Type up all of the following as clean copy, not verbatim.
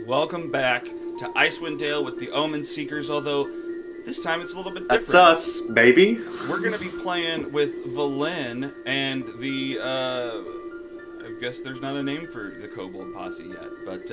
Welcome back to Icewind Dale with the Omen Seekers, although this time it's a little bit That's different. us, baby. We're going to be playing with Vellynne and the, I guess there's not a name for the Kobold posse yet, but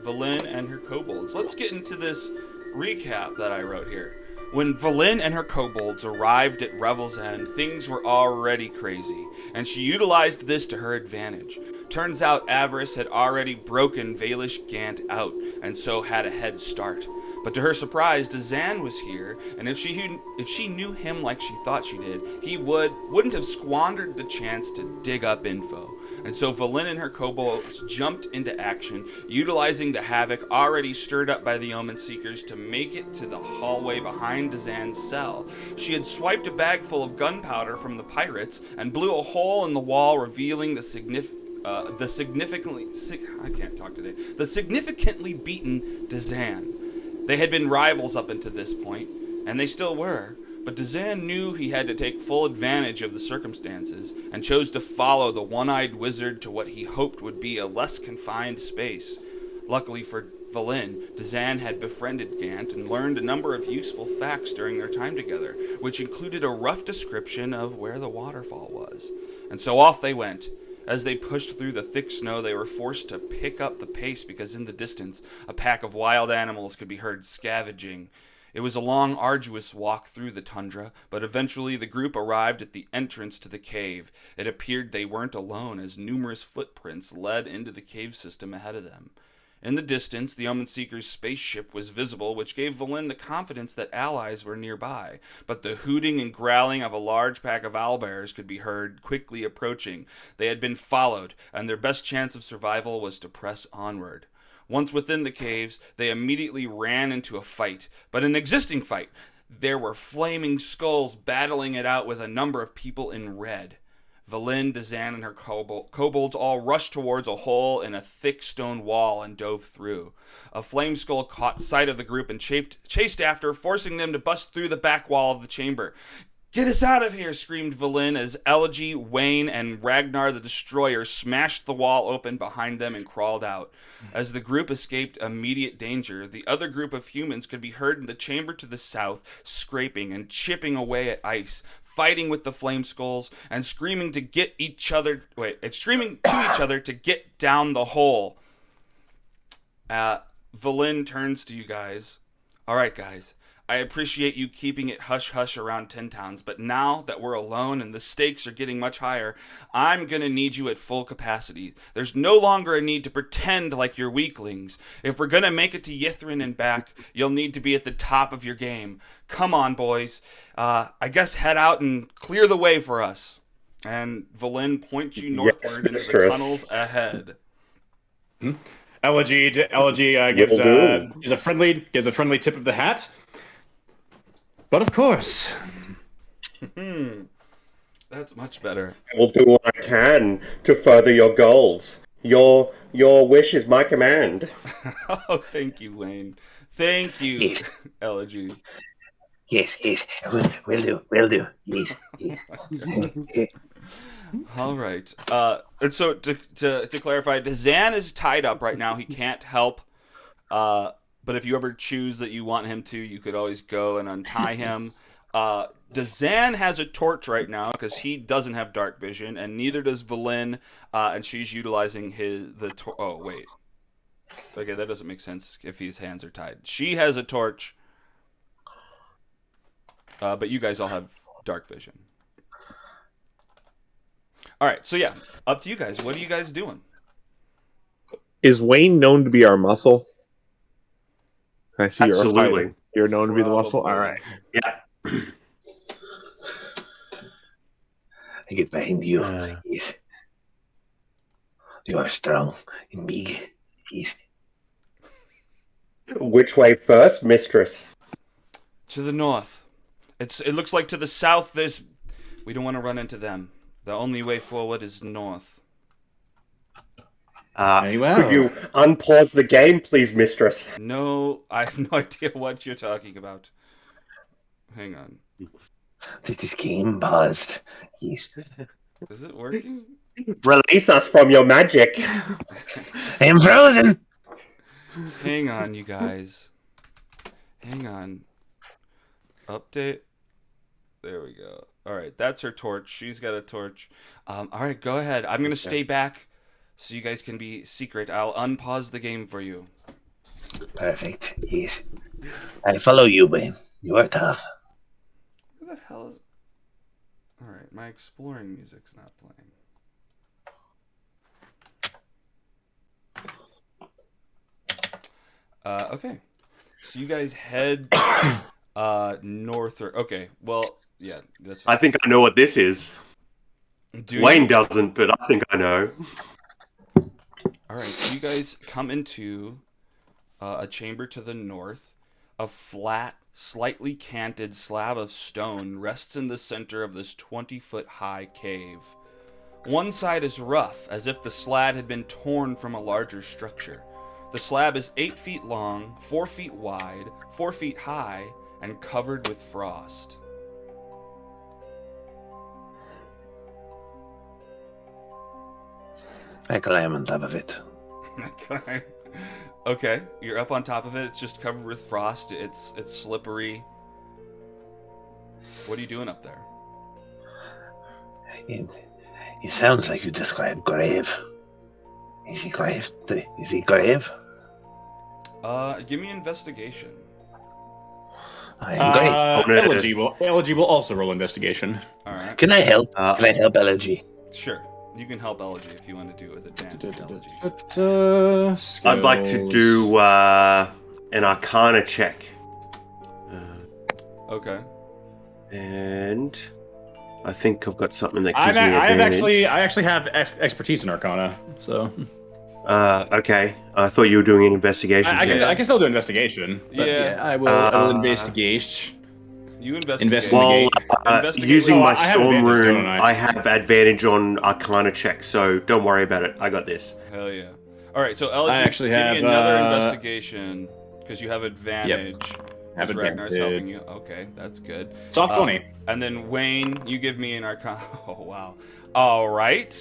Vellynne and her Kobolds. Let's get into this recap that I wrote here. When Vellynne and her kobolds arrived at Revel's End, things were already crazy, and she utilized this to her advantage. Turns out Avarice had already broken Valish Gant out, and so had a head start. But to her surprise, Dazan was here, and if she knew him like she thought she did, he wouldn't have squandered the chance to dig up info. And so Vellynne and her kobolds jumped into action, utilizing the havoc already stirred up by the Omen Seekers to make it to the hallway behind Dazan's cell. She had swiped a bag full of gunpowder from the pirates and blew a hole in the wall, revealing the significantly beaten Dazan. They had been rivals up until this point, and they still were, but Dazan knew he had to take full advantage of the circumstances and chose to follow the one-eyed wizard to what he hoped would be a less confined space. Luckily for Vellynne, Dazan had befriended Gant and learned a number of useful facts during their time together, which included a rough description of where the waterfall was. And so off they went. As they pushed through the thick snow, they were forced to pick up the pace because in the distance, a pack of wild animals could be heard scavenging. It was a long, arduous walk through the tundra, but eventually the group arrived at the entrance to the cave. It appeared they weren't alone, as numerous footprints led into the cave system ahead of them. In the distance, the Omen Seeker's spaceship was visible, which gave Vellynne the confidence that allies were nearby. But the hooting and growling of a large pack of owlbears could be heard quickly approaching. They had been followed, and their best chance of survival was to press onward. Once within the caves, they immediately ran into a fight, but an existing fight. There were flaming skulls battling it out with a number of people in red. Vellynne, Dazan, and her kobolds all rushed towards a hole in a thick stone wall and dove through. A flame skull caught sight of the group and chased after, forcing them to bust through the back wall of the chamber. "Get us out of here!" screamed Vellynne as Elegy, Wayne, and Ragnar the Destroyer smashed the wall open behind them and crawled out. As the group escaped immediate danger, the other group of humans could be heard in the chamber to the south, scraping and chipping away at ice, fighting with the flame skulls, and screaming to each other to get down the hole. Vellynne turns to you guys. "All right, guys. I appreciate you keeping it hush-hush around Tin Towns, but now that we're alone and the stakes are getting much higher, I'm gonna need you at full capacity. There's no longer a need to pretend like you're weaklings. If we're gonna make it to Yithrin and back, you'll need to be at the top of your game. Come on, boys. I guess head out and clear the way for us." And Vellynne points you northward into the tunnels ahead. Elegy gives a friendly tip of the hat. But of course. That's much better. I will do what I can to further your goals. Your wish is my command. Oh, thank you, Wayne. Thank you, Yes. Elegy. Yes. Will do. Yes. All right. And so to clarify, Dazan is tied up right now. He can't help. But if you ever choose that you want him to, you could always go and untie him. Dazan has a torch right now because he doesn't have dark vision, and neither does Vellynne, and she's utilizing oh, wait. Okay, that doesn't make sense if his hands are tied. She has a torch, but you guys all have dark vision. All right, so yeah, up to you guys. What are you guys doing? Is Wayne known to be our muscle? I see Absolutely. You're known to be the muscle? All right. Yeah. I get behind you. Yes. You are strong and big. Yes. Which way first, mistress? To the north. It looks like to the south we don't want to run into them. The only way forward is north. Very well. Could you unpause the game, please, mistress? No, I have no idea what you're talking about. Hang on. This game paused. Yes. Is it working? Release us from your magic. I am frozen. Hang on, you guys. Hang on. Update. There we go. All right, that's her torch. She's got a torch. All right, go ahead. I'm gonna stay back so you guys can be secret. I'll unpause the game for you. Perfect. Yes. I follow you, Wayne. You are tough. Who the hell is? All right, my exploring music's not playing. Okay, so you guys head north or okay. Well, yeah, that's. I think I know what this is. Wayne doesn't, but I think I know. All right, so you guys come into a chamber to the north. A flat, slightly canted slab of stone rests in the center of this 20-foot high cave. One side is rough, as if the slab had been torn from a larger structure. The slab is 8 feet long, 4 feet wide, 4 feet high, and covered with frost. I climb on top of it. Okay, you're up on top of it. It's just covered with frost. It's slippery. What are you doing up there? It sounds like you described grave. Is he grave? Is he grave? Give me investigation. I am grave. Elegy will also roll investigation. All right. Can I help? Can I help Elegy? Sure. You can help Elegy if you want to do it with advantage. Elegy. I'd like to do an Arcana check. Okay. And I think I've got something that gives me advantage. I actually have expertise in Arcana, so. Okay. I thought you were doing an investigation check. I can still do investigation. But Yeah. I will investigate. You investigate. Well, Investigate. using my I have storm advantage, rune, don't I? I have advantage on Arcana checks, so don't worry about it. I got this. Hell yeah. All right, so Elegy, actually give have, me another investigation because you have advantage. Have Because Ragnar's advantage. helping you. Okay, that's good. Soft 20. And then Wayne, you give me an Arcana. Oh wow. All right.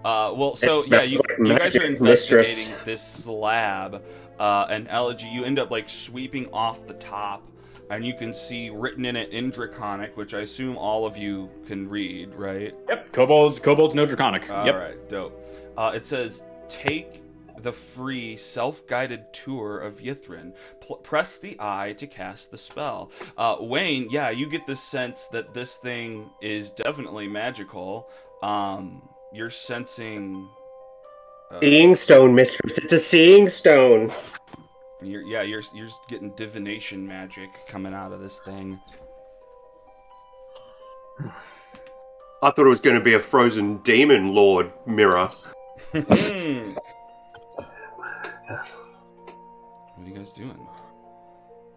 Well, so It yeah, smells you like guys are magic, investigating mistress. this slab, and Elegy, you end up like sweeping off the top, and you can see written in it in Draconic, which I assume all of you can read, right? Yep. Kobolds, no Draconic. All Yep. right, dope. It says, take the free self-guided tour of Yithrin. Press the eye to cast the spell. Wayne, yeah, you get the sense that this thing is definitely magical. You're sensing... Seeing stone, mistress. It's a seeing stone. You're getting divination magic coming out of this thing. I thought it was going to be a frozen demon lord mirror. What are you guys doing?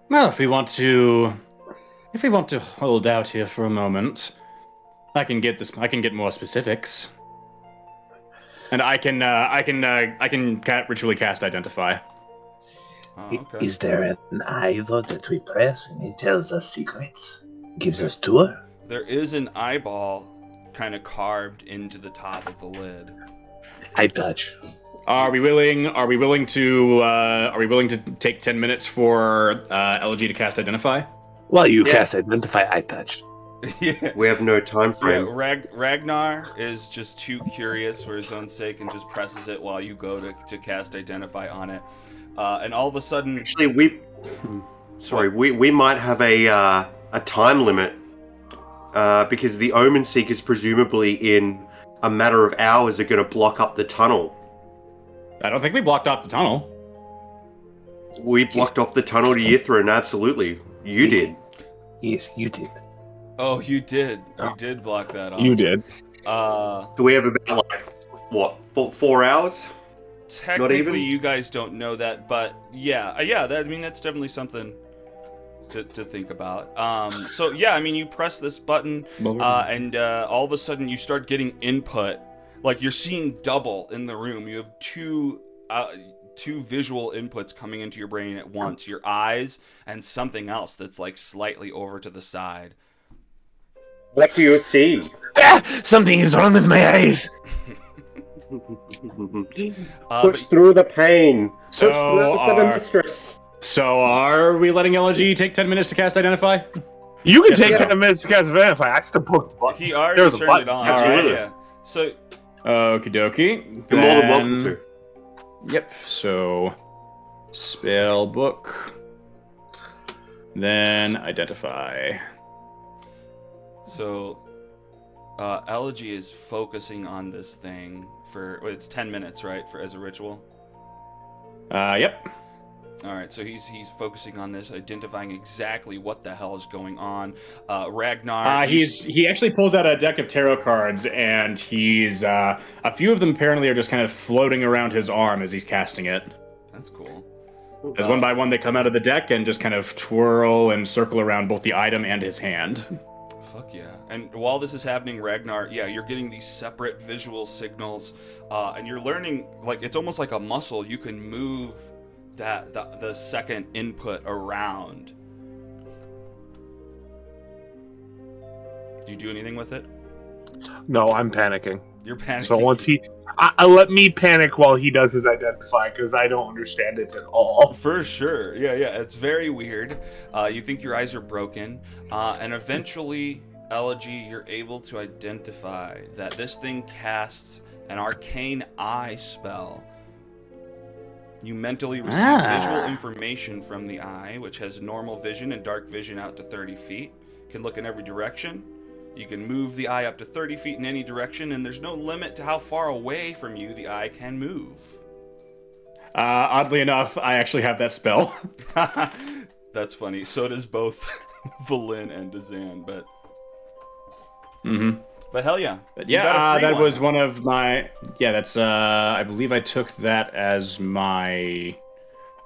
Well, if we want to hold out here for a moment, I can get more specifics, and I can ritually cast identify. Oh, okay. Is there an eye though that we press and it tells us secrets? Gives us tour? There is an eyeball kind of carved into the top of the lid. I touch. Are we willing to take 10 minutes for Elegy to cast identify? While you cast identify, I touch. Yeah. We have no time Yeah, frame. Ragnar is just too curious for his own sake and just presses it while you go to cast identify on it. And all of a sudden... Actually, we might have a time limit because the Omen Seekers presumably in a matter of hours are going to block up the tunnel. I don't think we blocked off the tunnel. We blocked off the tunnel to Yithrin, absolutely. You did. Yes, you did. Oh, you did. You did block that off. You did. So we have about, like, what, 4 hours? Technically, even? you guys don't know that, but yeah. That's definitely something to think about. So yeah, I mean, you press this button, and all of a sudden you start getting input. Like, you're seeing double in the room. You have two visual inputs coming into your brain at once. Your eyes and something else that's like slightly over to the side. What do you see? Ah! Something is wrong with my eyes! Push through the pain. So Push through for the mistress. So are we letting LG take 10 minutes to cast Identify? You can Yes, take yeah. 10 minutes to cast Identify. I still poked the button. He already There's a turned it button. on. Absolutely. Yeah. So Okie dokie. You're more than welcome to. Yep, so spell book. Then Identify. So, Elegy is focusing on this thing for it's 10 minutes, right? For as a ritual. Yep. All right, so he's focusing on this, identifying exactly what the hell is going on. Ragnar. He actually pulls out a deck of tarot cards, and he's a few of them apparently are just kind of floating around his arm as he's casting it. That's cool. As one by one they come out of the deck and just kind of twirl and circle around both the item and his hand. Fuck yeah. And while this is happening, Ragnar, yeah, you're getting these separate visual signals, and you're learning, like, it's almost like a muscle. You can move the second input around. Do you do anything with it? No, I'm panicking. You're panicking. So once I let me panic while he does his Identify, because I don't understand it at all. For sure. Yeah. It's very weird. You think your eyes are broken, and eventually, Elegy, you're able to identify that this thing casts an arcane eye spell. You mentally receive visual information from the eye, which has normal vision and dark vision out to 30 feet. Can look in every direction. You can move the eye up to 30 feet in any direction, and there's no limit to how far away from you the eye can move. Oddly enough, I actually have that spell. That's funny. So does both Vellynne and Dazan, but... Mm-hmm. But hell yeah. But You got a yeah, free that one. was one of my... Yeah, that's... I believe I took that as my...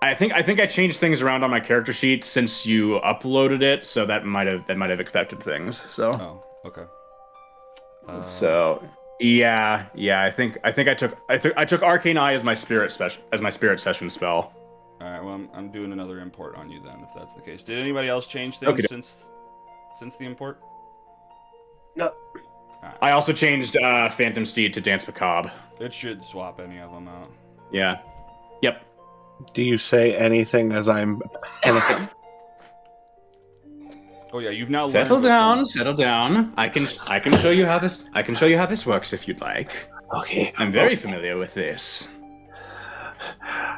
I think I changed things around on my character sheet since you uploaded it, so that might have affected things. So. Oh, okay. So yeah, I think I took Arcane Eye as my spirit session spell. All right. Well, I'm doing another import on you then, if that's the case. Did anybody else change things Okay. since the import? No. I also changed Phantom Steed to Dance Macabre. It should swap any of them out. Yeah. Yep. Do you say anything as I'm panicking? Oh yeah, you've now Settle learned down. I can show you how this works if you'd like. Okay. I'm very familiar with this.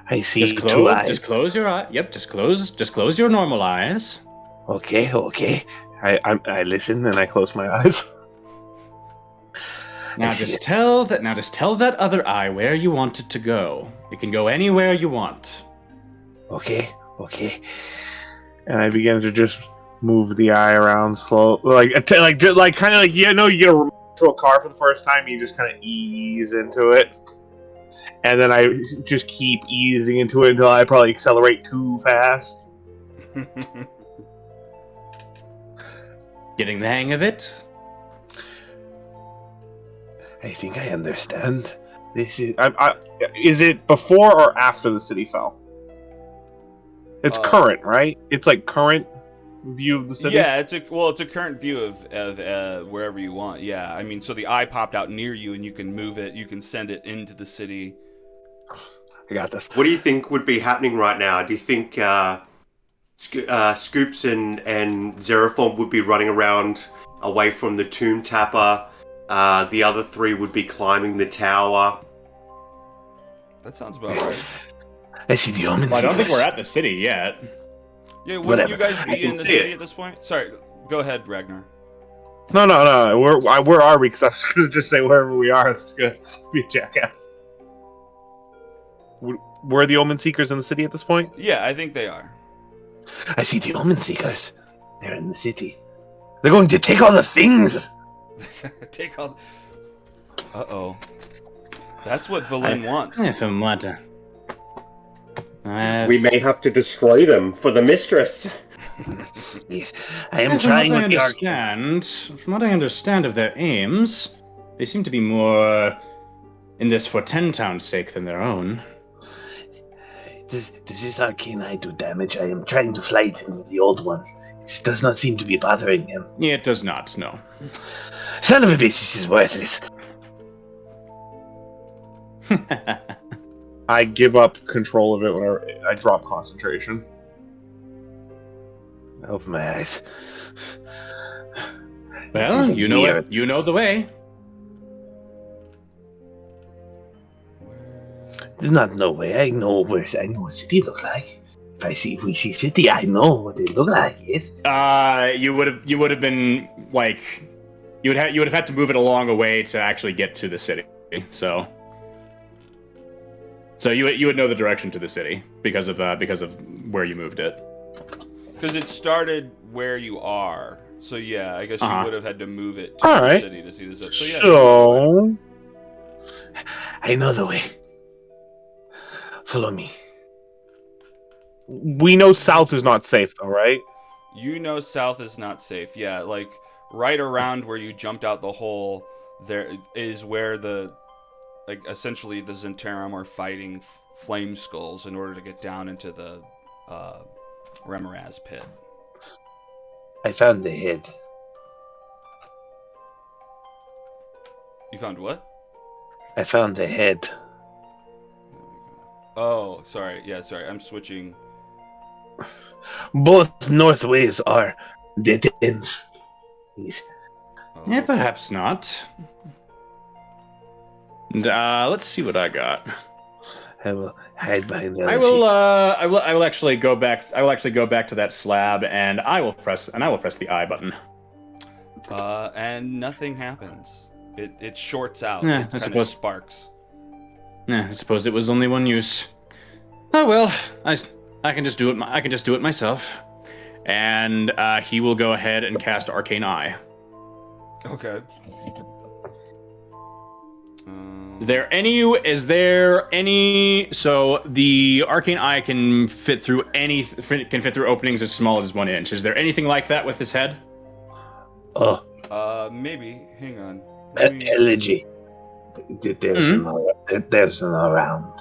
I see Just two eyes. close your eye. Yep, just close your normal eyes. Okay. I listen and I close my eyes. Now I see just it. tell that other eye where you want it to go. It can go anywhere you want. Okay. And I begin to just move the eye around slow, like kind of like you get a remote to a car for the first time. You just kind of ease into it, and then I just keep easing into it until I probably accelerate too fast. Getting the hang of it? I think I understand. This is Is it before or after the city fell? It's current, right? It's like current view of the city. Yeah, it's a current view of wherever you want. Yeah, I mean, so the eye popped out near you, and you can move it. You can send it into the city. I got this. What do you think would be happening right now? Do you think Scoops and Xeroform would be running around away from the Tomb Tapper? The other three would be climbing the tower. That sounds about right. I see the Omen. Well, I don't think seekers. we're at the city yet. Yeah, wouldn't Whatever. you guys I be can in the see city it. at this point? Sorry, go ahead, Ragnar. No. Where are we? Because I was going to just say wherever we are. It's going to be a jackass. Were the Omen Seekers in the city at this point? Yeah, I think they are. I see the Omen seekers. They're in the city. They're going to take all the things. Take all. Uh-oh. That's what Vellynne wants. From what? We may have to destroy them for the mistress. Yes, I am trying with the arc. From what I understand of their aims, they seem to be more in this for Ten Town's sake than their own. Does this arcane eye do damage? I am trying to fly it into the old one. It does not seem to be bothering him. It does not, no. Son of a bitch, this is worthless. I give up control of it whenever I drop concentration. I open my eyes. Well, you know it. You know the way. There's not no way. I know what city look like. If we see city, I know what they look like. Yes. You would have been like, you would have had to move it along a way to actually get to the city. So you would know the direction to the city because of where you moved it. Because it started where you are. So yeah, I guess you would have had to move it to All the right. city to see this. So yeah. So I know the way. Follow me. we know south is not safe, though, right? You know south is not safe. Yeah, like right around where you jumped out the hole, there is where essentially the Zentarum are fighting flame skulls in order to get down into the Remoraz pit. I found the head. You found what? I found the head. Oh, sorry. Yeah, sorry. I'm switching. Both north ways are dead ends. Yes. Oh, Yeah, perhaps not. And, let's see what I got. I will hide behind the I other will. sheet. I will actually go back. I will actually go back to that slab, and I will press the I button. And nothing happens. It shorts out. Yeah, it I kind of suppose. sparks. Yeah, I suppose it was only one use. Oh well, I can just do it. I can just do it myself. And he will go ahead and cast Arcane Eye. Okay. Is there any? So the Arcane Eye can fit through openings as small as 1 inch. Is there anything like that with this head? Oh, Maybe. Hang on. elegy. There's an around.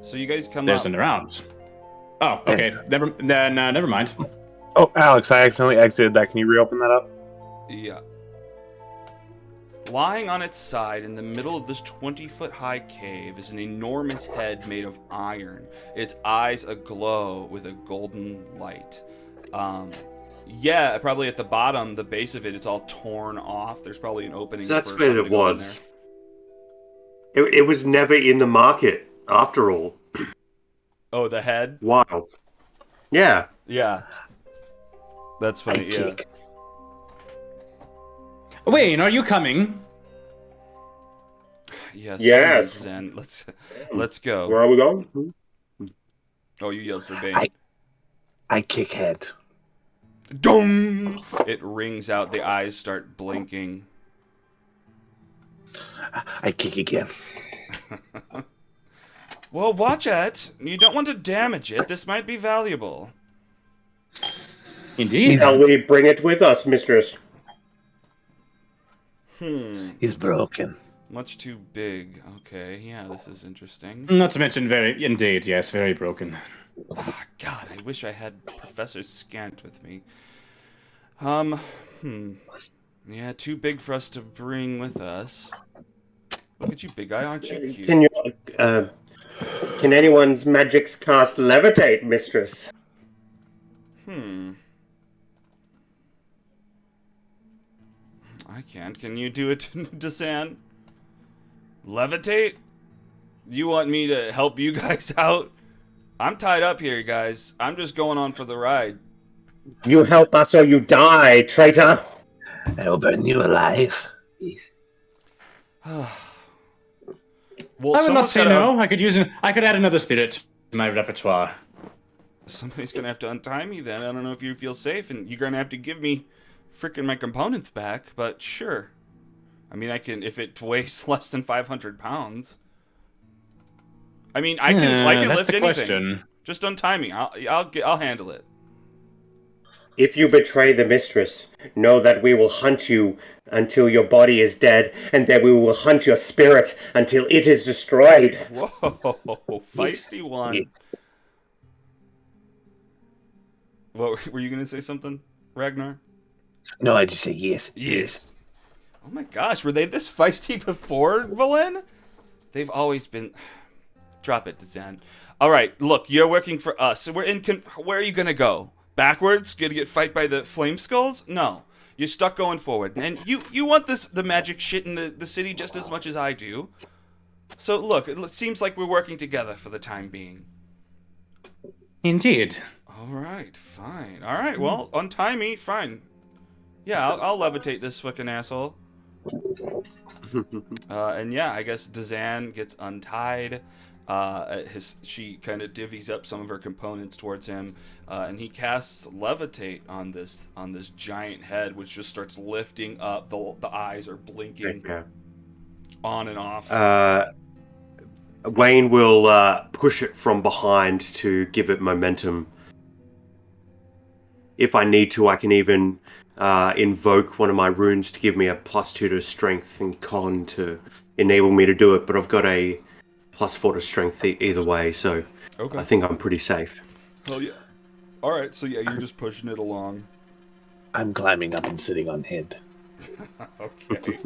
So you guys come There's up. an around. Oh, okay. Never mind. Oh, Alex, I accidentally exited that. Can you reopen that up? Yeah. Lying on its side in the middle of this 20-foot high cave is an enormous head made of iron, its eyes aglow with a golden light. Yeah, probably at the bottom, the base of it, it's all torn off. There's probably an opening. So that's for what something it to go in was. It was never in the market, after all. there. Oh, the head? Wow. Yeah. Yeah. That's funny, yeah. Kick. Wayne, are you coming? Yes. Yes. Zen. Let's go. Where are we going? Oh, you yelled for Bane. I kick head. Dong! It rings out. The eyes start blinking. I kick again. Well, watch it. You don't want to damage it. This might be valuable. Indeed. Shall we bring it with us, mistress? He's broken. Much too big. Okay, yeah, this is interesting. Not to mention very broken. Ah, God, I wish I had Professor Scant with me. Yeah, too big for us to bring with us. Look at you, big guy, aren't you cute? Can anyone's magics cast levitate, mistress? I can't. Can you do it, Desan? Levitate? You want me to help you guys out? I'm tied up here, guys. I'm just going on for the ride. You help us or you die, traitor! I will burn you alive. Yes. Well, I would not someone's say gotta- no. I could add another spirit to my repertoire. Somebody's gonna have to untie me then. I don't know if you feel safe, and you're gonna have to give me frickin' my components back, but sure. I mean, I can, if it weighs less than 500 pounds. I mean, I can that's lift the anything. question. Just untie me. I'll handle it. If you betray the mistress, know that we will hunt you until your body is dead, and then we will hunt your spirit until it is destroyed. Whoa, feisty one. Yes. What, were you gonna say something, Ragnar? No, I just say yes. Oh my gosh, were they this feisty before, Vellynne? They've always been... Drop it, Dzan. All right, look, you're working for us. So where are you going to go? Backwards? Going to get fight by the flame skulls? No. You're stuck going forward. And you want the magic shit in the city just as much as I do. So look, it seems like we're working together for the time being. Indeed. All right, fine. All right, well, untie me, fine. Yeah, I'll levitate this fucking asshole. And yeah, I guess Dzan gets untied. She kind of divvies up some of her components towards him, and he casts levitate on this giant head, which just starts lifting up. The eyes are blinking on and off. Wayne will push it from behind to give it momentum. If I need to, I can even invoke one of my runes to give me a +2 to strength and con to enable me to do it, but I've got a +4 to strength either way, so okay. I think I'm pretty safe. Oh yeah. All right, so yeah, you're just pushing it along. I'm climbing up and sitting on head. Okay.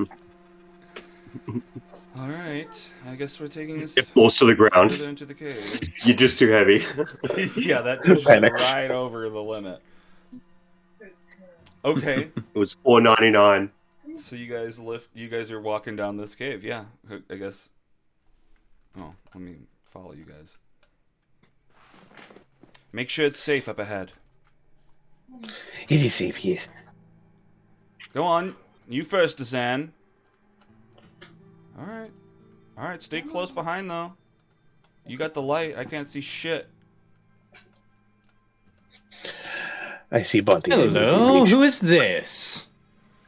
All right, I guess we're taking this. It falls to the ground. Into the cave. You're just too heavy. Yeah, that pushes it right over the limit. Okay. It was $4.99. So you guys are walking down this cave, yeah. I guess. Oh, let me follow you guys. Make sure it's safe up ahead. It is safe, yes. Go on. You first, Dzan. Alright, stay close behind though. You got the light, I can't see shit. I see Bunty. Hello, who is this?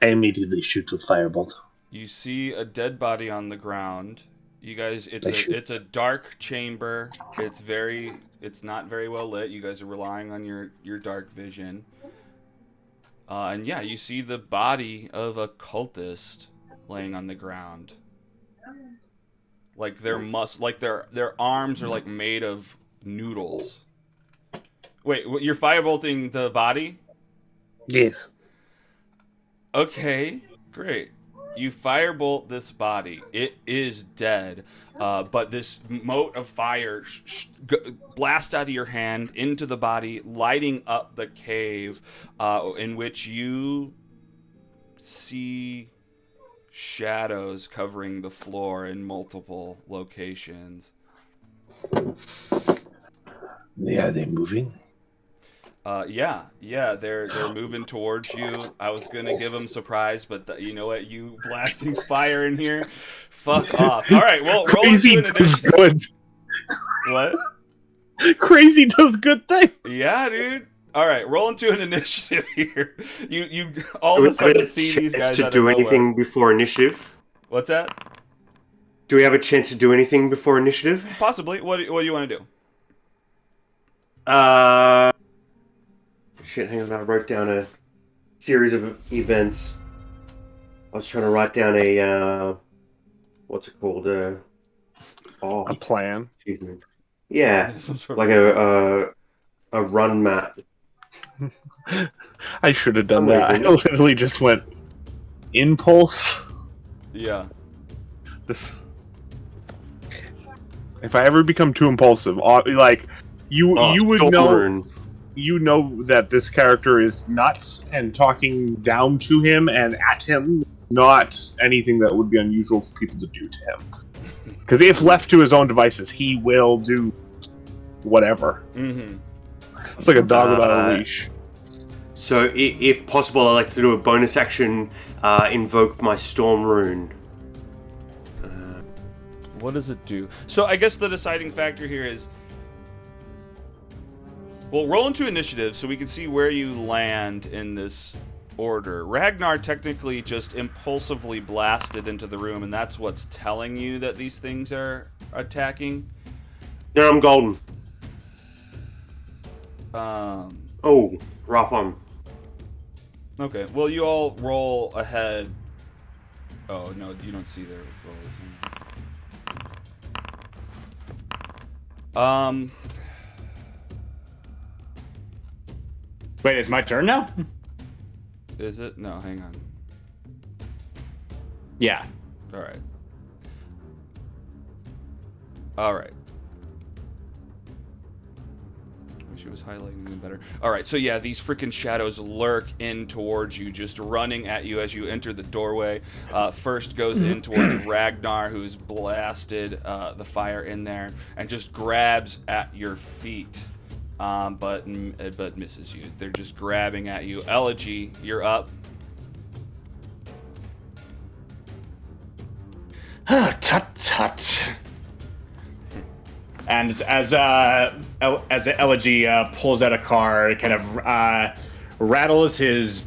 I immediately shoot with firebolt. You see a dead body on the ground. You guys, it's a dark chamber. It's not very well lit. You guys are relying on your dark vision. And yeah, you see the body of a cultist laying on the ground. Like their arms are like made of noodles. Wait, you're firebolting the body? Yes. Okay, great. You firebolt this body. It is dead, but this mote of fire blasts out of your hand into the body, lighting up the cave, in which you see shadows covering the floor in multiple locations. Are they moving? Yeah, they're moving towards you. I was gonna give them surprise, but you know what? You blasting fire in here, fuck off. All right, well, roll into an initiative. Good. What? Crazy does good things. Yeah, dude. All right, roll into an initiative here. You all of a sudden see these guys to do anything before initiative. What's that? Do we have a chance to do anything before initiative? Possibly. What do you want to do? Shit, hang on, I wrote down a series of events. I was trying to write down a, what's it called? A plan? Excuse me. Yeah, like a run map. I should have done that. I literally just went, impulse? Yeah. If I ever become too impulsive, like, you would know... You know that this character is nuts, and talking down to him and at him, not anything that would be unusual for people to do to him. Because if left to his own devices, he will do whatever. Mm-hmm. It's like a dog without a leash. So, if possible, I'd like to do a bonus action, invoke my Storm Rune. What does it do? So I guess the deciding factor here is... Well, roll into initiative so we can see where you land in this order. Ragnar technically just impulsively blasted into the room, and that's what's telling you that these things are attacking. Yeah, I'm golden. Oh, rough one. Okay, well, you all roll ahead. Oh, no, you don't see their rolls. Wait, it's my turn now? Is it? No, hang on. Yeah. All right. All right. She was highlighting them better. All right, so yeah, these freaking shadows lurk in towards you, just running at you as you enter the doorway. First goes in towards Ragnar, who's blasted the fire in there, and just grabs at your feet, but misses you. They're just grabbing at you. Elegy, you're up. Tut tut. And as Elegy pulls out a card, kind of rattles his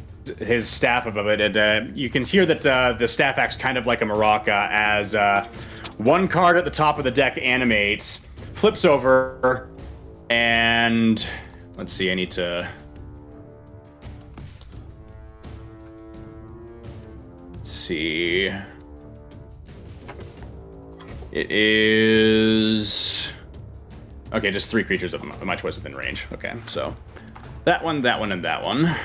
staff above it, and you can hear that the staff acts kind of like a maraca as one card at the top of the deck animates, flips over, and let's see, I need to... Let's see... It is... Okay, just 3 creatures of my choice within range. Okay, so that one, and that one.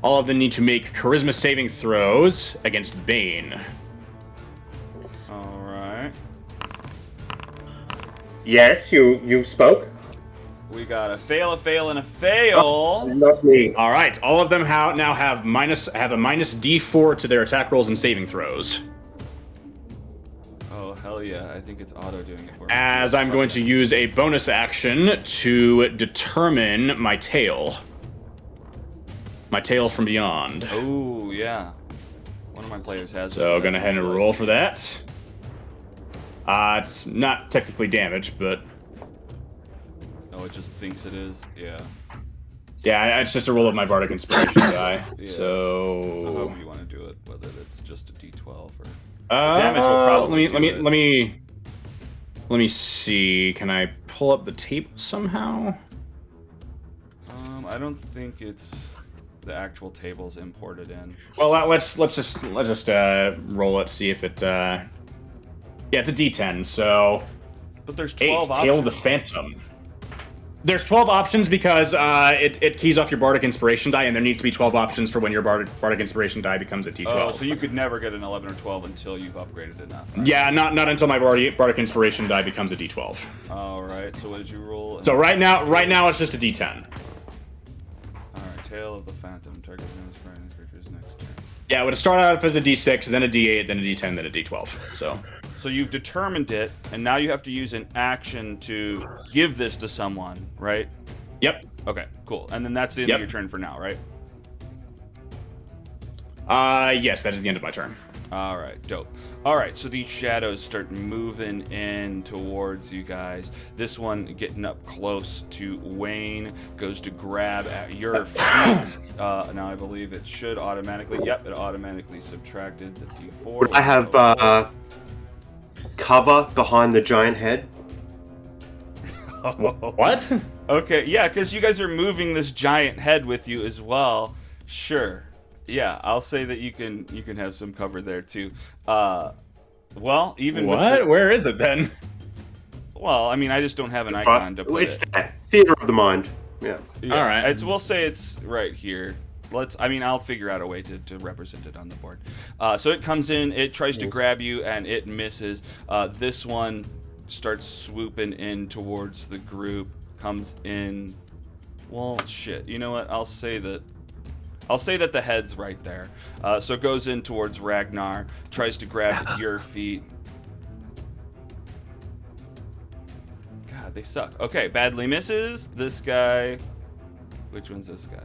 All of them need to make charisma saving throws against Bane. All right. Yes, you spoke. We got a fail, and a fail. Not me. All right, all of them now have a minus D4 to their attack rolls and saving throws. Oh, hell yeah. I think it's auto doing it for me. As I'm going to use a bonus action to determine my tail. My tail from beyond. Oh, yeah. One of my players has it. So, go ahead and roll for that. It's not technically damage, but... Oh, it just thinks it is? Yeah. Yeah, it's just a roll of my Bardic Inspiration die. Yeah. So... However you want to do it, whether it's just a d12 or... damage will probably let me see. Can I pull up the tape somehow? I don't think it's the actual tables imported in. Well, let's just roll it. See if it. Yeah, it's a D10. So. But there's 8. 12 options. Tail of the Phantom. There's 12 options because it keys off your Bardic Inspiration die, and there needs to be 12 options for when your Bardic Inspiration die becomes a D12. Oh, so you could never get an 11 or 12 until you've upgraded enough. Right? Yeah, not until my Bardic Inspiration die becomes a D12. All right. So what did you roll? So right now it's just a D10. All right. Tail of the Phantom. Target inspiring creatures next turn. Yeah, it would start out as a D6, then a D8, then a D10, then a D12. So you've determined it, and now you have to use an action to give this to someone, right? Yep. Okay, cool. And then that's the end of your turn for now, right? Yes, that is the end of my turn. All right, dope. All right, so these shadows start moving in towards you guys. This one getting up close to Wayne goes to grab at your feet. Now I believe it should automatically. Yep, it automatically subtracted the D4. Would I have cover behind the giant head? What? Okay, yeah, because you guys are moving this giant head with you as well. Sure. Yeah, I'll say that you can have some cover there too. Well, even what? Where is it then? Well, I mean, I just don't have an icon to put it's it. that theater of the mind. Yeah. Yeah, all right. We'll say it's right here. I'll figure out a way to represent it on the board. So it comes in, it tries to grab you, and it misses. This one starts swooping in towards the group, comes in. Well, shit. You know what? I'll say that the head's right there. So it goes in towards Ragnar, tries to grab your feet. God, they suck. Okay, badly misses. This guy. Which one's this guy?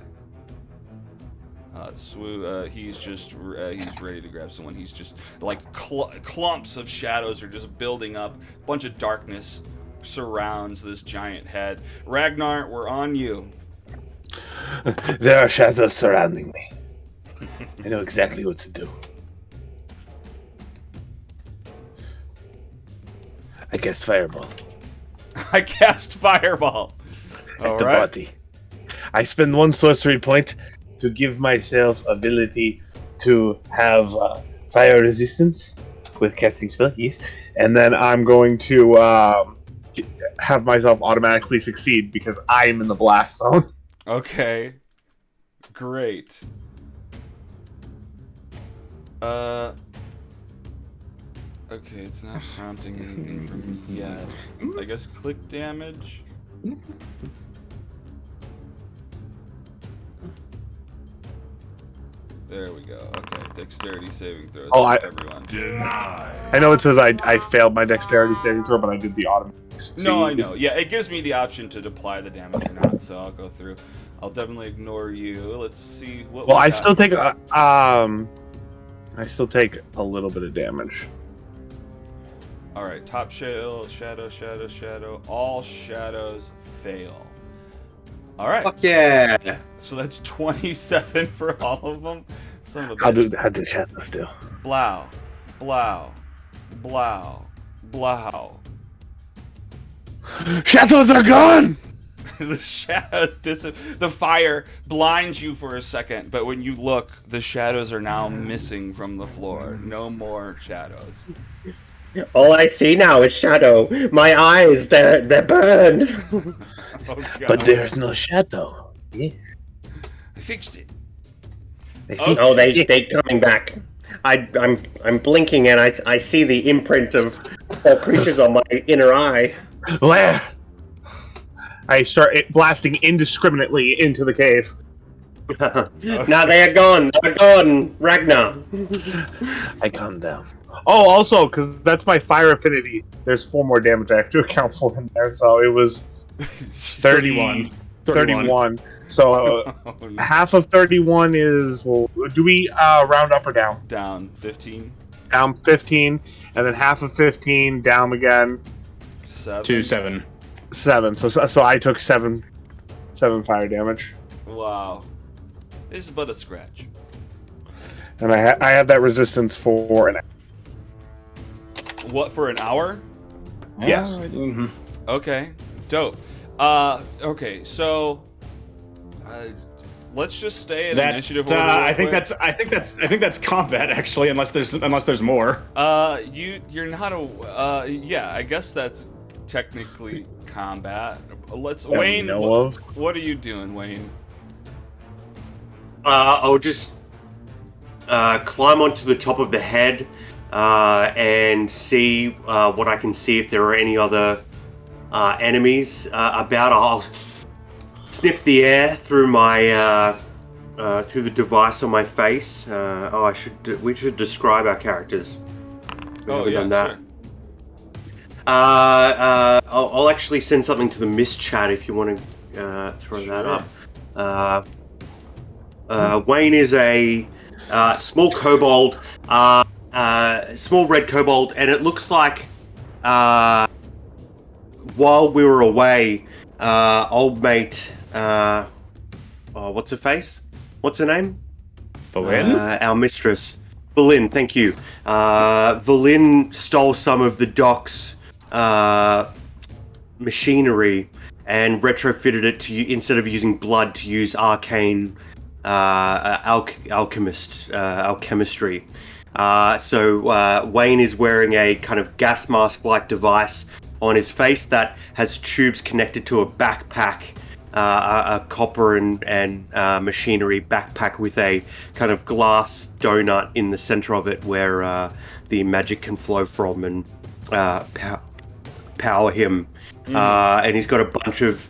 He's ready to grab someone. He's just like clumps of shadows are just building up. A bunch of darkness surrounds this giant head. Ragnar, we're on you. There are shadows surrounding me. I know exactly what to do. I cast Fireball I cast Fireball. at the body. I spend 1 sorcery point to give myself ability to have fire resistance with casting spell keys, and then I'm going to have myself automatically succeed because I'm in the blast zone. Okay. Great. Okay, it's not prompting anything for me yet. I guess click damage. There we go. Okay, dexterity saving throws Oh, for everyone. I know it says I failed my dexterity saving throw, but I did the automatic. No, I know. Yeah, it gives me the option to apply the damage or not, so I'll go through. I'll definitely ignore you. Let's see what. Well, we I got. still take a little bit of damage. All right, top shadow. All shadows fail. All right. Fuck yeah! So that's 27 for all of them. Son of a How bitch. do shadows do? Blow, blow, blow, blow. Shadows are gone. The shadows the fire blinds you for a second, but when you look, the shadows are now missing from the floor. No more shadows. All I see now is shadow. My eyes, they're burned. Oh, God. But there's no shadow. Yes. I fixed it. Oh, they coming back. I'm blinking and I see the imprint of all creatures on my inner eye. Where? I start blasting indiscriminately into the cave. Now they are gone. They're gone, Ragnar. I calm down. Oh, also, because that's my fire affinity, there's 4 more damage I have to account for in there, so it was 31. 31. So Oh, no. half of 31 is, well, do we round up or down? Down 15. Down 15, and then half of 15, down again, 7. 7. 7. So I took 7 fire damage. Wow. This is but a scratch. And I have that resistance for an What, for an hour? Yes. Mm-hmm. Okay. Dope. Okay, so let's just stay in initiative order. I think that's combat actually, unless there's more. You're not a yeah, I guess that's technically combat. Let's we Wayne, know of. what are you doing, Wayne? I'll just climb onto the top of the head and see what I can see if there are any other enemies about. I'll sniff the air through my through the device on my face. We should describe our characters. We haven't done that. Sure. I'll actually send something to the mist chat if you want to throw that up. Wayne is a small kobold, small red kobold, and it looks like while we were away, old mate, what's her face? What's her name? Vellynne? Our mistress, Vellynne. Thank you. Vellynne stole some of the dock's machinery and retrofitted it to instead of using blood to use arcane alchemistry. So Wayne is wearing a kind of gas mask-like device on his face that has tubes connected to a backpack, a copper and machinery backpack with a kind of glass donut in the center of it where the magic can flow from and power him. And he's got a bunch of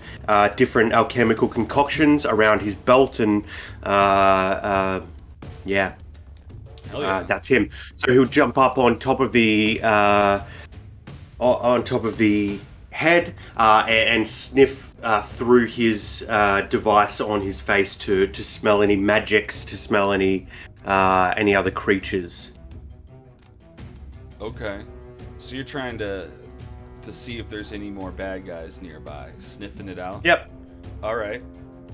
different alchemical concoctions around his belt, and Hell yeah. that's him. So he'll jump up on top of the head and sniff through his device on his face to smell any magics, to smell any other creatures. Okay. So you're trying to see if there's any more bad guys nearby, sniffing it out. Yep. All right.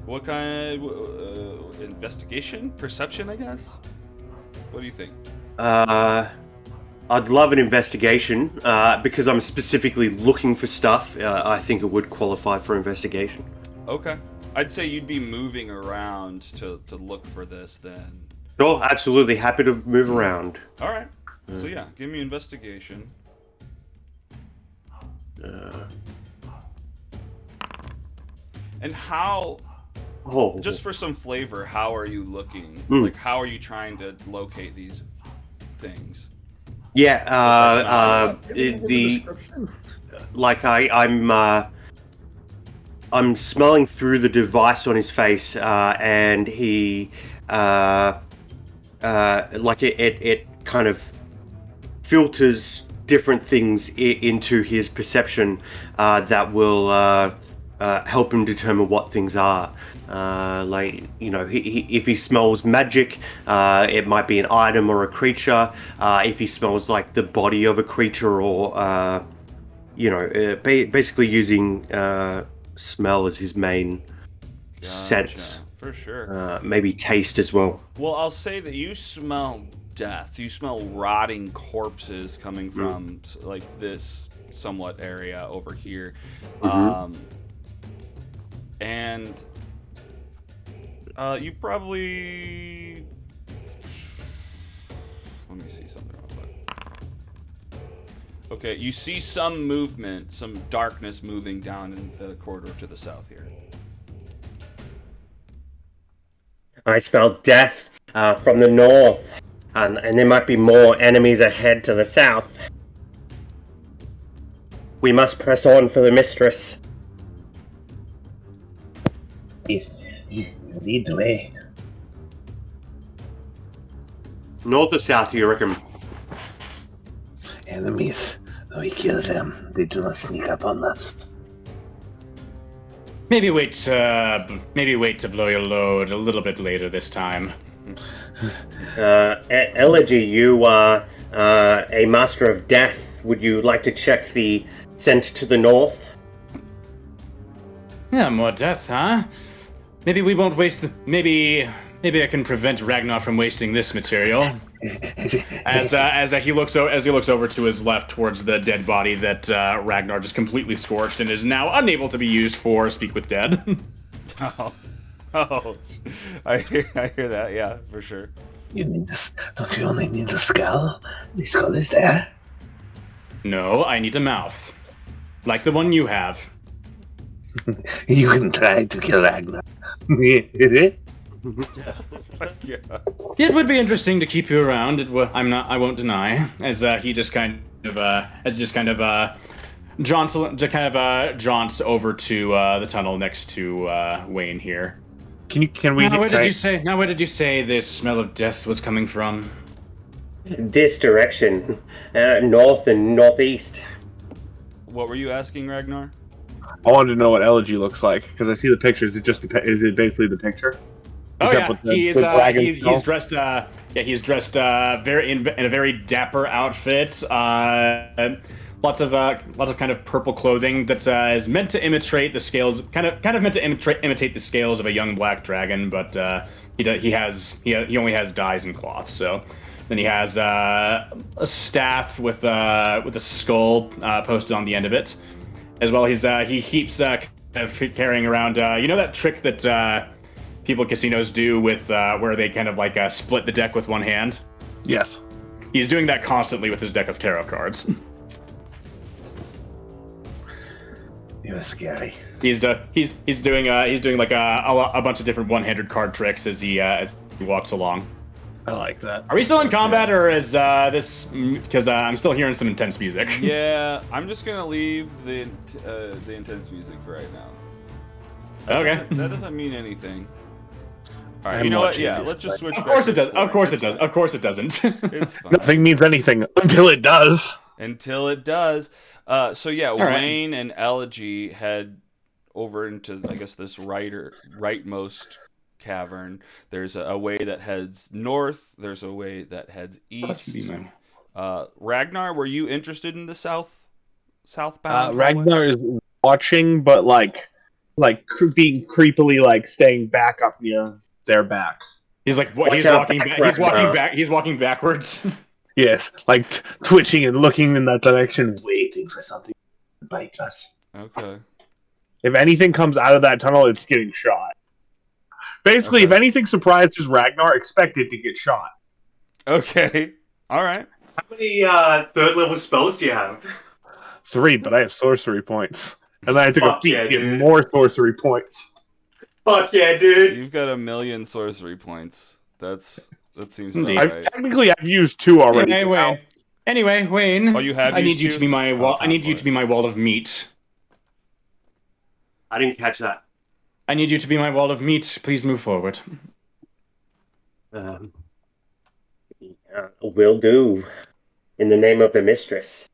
What kind of investigation, perception, I guess? What do you think? I'd love an investigation because I'm specifically looking for stuff. I think it would qualify for investigation. Okay. I'd say you'd be moving around to look for this then. Sure, absolutely happy to move around. All right. So yeah, give me investigation. And how, just for some flavor, how are you looking? Like, how are you trying to locate these things? Yeah, Description. like I'm smelling through the device on his face, and he like it kind of filters different things into his perception that will help him determine what things are. Like, you know, if he smells magic, it might be an item or a creature. If he smells like the body of a creature, or basically using smell as his main sense. For sure. Maybe taste as well. Well, I'll say that you smell death. You smell rotting corpses coming from like this somewhat area over here. And you probably... Let me see something real quick. Okay, you see some movement, some darkness moving down in the corridor to the south here. I smell death from the north, and there might be more enemies ahead to the south. We must press on for the mistress. Please, you lead the way. North or south, do you reckon? Enemies, we kill them. They do not sneak up on us. Maybe wait to blow your load a little bit later this time. Elegy, you are a master of death. Would you like to check the scent to the north? Yeah, more death, huh? Maybe we won't waste. Maybe I can prevent Ragnar from wasting this material. As he looks over to his left towards the dead body that Ragnar just completely scorched and is now unable to be used for Speak with Dead. I hear that. Yeah, for sure. You need this. Don't you only need the skull? The skull is there. No, I need a mouth, like the one you have. You can try to kill Ragnar. Yeah. It would be interesting to keep you around. I won't deny. As he just kind of jaunts over to the tunnel next to Wayne here. Can we? Where did you say this smell of death was coming from? This direction, north and northeast. What were you asking, Ragnar? I wanted to know what Elegy looks like because I see the pictures. Is it basically the picture? Oh yeah, He's dressed. He's dressed in a very dapper outfit. Lots of kind of purple clothing that is meant to imitate the scales. Kind of meant to imitate the scales of a young black dragon, but he only has dyes and cloth. So then he has a staff with a skull posted on the end of it, as well. He keeps carrying around. You know that trick that people at casinos do with where they kind of like split the deck with one hand? Yes. He's doing that constantly with his deck of tarot cards. You're scary. He's doing like a bunch of different one-handed card tricks as he walks along. I like that. Are we still in combat, or is this because I'm still hearing some intense music? Yeah, I'm just gonna leave the intense music for right now. Okay. That doesn't mean anything. All right, you know what? Yeah, let's just switch. Of course it does. Of course it does. Of course it doesn't. It's fine. Nothing means anything until it does. Until it does. So yeah, Wayne and Elegy head over into, I guess, this rightmost cavern. There's a way that heads north. There's a way that heads east. Ragnar, were you interested in the southbound? Ragnar is watching, but like being creepily like staying back up near their back. He's like he's walking backwards. Yes, like twitching and looking in that direction, waiting for something to bite us. Okay. If anything comes out of that tunnel, it's getting shot. Basically, if anything surprises Ragnar, expect it to get shot. Okay. All right. How many third level spells do you have? 3, but I have sorcery points. And then I took a feat to get more sorcery points. Fuck yeah, dude. You've got 1,000,000 sorcery points. That seems about right. Technically, I've used 2 already. Hey Anyway, Wayne. Oh, you have I need used you to? to be my wall. Oh, I need you for to it. be my wall of meat. I didn't catch that. I need you to be my wall of meat. Please move forward. Will do. In the name of the mistress.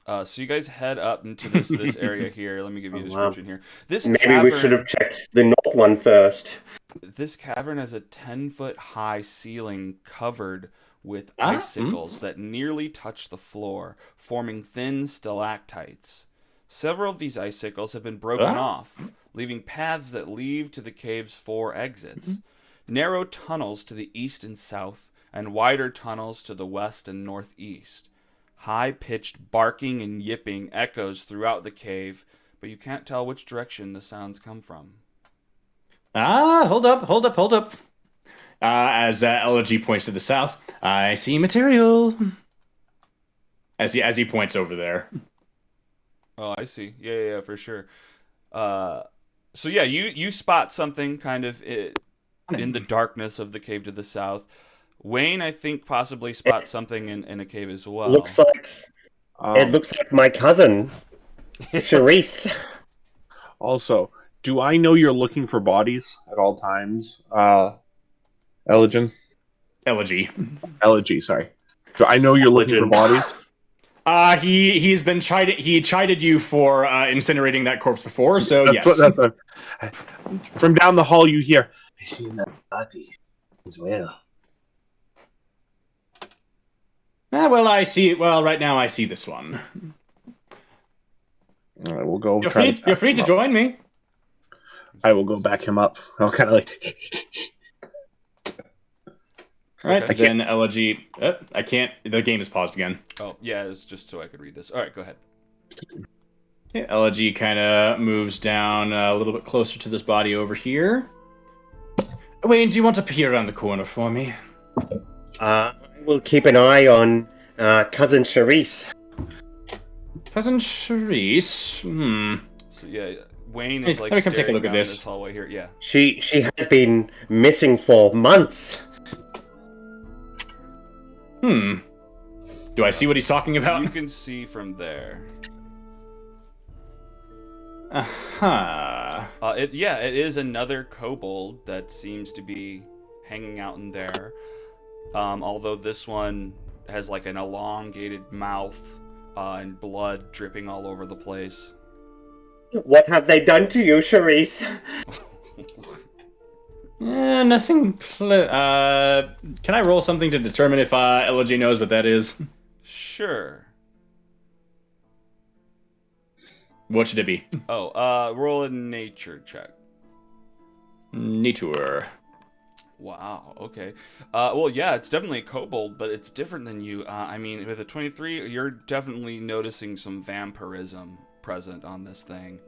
So you guys head up into this area here. Let me give you a Oh, wow. description here. This Maybe we should have checked the north one first. This cavern has a 10-foot high ceiling covered with Ah, icicles that nearly touch the floor, forming thin stalactites. Several of these icicles have been broken off, leaving paths that lead to the cave's 4 exits. Narrow tunnels to the east and south, and wider tunnels to the west and northeast. High-pitched barking and yipping echoes throughout the cave, but you can't tell which direction the sounds come from. Hold up. As Elegy points to the south, I see material. As he points over there. Oh, I see. Yeah, for sure. So yeah, you spot something kind of in the darkness of the cave to the south. Wayne, I think, possibly spots something in a cave as well. It looks like my cousin, Charisse. Also, do I know you're looking for bodies at all times, Elegy? Elegy, sorry. Do I know you're looking for bodies? He's been he chided you for incinerating that corpse before, so yes. From down the hall, you hear, I seen that body as well. Well, I see. Well, right now I see this one. All right, we'll go. You're free to join me. I will go back him up. I'll kind of like. All right, Okay. then Elegy. I can't. The game is paused again. Oh, yeah, it's just so I could read this. All right, go ahead. Okay, Elegy kind of moves down a little bit closer to this body over here. Wayne, do you want to peer around the corner for me? We'll keep an eye on cousin Charisse. Cousin Charisse? So yeah, Wayne is like let me come take a staring look at down this. this hallway here. Yeah. She has been missing for months. Do I see what he's talking about? You can see from there. Uh-huh. It is another kobold that seems to be hanging out in there. Although this one has like an elongated mouth and blood dripping all over the place. What have they done to you, Charisse? Nothing. Can I roll something to determine if Elegy knows what that is? Sure. What should it be? Oh, roll a nature check. Nature. Wow, okay. Well, yeah, it's definitely a kobold, but it's different than you. I mean, with a 23, you're definitely noticing some vampirism present on this thing.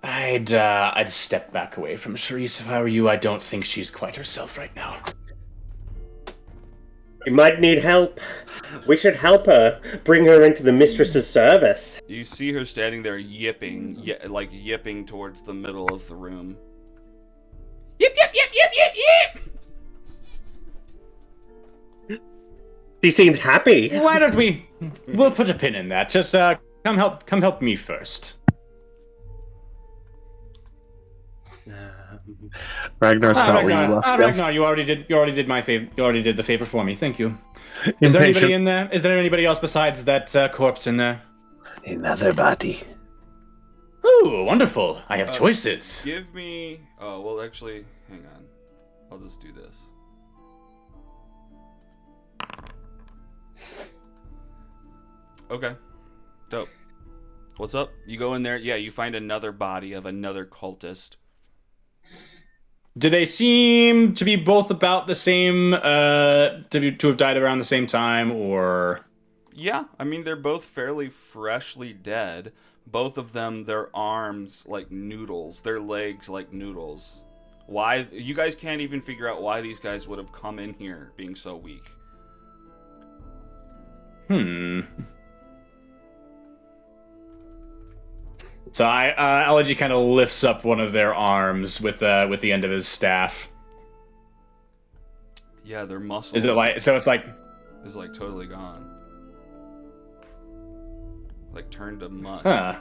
I'd step back away from Charisse if I were you. I don't think she's quite herself right now. You might need help. We should help her. Bring her into the mistress's service. You see her standing there yipping, yipping towards the middle of the room. Yip, yip, yip, yip, yip, yip! She seems happy. Why don't we'll put a pin in that. Just come help me first. Ragnar's not where you left. Ragnar, you already did my favor. You already did the favor for me. Thank you. Is there anybody in there? Is there anybody else besides that corpse in there? Another body. Ooh, wonderful. I have choices. Give me... Oh, well, actually, hang on. I'll just do this. Okay. Dope. What's up? You go in there. Yeah, you find another body of another cultist. Do they seem to be both about the same, to have died around the same time, or...? Yeah, I mean, they're both fairly freshly dead. Both of them, their arms like noodles, their legs like noodles. Why? You guys can't even figure out why these guys would have come in here being so weak. So Elegy kind of lifts up one of their arms with the end of his staff. Yeah, their muscles. Is it like so? It's like is like totally gone. Like turned to mush. huh?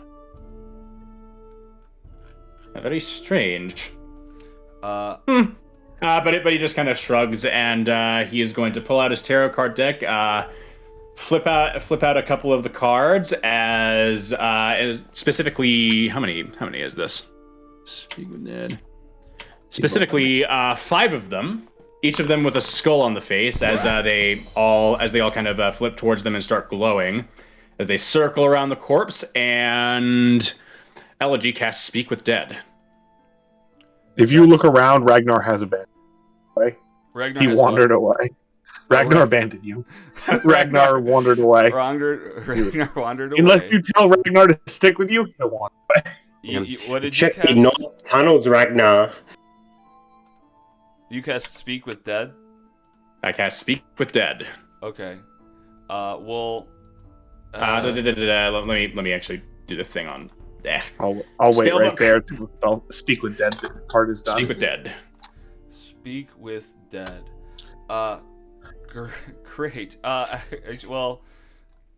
Very strange. But he just kind of shrugs, and he is going to pull out his tarot card deck. Flip out a couple of the cards as specifically how many is this? Speak with Ned. Specifically, 5 of them, each of them with a skull on the face, as they all kind of flip towards them and start glowing, as they circle around the corpse, and Elegy casts Speak with Dead. If you look around, Ragnar has abandoned. Ragnar He wandered away. Ragnar abandoned you. Ragnar wandered away. Ragnar wandered away. Unless you tell Ragnar to stick with you, he'll wander away. What did Check you the cast? north tunnels, Ragnar. You cast Speak with Dead? I cast Speak with Dead. Okay. Well. Let me actually do the thing on. I'll wait Spell right book. there to speak with dead. The part is done. Speak with Dead. Speak with Dead. Great. Well.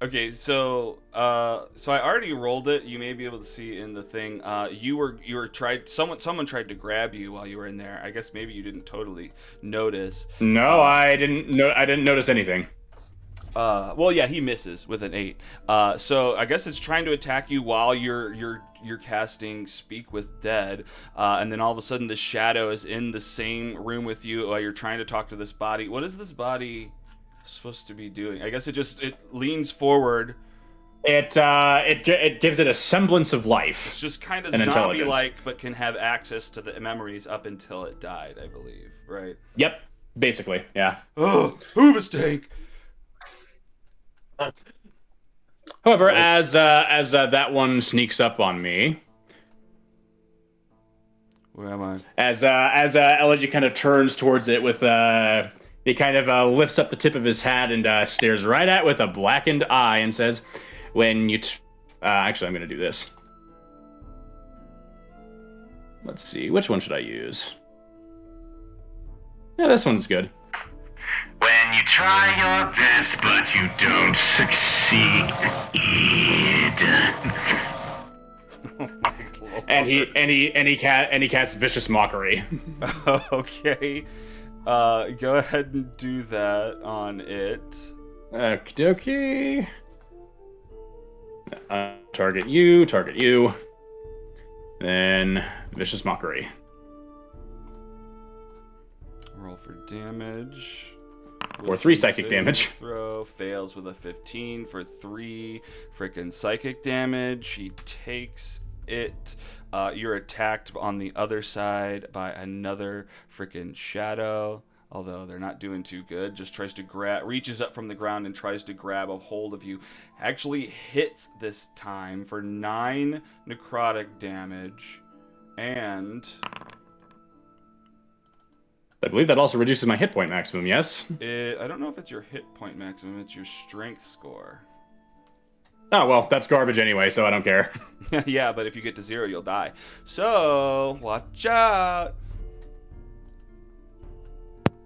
Okay, so I already rolled it. You may be able to see in the thing. Someone tried to grab you while you were in there. I guess maybe you didn't totally notice. No, I didn't notice anything. Well, yeah, he misses with an 8. So I guess it's trying to attack you while you're casting Speak with Dead, and then all of a sudden the shadow is in the same room with you while you're trying to talk to this body. What is this body supposed to be doing? I guess it leans forward. It gives it a semblance of life. It's just kind of and zombie-like, but can have access to the memories up until it died, I believe. Right? Yep, basically, yeah. Oh, who mistake? However, as that one sneaks up on me, Where am I? as Elegy kind of turns towards it with he kind of lifts up the tip of his hat and stares right at it with a blackened eye and says, "When you actually, I'm going to do this. Let's see, which one should I use? Yeah, this one's good. When you try your best, but you don't succeed." Oh my lord. And he casts Vicious Mockery. Okay. Go ahead and do that on it. Okie dokie. Target you. Then Vicious Mockery. Roll for damage. Or 3 psychic damage. Throw fails with a 15 for 3 freaking psychic damage. He takes it. You're attacked on the other side by another freaking shadow. Although they're not doing too good. Just tries to reaches up from the ground and tries to grab a hold of you. Actually hits this time for 9 necrotic damage. And I believe that also reduces my hit point maximum, yes? I don't know if it's your hit point maximum. It's your strength score. Oh, well, that's garbage anyway, so I don't care. Yeah, but if you get to 0, you'll die. So, watch out.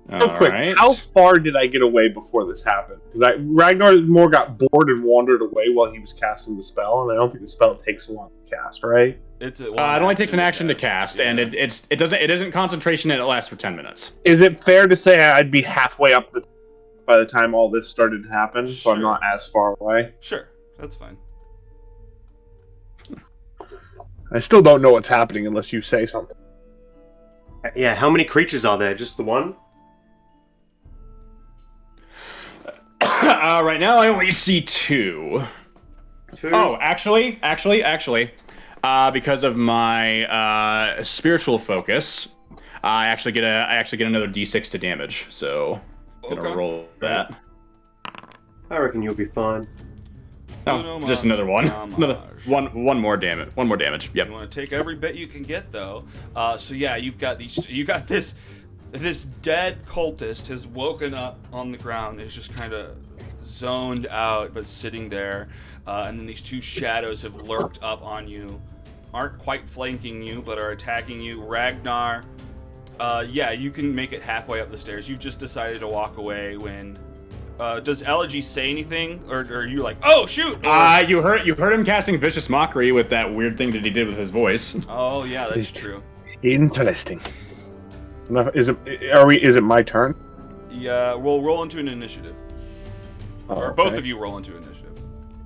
Real quick, Alright. how far did I get away before this happened? Because Ragnar more got bored and wandered away while he was casting the spell, and I don't think the spell takes long to cast, right? It only takes an action to cast, yeah. and it isn't concentration, and it lasts for 10 minutes. Is it fair to say I'd be halfway up by the time all this started to happen, so I'm Sure. not as far away? Sure, that's fine. I still don't know what's happening unless you say something. Yeah, how many creatures are there? Just the one? Right now, I only see 2. 2? Oh, actually, because of my spiritual focus, I actually get another D6 to damage. So, I'm gonna roll that. I reckon you'll be fine. Oh, just another one. Another one more damage. One more damage. Yep. You want to take every bit you can get, though. So yeah, you got this dead cultist has woken up on the ground, is just kind of zoned out, but sitting there. And then these 2 shadows have lurked up on you, aren't quite flanking you, but are attacking you. Ragnar, Yeah, you can make it halfway up the stairs. You've just decided to walk away when... does Elegy say anything? Or are you like, oh, shoot! Or... You heard him casting Vicious Mockery with that weird thing that he did with his voice. Oh, yeah, that's true. Interesting. No, is it my turn? Yeah, we'll roll into an initiative. Or both of you roll into initiative.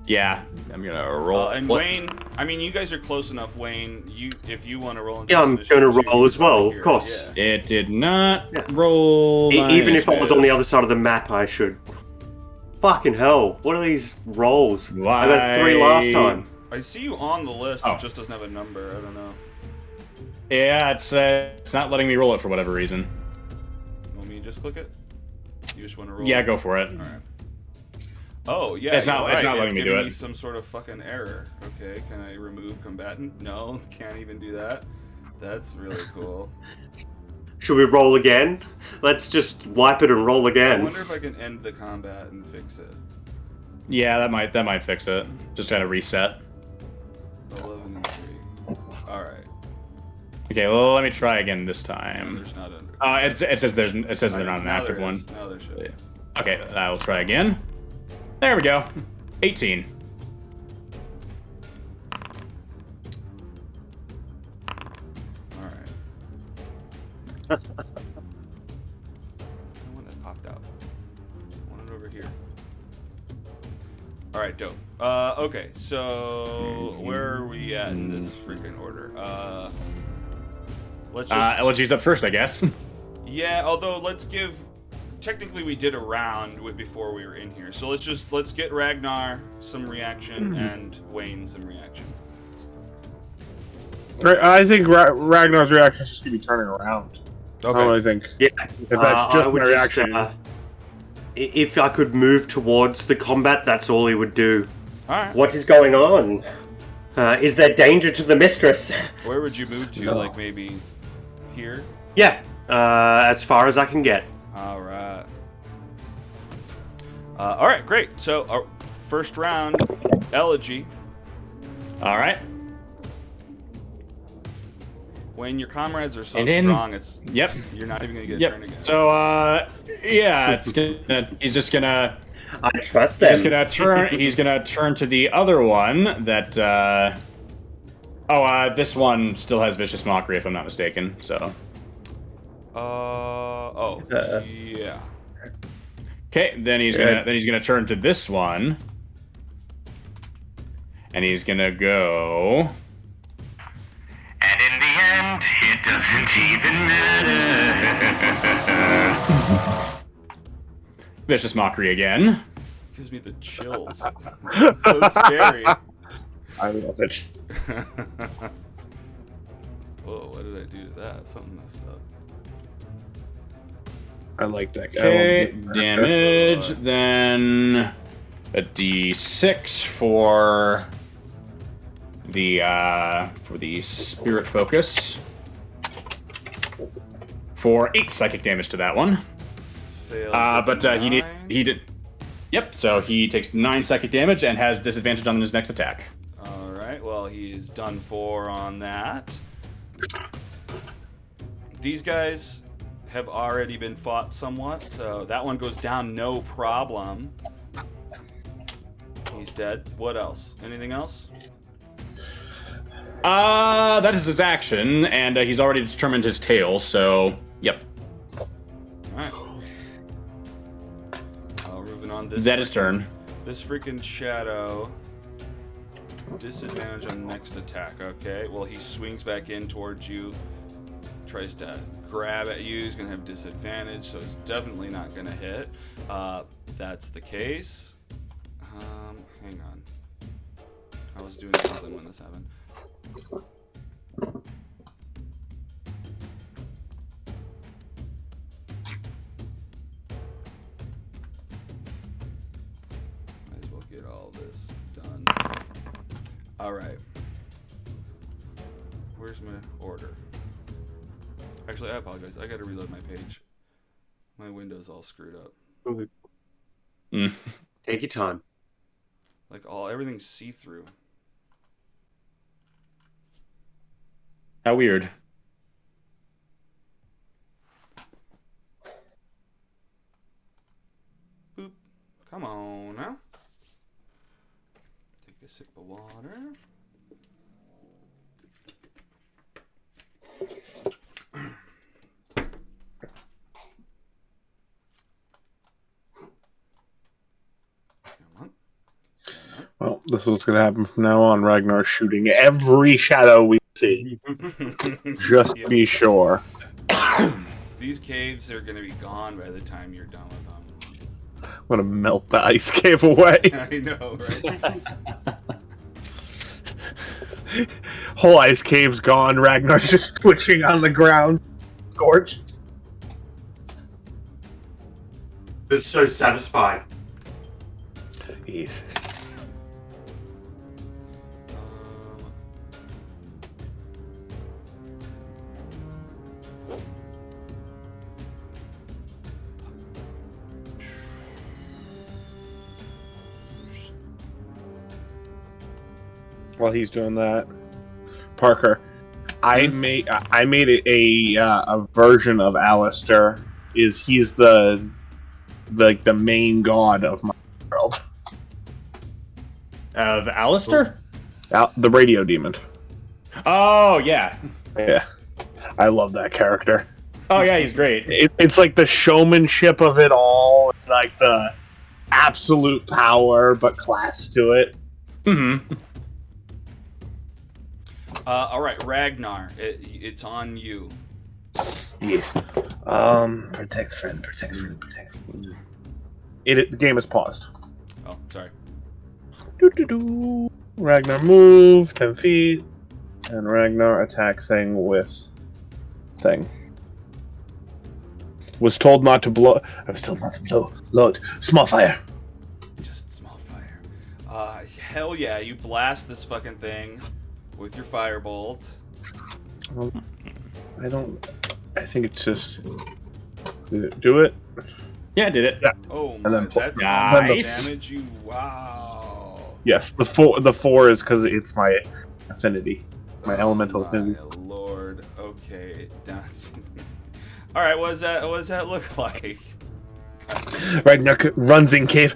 Yeah, I'm gonna roll. And Wayne, I mean, you guys are close enough, Wayne. If you want to roll into I'm initiative, going to too, roll you as can well, here. of course. Yeah. It did not roll. Even if I was on the other side of the map, I should. Fucking hell! What are these rolls? I got 3 last time. I see you on the list. Oh. It just doesn't have a number. I don't know. Yeah, it's not letting me roll it for whatever reason. Want me to just click it? You just want to roll? Yeah, it? go for it. All right. Oh yeah, It's not- you're it's right. not letting me do giving it. me some sort of fucking error. Okay, can I remove combatant? No, can't even do that. That's really cool. Should we roll again? Let's just wipe it and roll I again. wonder if I can end the combat and fix it. Yeah, that might fix it. Just gotta reset. 11 and 3. All right. Okay, well, let me try again this No, time. there's not a. It says they're not an Now active there one. is. Now there should be. Okay, I will try again. There we go. 18. All right. The one that popped out. I want it over here. All right, dope. Okay, so where are we at in this freaking order? Let's just. Elegy's up first, I guess. Yeah, although let's give. Technically, we did a round before we were in here, so let's get Ragnar some reaction and Wayne some reaction. I think Ragnar's reaction is just gonna be turning around. I don't really think. Yeah, If that's just I would my reaction. If I could move towards the combat, that's all he would do. All right. What is going on? Is there danger to the mistress? Where would you move to? No. Like maybe here? Yeah, as far as I can get. All right. All right, great. So, first round, Elegy. All right. When your comrades are so And then- strong, it's Yep. you're not even gonna get a Yep. turn again. So, yeah, he's just gonna I trust He's them. just gonna turn. He's gonna turn to the other one that. This one still has Vicious Mockery, if I'm not mistaken. So. Yeah. Okay, then he's gonna turn to this one, and he's gonna go. And in the end, it doesn't even matter. Vicious Mockery again. Gives me the chills. It's so scary. I love it. Whoa, what did I do to that? Something messed up. I like that guy. Okay, damage, then a d6 for the spirit focus. For 8 psychic damage to that one. Fails with But he nine. did. Yep. So he takes 9 psychic damage and has disadvantage on his next attack. All right. Well, he is done for on that. These guys have already been fought somewhat, so that one goes down no problem. He's dead. What else? Anything else? That is his action, and he's already determined his tail. So, yep. All right. Moving on. This That is turn. This freaking shadow. Disadvantage on next attack. Okay. Well, he swings back in towards you. Tries to grab at you. He's gonna have disadvantage, so it's definitely not gonna hit. That's the case. Hang on. I was doing something when this happened. Might as well get all this done. All right. Where's my order? Actually, I apologize. I got to reload my page. My window's all screwed up. Take your time. Like everything's see-through. How weird. This is what's going to happen from now on. Ragnar shooting every shadow we see. Just Yeah. be sure. These caves are gonna be gone by the time you're done with them. I'm going to melt the ice cave away. I know, right? Whole ice cave's gone. Ragnar's just twitching on the ground. Scorched. It's so satisfying. Jeez. While he's doing that, Parker, I made a version of Alistair. He's the main god of my world. Of Alistair? The radio demon. Oh, yeah. Yeah, I love that character. Oh, yeah, he's great. It's like the showmanship of it all, like the absolute power, but class to it. Mm-hmm. All right, Ragnar, it's on you. Yes. Protect friend. The game is paused. Oh, sorry. Ragnar move 10 feet, and Ragnar attack thing with thing. Was told not to blow. I was told not to blow. Load. Small fire. Just small fire. Hell yeah, you blast this fucking thing with your firebolt. I think it's just. Did it do it? Yeah, I did it. Yeah. Oh And my, then that's Nice. damage you. Wow. Yes. The four is because it's my affinity, my elemental affinity. My lord. Okay. That's... All right. What does that look like? Ragnar runs in cave,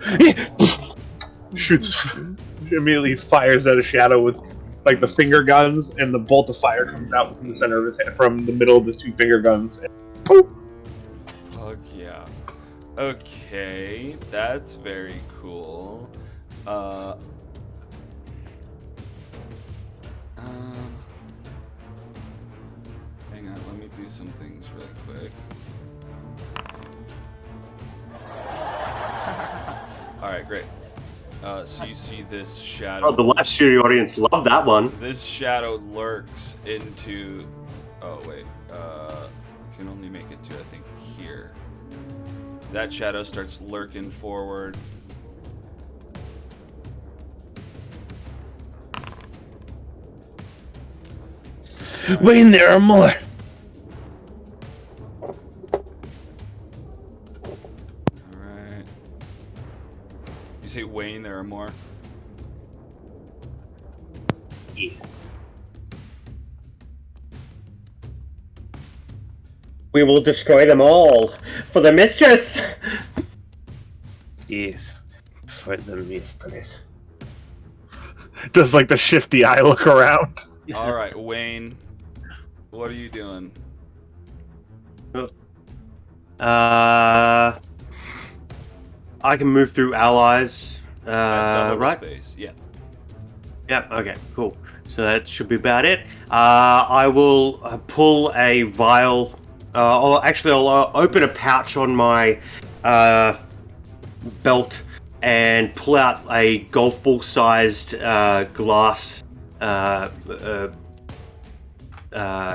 shoots, immediately fires at a shadow with like the finger guns, and the bolt of fire comes out from the center of his head, from the middle of his two finger guns. And poof! Fuck yeah. Okay, that's very cool. Hang on, let me do some things really quick. All right, great. So you see this shadow. Oh, the live studio audience loved that one. This shadow lurks into. Oh wait, can only make it to I think here. That shadow starts lurking forward. Wayne, there are more. Alright. You say Wayne, there are more? Yes. We will destroy them all for the mistress. Yes. For the mistress. Does like the shifty eye look around? Alright, Wayne. What are you doing? I can move through allies. Double the Right? space. Yeah. Yeah, okay, cool. So that should be about it. I will pull a vial. I'll open a pouch on my belt and pull out a golf ball sized glass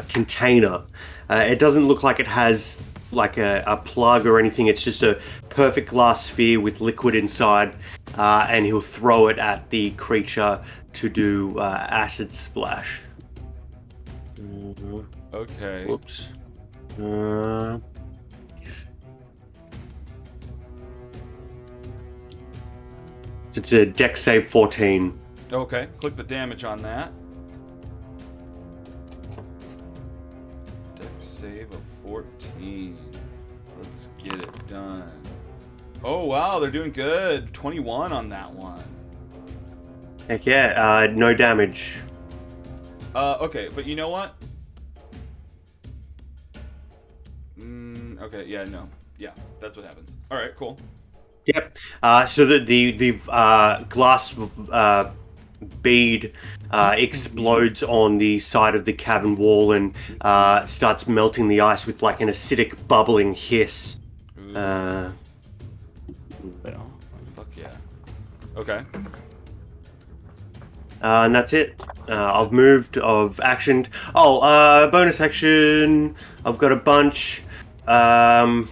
container. It doesn't look like it has like a plug or anything. It's just a perfect glass sphere with liquid inside, and he'll throw it at the creature to do acid splash. Okay. Whoops. It's a dex save 14. Okay. Click the damage on that. Dex save of 14. Let's get it done. Oh wow, they're doing good. 21 on that one. Heck yeah, no damage. Okay, but you know what? Okay, yeah, no. Yeah, that's what happens. Alright, cool. Yep. So the glass bead explodes on the side of the cavern wall and starts melting the ice with like an acidic bubbling hiss. Ooh, fuck yeah. Okay. And that's it. I've moved of action. Bonus action. I've got a bunch. But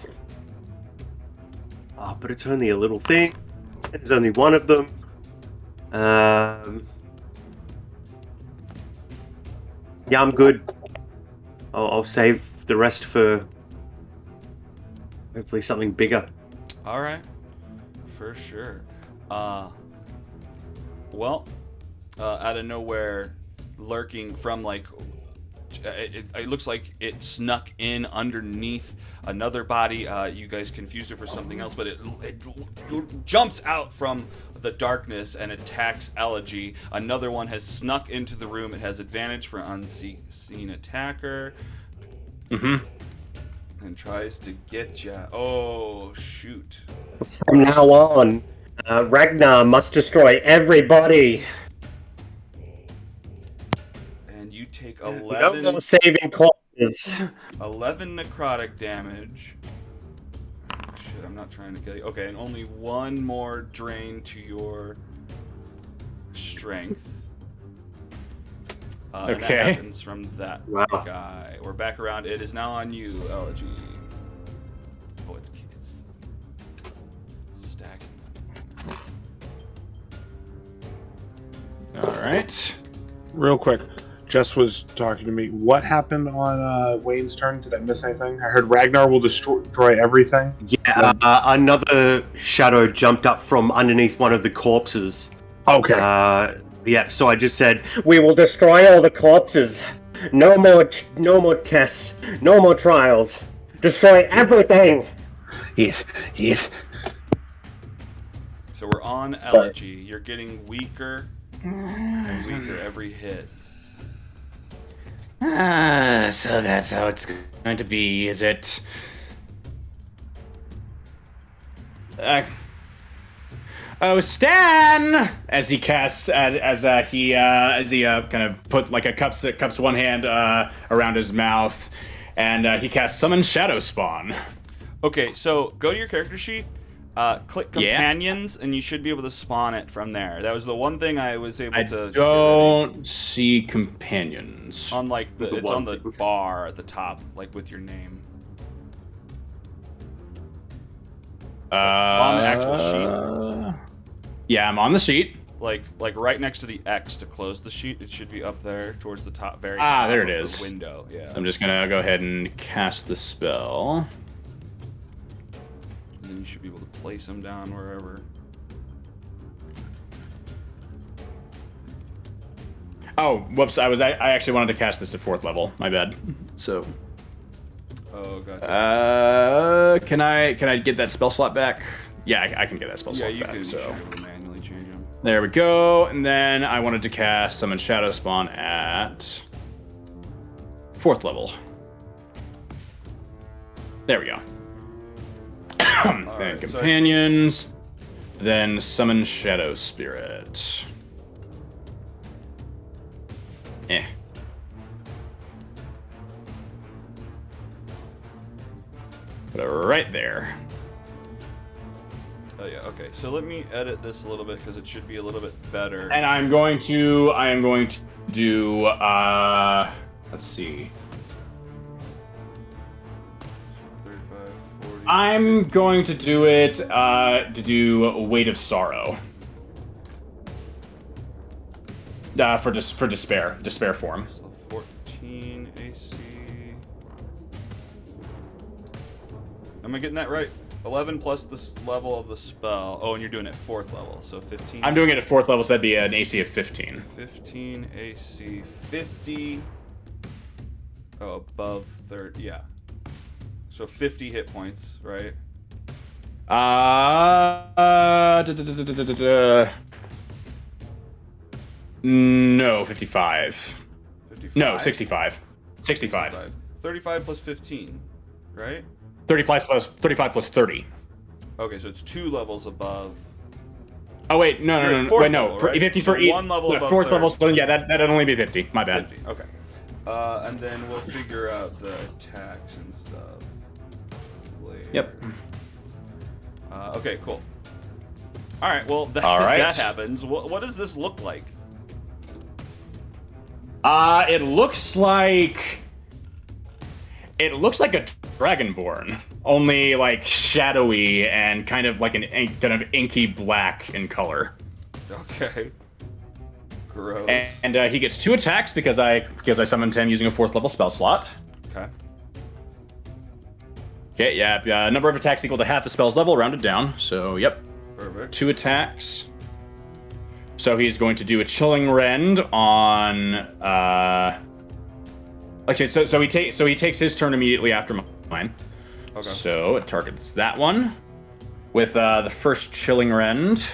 it's only a little thing. There's only one of them. Yeah, I'm good. I'll save the rest for hopefully something bigger. All right. For sure. Out of nowhere, lurking from like, it looks like it snuck in underneath another body. You guys confused it for something else, but it jumps out from the darkness and attacks Elegy. Another one has snuck into the room. It has advantage for unseen attacker. Mm-hmm. And tries to get ya. Oh, shoot. From now on, Ragnar must destroy everybody. And you take No 11, more saving corpses. 11 necrotic damage. Oh, shit, I'm not trying to kill you. Okay, and only one more drain to your strength. And that Okay. happens from that Wow. guy. We're back around. It is now on you, Elegy. Oh, it's stacking them. All right. Real quick, Jess was talking to me. What happened on Wayne's turn? Did I miss anything? I heard Ragnar will destroy everything. Yeah, another shadow jumped up from underneath one of the corpses. Okay. Yeah, so I just said, We will destroy all the corpses. No more tests. No more trials. Destroy everything. Yes. So we're on Elegy. You're getting weaker and weaker every hit. So that's how it's going to be, is it? Stan! As he casts, he kind of put like cups one hand around his mouth, and he casts Summon Shadow Spawn. Okay, so go to your character sheet, click Companions, and you should be able to spawn it from there. That was the one thing I was able to. I don't see companions. On like it's on the bar at the top, like with your name. On the actual sheet. Yeah, I'm on the sheet. Like right next to the X to close the sheet. It should be up there towards the top, very top there of it the is. window. Yeah. I'm just gonna go ahead and cast the spell. And then you should be able to place them down wherever. Oh, whoops! I actually wanted to cast this at 4th level. My bad. So. Oh, gotcha. Can I get that spell slot back? Yeah, I can get that spell slot back. You So should be able to manually change them. there we go. And then I wanted to cast Summon Shadow Spawn at 4th level. There we go. Then right, companions. Then Summon Shadow Spirit. Put it right there. Oh yeah, okay. So let me edit this a little bit because it should be a little bit better. And I am going to do let's see. 35, 40, I'm 50. going to do it to do Weight of Sorrow. For despair form. So 14 AC. Am I getting that right? 11 plus this level of the spell. Oh, and you're doing it 4th level, so 15. I'm doing it at 4th level, so that'd be an AC of 15. 15 AC, 50. Oh, above 30. Yeah. So 50 hit points, right? No, 55. 55? No, 65. 65. 35 plus 15, right? 35 plus 30. Okay, so it's 2 levels above Oh wait, no, You're no, at no, fourth wait, no. level, For right? 50 So for each. one level above fourth third. level, so yeah, that'd only be 50. My bad. 50. Okay. And then we'll figure out the attacks and stuff later. Yep. Okay, cool. All right, well, All right. that happens. What does this look like? It looks like a dragonborn, only like shadowy and kind of like kind of inky black in color. Okay. Gross. And he gets 2 attacks because I summoned him using a 4th level spell slot. Okay. Okay, yeah, number of attacks equal to half the spell's level, rounded down. So, yep, Perfect. 2 attacks. So he's going to do a Chilling Rend on. Okay, so he takes his turn immediately after mine. Okay. So it targets that one with the first Chilling Rend.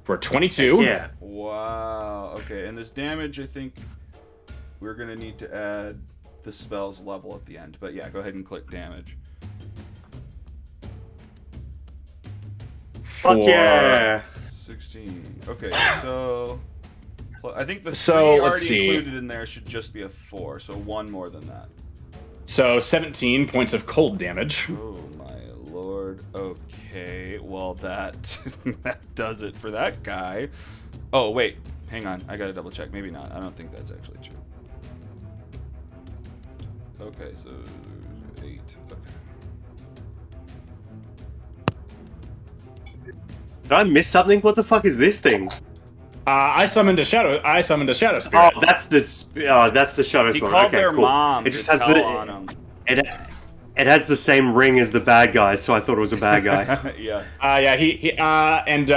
For 22. Yeah. Wow. Okay, and this damage, I think we're gonna need to add the spell's level at the end. But yeah, go ahead and click damage. Fuck yeah. 16. Okay, so I think the 3 So, let's already see. included in there should just be a 4, so 1 more than that. So 17 points of cold damage. Oh my lord. Okay, well that that does it for that guy. Oh wait, hang on. I gotta double check. Maybe not. I don't think that's actually true. Okay, so 8. Okay. Did I miss something? What the fuck is this thing? I summoned a shadow spirit. Oh, that's the shadow He spawn. called Okay, their cool. mom It to just has tell on him. it has the same ring as the bad guy, so I thought it was a bad guy. Yeah. Yeah, he and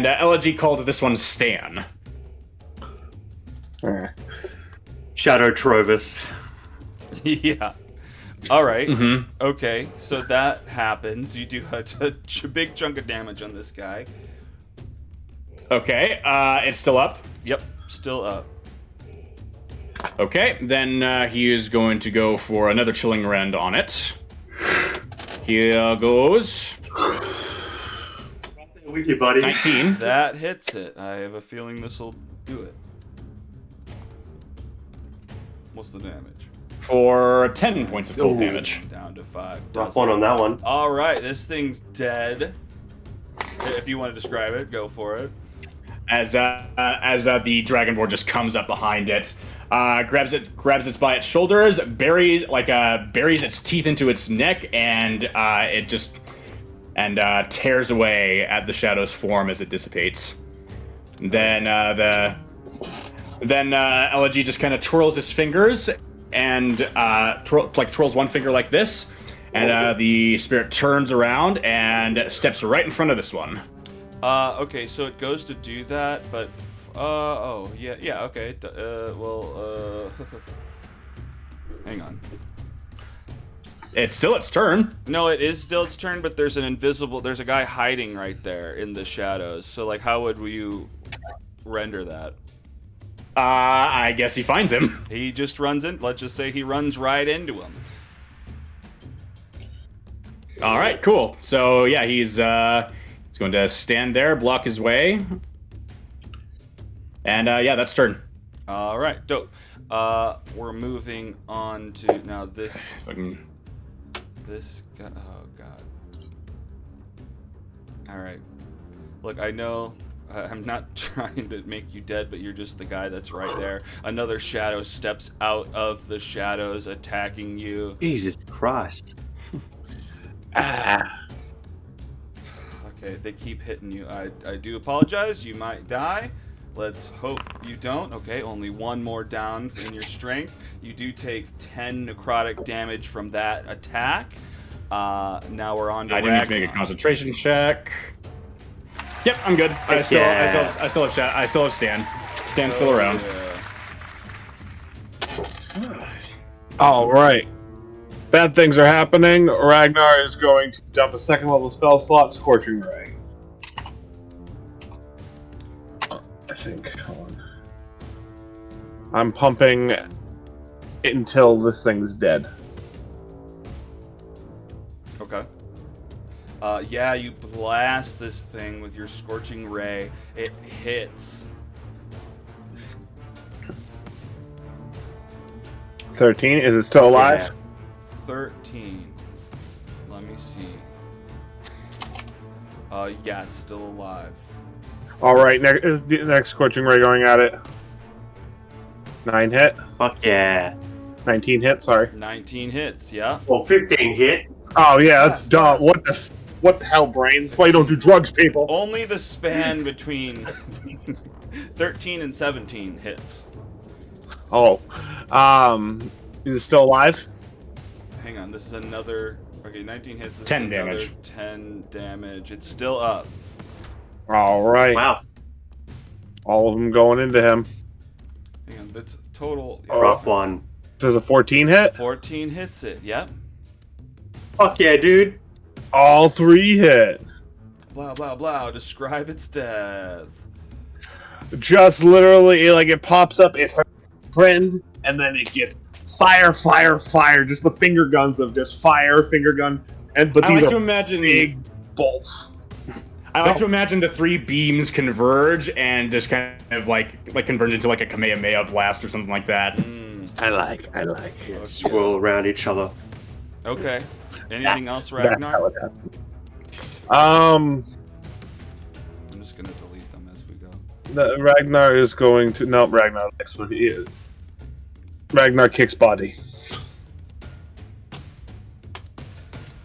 Elegy called this one Stan. Shadow Trovis. Yeah. All right. Mhm. Okay, so that happens. You do a big chunk of damage on this guy. Okay, it's still up. Yep, still up. Okay, then he is going to go for another Chilling Rend on it. Here goes With you, buddy. 19 That hits it. I have a feeling this will do it. What's the damage? for 10 points of cold Ooh. Damage down to 5. Rough one on that one. All right, this thing's dead. If you want to describe it, go for it. as the Dragonborn just comes up behind it, grabs it by its shoulders, buries its teeth into its neck, and it just tears away at the shadow's form as it dissipates. Then Elegy just kind of twirls his fingers and twirls one finger like this, and the spirit turns around and steps right in front of this one. Okay, so it goes to do that, but okay. Hang on. It's still its turn. No, it is still its turn, but there's a guy hiding right there in the shadows. So, like, how would you render that? I guess he finds him. He just runs in. Let's just say he runs right into him. All right, cool. So yeah, he's going to stand there, block his way, and yeah, that's turn. All right, dope. We're moving on to now this guy. Oh god. All right. Look, I know I'm not trying to make you dead, but you're just the guy that's right there. Another shadow steps out of the shadows, attacking you. Jesus Christ. Okay, they keep hitting you. I do apologize. You might die. Let's hope you don't. Okay, only one more down in your strength. You do take 10 necrotic damage from that attack. Now we're on to I didn't need to make a concentration check. Yep, I'm good. I still have Stan. Stan's still around. Yeah. All right. Bad things are happening. Ragnar is going to dump a 2nd level spell slot, Scorching Ray. I think. Hold on. I'm pumping until this thing's dead. Yeah, you blast this thing with your scorching ray. It hits. 13. Is it still alive? Yeah. 13. Let me see. Yeah, it's still alive. All right. Next scorching ray going at it. 9 hit. Fuck yeah. 19 hit. Sorry. 19 hits, yeah. Well, 15 hit. Oh yeah, that's Yes, dumb. yes. What the hell, brains? That's why you don't do drugs, people. Only the span between 13 and 17 hits. Oh, is it still alive? Hang on, this is another. Okay, 19 hits. This 10 is another damage. 10 damage. It's still up. All right. Wow. All of them going into him. Hang on, that's total. Rough one. Does a 14 hit? 14 hits it. Yep. Fuck yeah, dude. All 3 hit. Blah blah blah. Describe its death. Just literally, like it pops up. It's her friend, and then it gets fire, fire, fire. Just the finger guns of just fire, finger gun, but I these like are to imagine big bolts. I like to imagine the 3 beams converge and just kind of like converge into like a Kamehameha blast or something like that. I like. Swirl around each other. Okay. Anything else, That's how Ragnar? it happened. I'm just gonna delete them as we go. Ragnar is going to Ragnar next one. He is. Ragnar kicks body.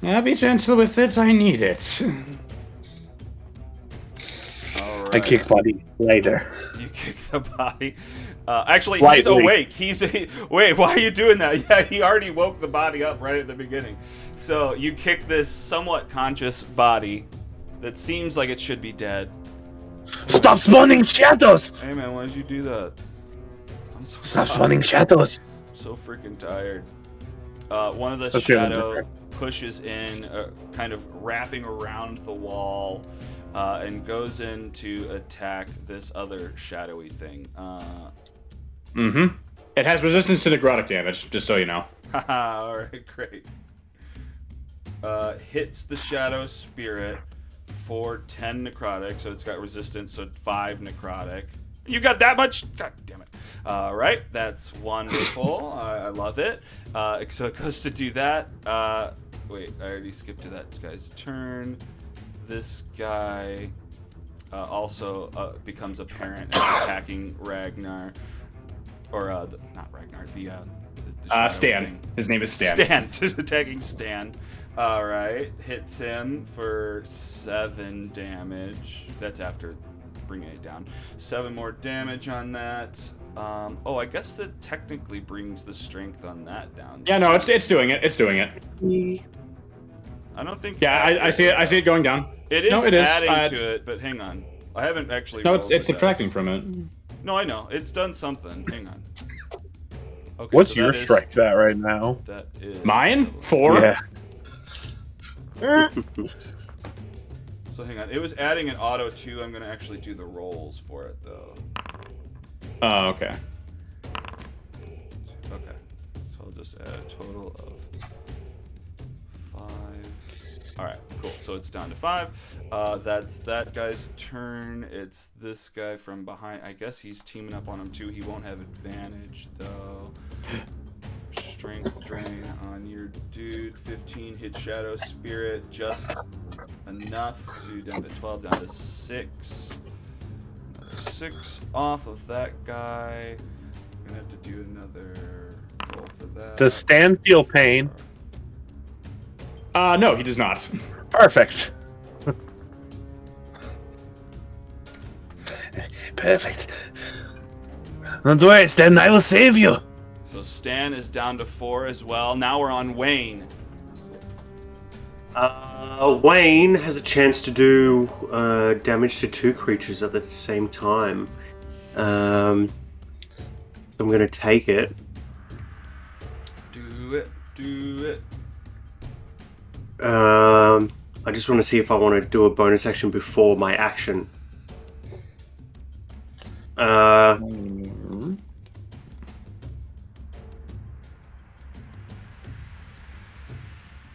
Yeah, be gentle with it. I need it. All right. I kick body later. You kick the body. Actually, he's Lightly. awake. Wait. Why are you doing that? Yeah, he already woke the body up right at the beginning. So you kick this somewhat conscious body that seems like it should be dead. Stop spawning shadows! Hey man, why did you do that? I'm so Stop tired. spawning shadows! So freaking tired. One of the Let's hear them, shadow Rick. pushes in, kind of wrapping around the wall, and goes in to attack this other shadowy thing. Mm-hmm. It has resistance to necrotic damage, just so you know. Haha, alright, great. Hits the shadow spirit for 10 necrotic, so it's got resistance, so 5 necrotic. You got that much? God damn it. Alright, that's wonderful. I love it. So it goes to do that. Wait, I already skipped to that guy's turn. This guy also becomes apparent and attacking Ragnar. Or, not Ragnar, the shadow Stan. thing. His name is Stan. Stan, attacking Stan. Alright, hits him for 7 damage. That's after bringing it down. 7 more damage on that. I guess that technically brings the strength on that down. Yeah, no, it's doing it. It's doing it. I don't think. Yeah, I see it. I see it going down. It is No, it is. adding to it, but hang on. I haven't actually. No, rolled it's the subtracting dice. from it. No, I know. It's done something. Hang on. Okay, What's so your that is- strength at right now? That is Mine? 4? Yeah. So hang on. It was adding an auto 2. I'm gonna actually do the rolls for it though. Oh, okay. Okay. So I'll just add a total of 5. Alright, cool. So it's down to 5. That's that guy's turn. It's this guy from behind. I guess he's teaming up on him too. He won't have advantage though. Strength drain on your dude. 15 hit shadow spirit. Just enough to down to 12, down to 6. Another 6 off of that guy. I'm gonna have to do another roll for that. Does Stan feel pain? No, he does not. Perfect. Perfect. Don't worry, Stan, I will save you. So Stan is down to 4 as well. Now we're on Wayne. Wayne has a chance to do damage to 2 creatures at the same time. I'm going to take it. Do it. Do it. I just want to see if I want to do a bonus action before my action.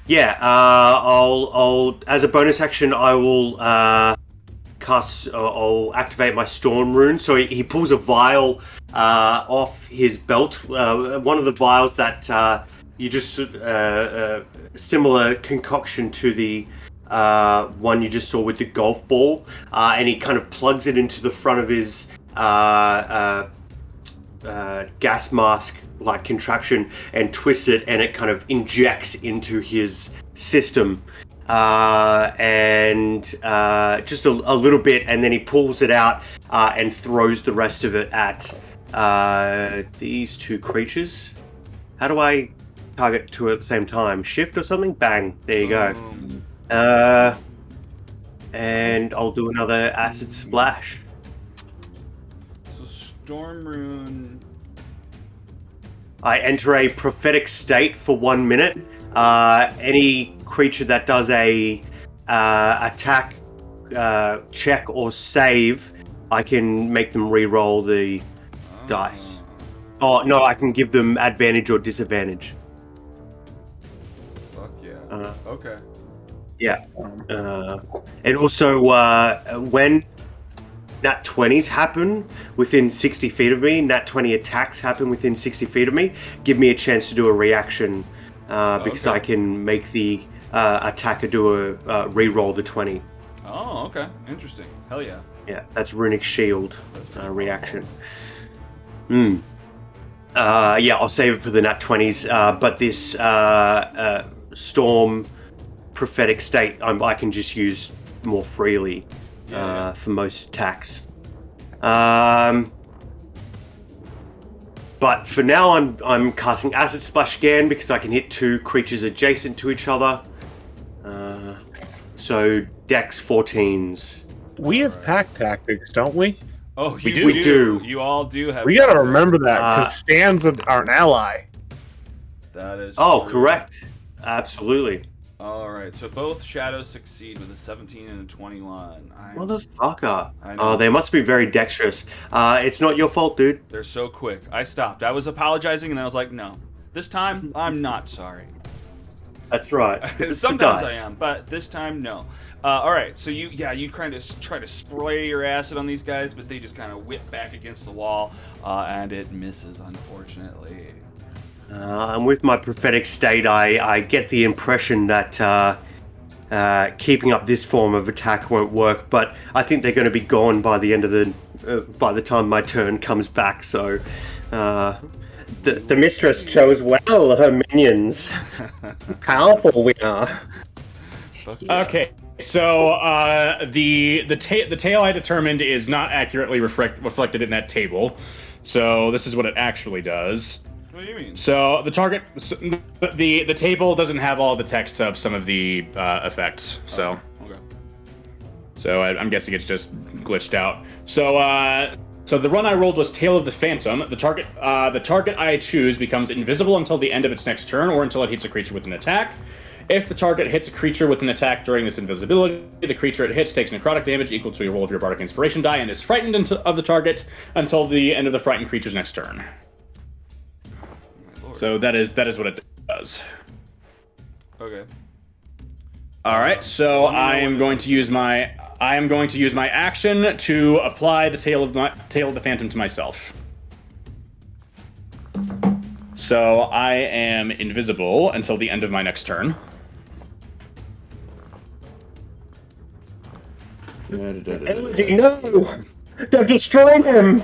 Yeah, I'll as a bonus action, I will I'll activate my storm rune. So he pulls a vial off his belt. One of the vials that you just similar concoction to the one you just saw with the golf ball, and he kind of plugs it into the front of his gas mask like contraption and twists it, and it kind of injects into his system, and just a little bit, and then he pulls it out and throws the rest of it at these two creatures. How do I target two at the same time? Shift or something? Bang, there you go. And I'll do another acid splash. So Storm Rune. I enter a prophetic state for 1 minute. Any creature that does a attack, check, or save, I can make them re-roll the dice. Oh no, I can give them advantage or disadvantage. Fuck yeah. Okay. Yeah. And also, when Nat 20s happen within 60 feet of me, Nat 20 attacks happen within 60 feet of me, give me a chance to do a reaction, because I can make the attacker do a re-roll the 20. Oh, okay. Interesting. Hell yeah. Yeah, that's Runic Shield reaction. Yeah, I'll save it for the Nat 20s, but this Storm Prophetic State I can just use more freely for most attacks. But for now, I'm casting Acid Splash again because I can hit two creatures adjacent to each other. So Dex 14s. We have pack tactics, don't we? Oh, We do. You all do have. We gotta remember that because Stan's an ally. That is. Oh, true. correct. Absolutely. All right. So both shadows succeed with a 17 and a 21. Motherfucker. I know. Oh, they must be very dexterous. It's not your fault, dude. They're so quick. I stopped. I was apologizing, and then I was like, no. This time, I'm not sorry. That's right. Sometimes I am, but this time, no. All right, so you kind of try to spray your acid on these guys, but they just kind of whip back against the wall, and it misses, unfortunately. And with my prophetic state, I get the impression that keeping up this form of attack won't work, but I think they're going to be gone by the end of by the time my turn comes back. So. The mistress chose well her minions. Powerful we are. Okay, so the tail I determined is not accurately reflected in that table. So this is what it actually does. What do you mean? So the target, the table doesn't have all the text of some of the effects. So, okay. So I'm guessing it's just glitched out. So the run I rolled was Tail of the Phantom. The target I choose becomes invisible until the end of its next turn, or until it hits a creature with an attack. If the target hits a creature with an attack during this invisibility, the creature it hits takes necrotic damage equal to a roll of your Bardic Inspiration die and is frightened of the target until the end of the frightened creature's next turn. So that is what it does. Okay. All right. So I am going to use my action to apply the Tail of the Phantom to myself. So I am invisible until the end of my next turn. No! They're destroying him!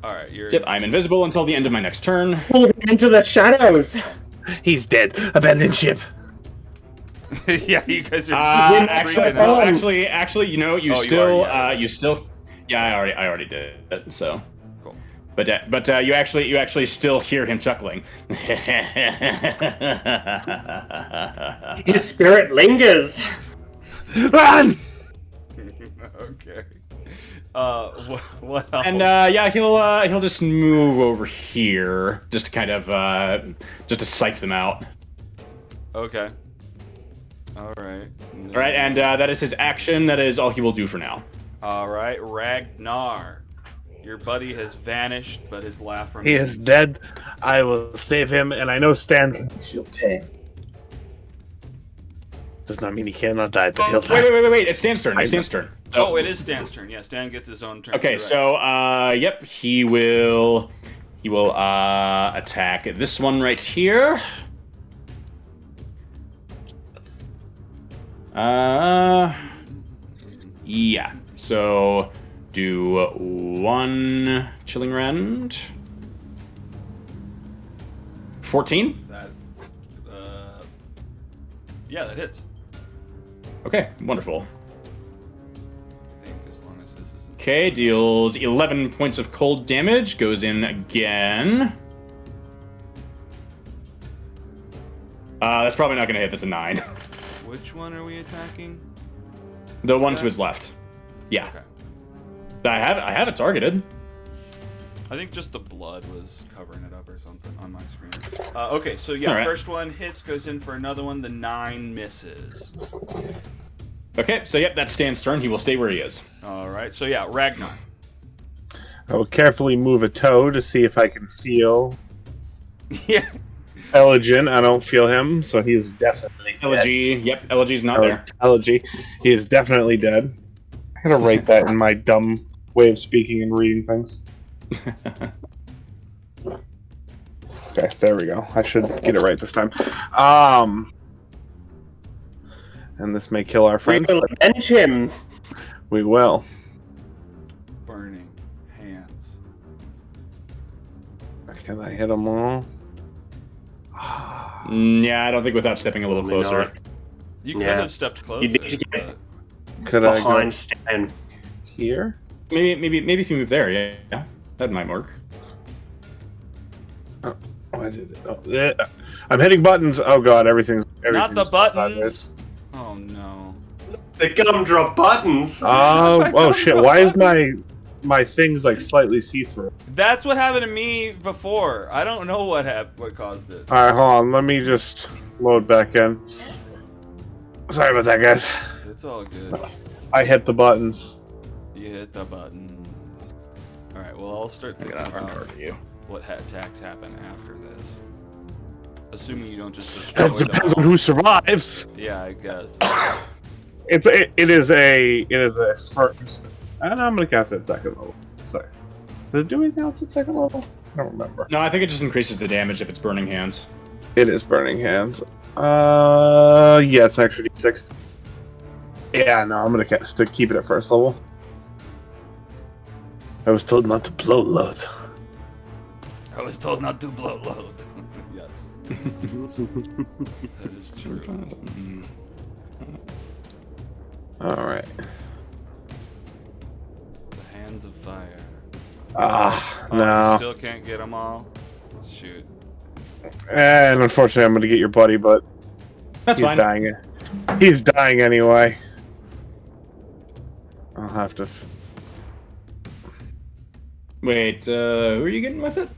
All right, Yep, I'm invisible until the end of my next turn. Pull him into the shadows! He's dead. Abandon ship. Yeah, you guys are. Actually, you know, you still. Yeah, I already did it. So. Cool. But you actually still hear him chuckling. His spirit lingers! Run! Okay. What else? And yeah, he'll just move over here, just to kind of just to psych them out. Okay. All right. All right, and that is his action. That is all he will do for now. All right, Ragnar. Your buddy has vanished, but his laugh remains. He is dead. I will save him, and I know Stan can feel pain. Does not mean he cannot die, but he'll die. Wait. It's Stan's turn. It's Stan's turn. Oh, it is Stan's turn. Yeah, Stan gets his own turn. Okay, You're right. so yep, he will attack this one right here. Yeah. So do 1 chilling rend. 14? That, yeah, that hits. Okay, wonderful. I think as long as this isn't. Okay, deals 11 points of cold damage. Goes in again. That's probably not going to hit. That's a 9. Which one are we attacking? The one to his left. Yeah. Okay. I have it targeted. I think just the blood was covering it up or something on my screen. Okay, so yeah, All right. first one hits, goes in for another one. The 9 misses. Okay, so yep, that's Stan's turn. He will stay where he is. All right, so yeah, Ragnar. I will carefully move a toe to see if I can feel Yeah. Elegy. I don't feel him, so he's definitely dead. Elegy. Yep, Elegy's not there. Elegy. He is definitely dead. I gotta write that in my dumb way of speaking and reading things. Okay, there we go. I should get it right this time. And this may kill our We friend. will avenge him. We will. Burning hands. Can I hit them all? Yeah, I don't think without stepping a little Probably closer. not. You could Yeah. have stepped closer. You need to get but- Could I behind go Stan. here? Maybe if you move there, yeah, that might work. Why did it? Oh, I'm hitting buttons. Oh god, everything's Not the buttons. sideways. Oh no. The gumdrop buttons. Oh shit! Why is my things like slightly see-through? That's what happened to me before. I don't know what caused it. All right, hold on. Let me just load back in. Sorry about that, guys. It's all good. I hit the buttons. You hit the buttons. All right. Well, I'll start thinking about you. what attacks happen after this. Assuming you don't just destroy That depends them on all. who survives. Yeah, I guess. It is a first. And I'm gonna cast it at second level. Sorry. Does it do anything else at second level? I don't remember. No, I think it just increases the damage if it's burning hands. It is burning hands. Yeah, it's actually 6. Yeah, no, I'm gonna keep it at first level. I was told not to blow load. I was told not to blow load. Yes. That is true. Alright. The hands of fire. Ah, Oh, you no. still can't get them all? Shoot. And unfortunately, I'm gonna get your buddy, but That's he's fine. dying. He's dying anyway. I'll have to. Wait, who are you getting with it?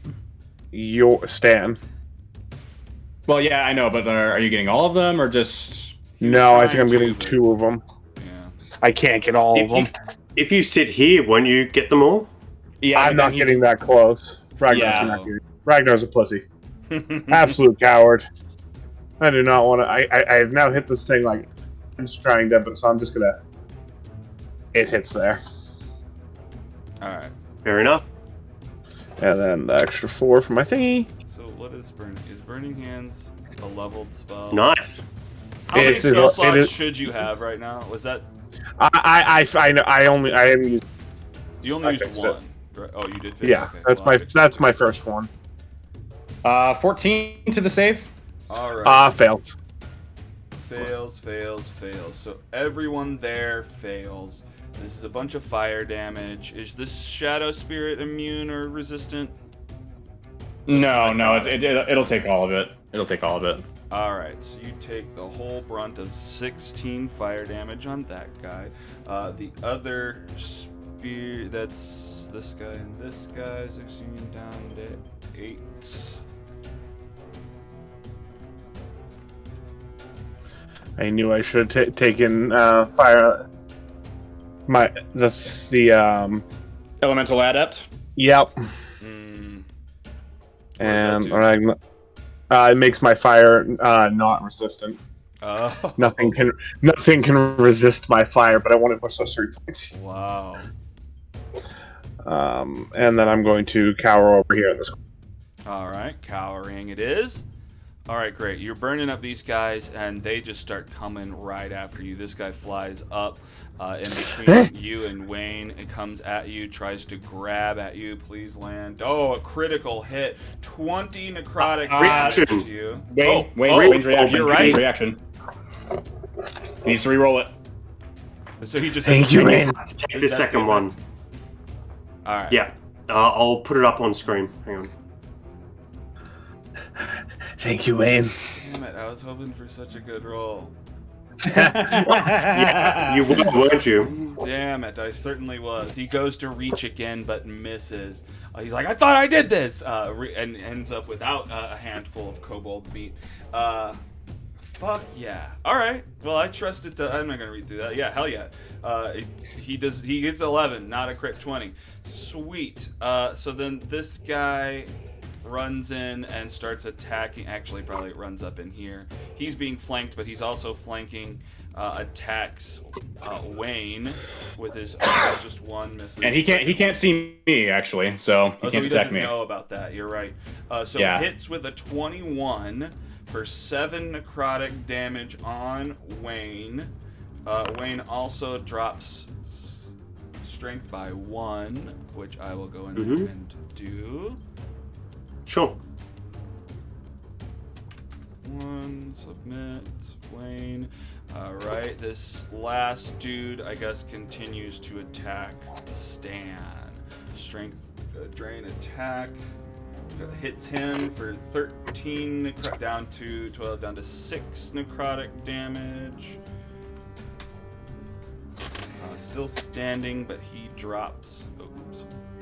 Your Stan. Well, yeah, I know, but are you getting all of them or just? No, I think I'm trying getting to, 2 of them. Yeah. I can't get all of them. If you sit here, won't you get them all? Yeah, I'm not getting that close. Ragnar's Yeah. not getting. Ragnar's a pussy. Absolute coward. I do not want to. I have now hit this thing like I'm just trying to, but so I'm just gonna. It hits there, All right. Fair enough. and then the extra 4 for my thingy. So what is burning? Is burning hands a leveled spell? Nice. How many It's- spell it slots is- should you have right now? Was that I know. I haven't used. you only I used fixed one? Right? Oh, you did. Fix Yeah, okay. that's well, I my fixed it. my first one. 14 to the save. All right. Failed. Fails. So everyone there fails. This is a bunch of fire damage. Is this shadow spirit immune or resistant? No, it'll take all of it. It'll take all of it. All right, so you take the whole brunt of 16 fire damage on that guy. The other spear, that's this guy and this guy, 16 down to 8. I knew I should have taken fire. The Elemental adept. Yep. Mm, And do? it makes my fire not resistant. Oh. Nothing can resist my fire, but I wanted more sorcery points. Wow. And then I'm going to cower over here in this. All right, cowering it is. All right, great. You're burning up these guys, and they just start coming right after you. This guy flies up in between you and Wayne. It comes at you, tries to grab at you. Please land. Oh, a critical hit. 20 necrotic damage to you. Wayne's reaction. You're right. Reaction. He needs to reroll it. So he just Thank you, Wayne. Take the second one. All right. Yeah. I'll put it up on screen. Hang on. Thank you, Wayne. Damn it! I was hoping for such a good roll. Yeah, you were, weren't you? Damn it! I certainly was. He goes to reach again, but misses. He's like, "I thought I did this," and ends up without a handful of kobold meat. Fuck yeah! All right. Well, I trusted the. I'm not gonna read through that. Yeah, hell yeah. He does. He gets 11, not a crit 20. Sweet. So then this guy runs in and starts attacking. Actually, probably runs up in here. He's being flanked, but he's also flanking. Attacks Wayne with his just one misses. And he can't see me actually, so he can't he attack doesn't me. know about that. You're right. So Yeah. hits with a 21 for 7 necrotic damage on Wayne. Wayne also drops strength by 1, which I will go in there and do. Sure. 1, submit, Wayne. Alright, this last dude, I guess, continues to attack Stan. Strength, drain attack. Hits him for 13, down to 12, down to 6 necrotic damage. Still standing, but he drops.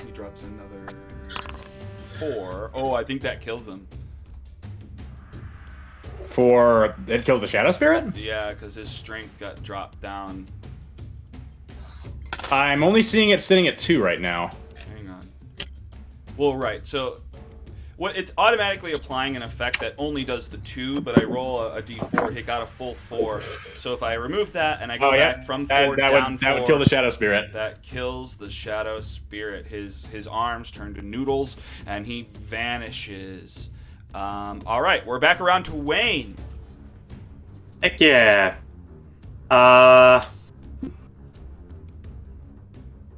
He drops another 4. Oh, I think that kills him. For it kills the shadow spirit? Yeah, because his strength got dropped down. I'm only seeing it sitting at 2 right now. Hang on. Well, right. So, it's automatically applying an effect that only does the 2, but I roll a d4. It got a full 4. So if I remove that and I go back from 4 down 4, that would kill the shadow spirit. That kills the shadow spirit. His arms turn to noodles and he vanishes. All right, we're back around to Wayne. Heck yeah.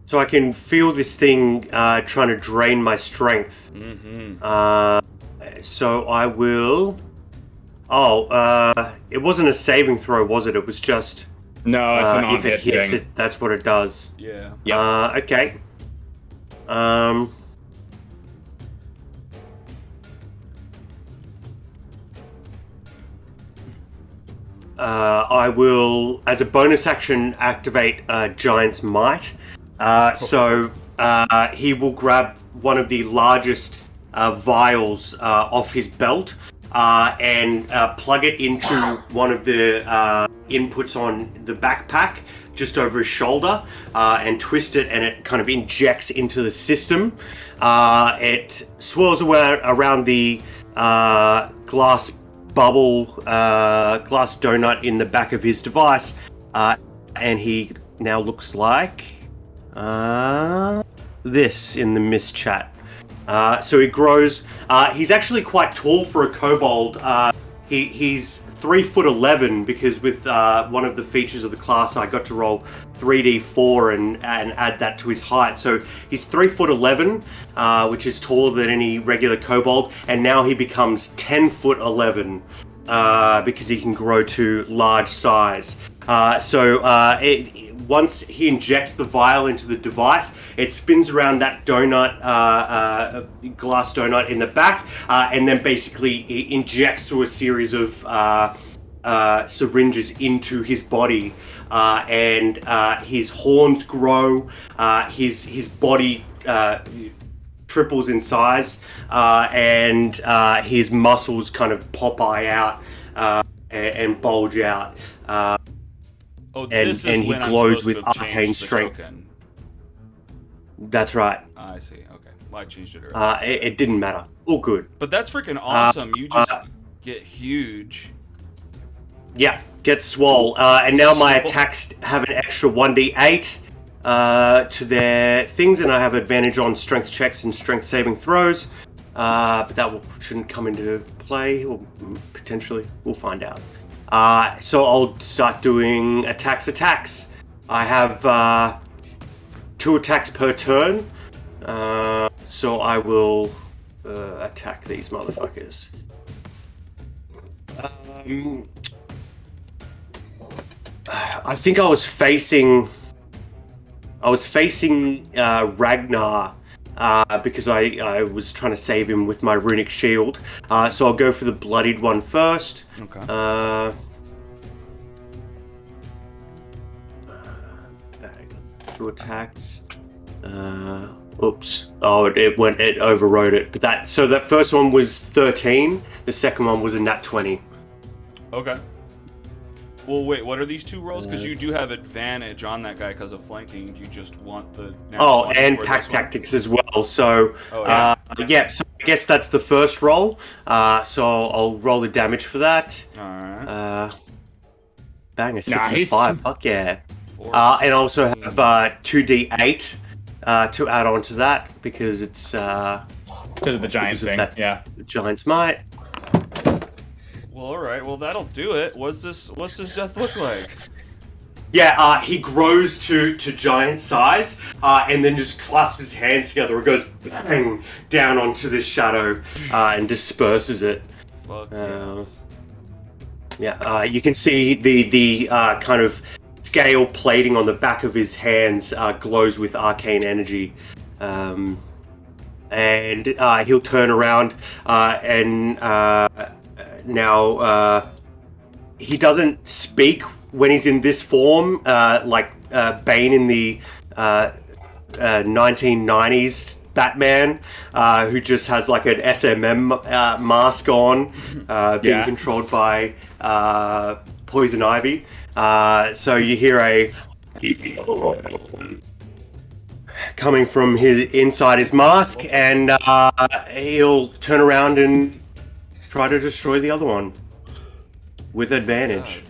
So I can feel this thing trying to drain my strength. So I will. It wasn't a saving throw, was it? It was just. No, it's an if it hits thing. it, that's what it does. Yeah. Yep. Okay. I will, as a bonus action, activate Giant's Might. So he will grab one of the largest vials off his belt and plug it into one of the inputs on the backpack just over his shoulder and twist it, and it kind of injects into the system. It swirls around the glass bubble, glass donut in the back of his device, and he now looks like this in the mist chat. So he grows. He's actually quite tall for a kobold. He's 3'11" because with one of the features of the class, I got to roll 3d4 and add that to his height. So he's 3'11", which is taller than any regular kobold, and now he becomes 10'11" because he can grow to large size. Once he injects the vial into the device, it spins around that donut, glass donut in the back, and then basically it injects through a series of syringes into his body, and his horns grow, his body triples in size, and his muscles kind of pop out and bulge out. This is he when I'm glows supposed with to have arcane changed the strength. token. That's right. I see. Okay. Well, I changed it earlier. It didn't matter. All good. But that's freaking awesome. You just get huge. Yeah, get swole. And now my attacks have an extra 1d8 to their things, and I have advantage on strength checks and strength saving throws. But that shouldn't come into play, or potentially. We'll find out. So I'll start doing attacks. I have 2 attacks per turn. So I will attack these motherfuckers. I think I was facing Ragnar because I was trying to save him with my runic shield. So I'll go for the bloodied one first. Okay. 2 attacks. Oops. Oh, it overrode it. But that first one was 13. The second one was a nat 20. Okay. Well, wait, what are these 2 rolls? Because you do have advantage on that guy because of flanking. Do you just want the... and pack tactics as well. So, Oh, yeah. so I guess that's the first roll. So I'll roll the damage for that. Alright. Bang, a 6 and a Nice. 5. Fuck yeah. 14. And I also have 2d8 to add on to that because it's... Because of the giant thing. Yeah. The Giant's Might. Well, alright, well that'll do it. What's this death look like? Yeah, he grows to giant size, and then just clasps his hands together and goes bang down onto this shadow and disperses it. Fuck Yeah, you can see the kind of scale plating on the back of his hands glows with arcane energy. And he'll turn around and now he doesn't speak when he's in this form, like Bane in the 1990s Batman, who just has like an SMM mask on, being controlled by Poison Ivy. So you hear a coming from inside his mask, and he'll turn around and try to destroy the other one with advantage.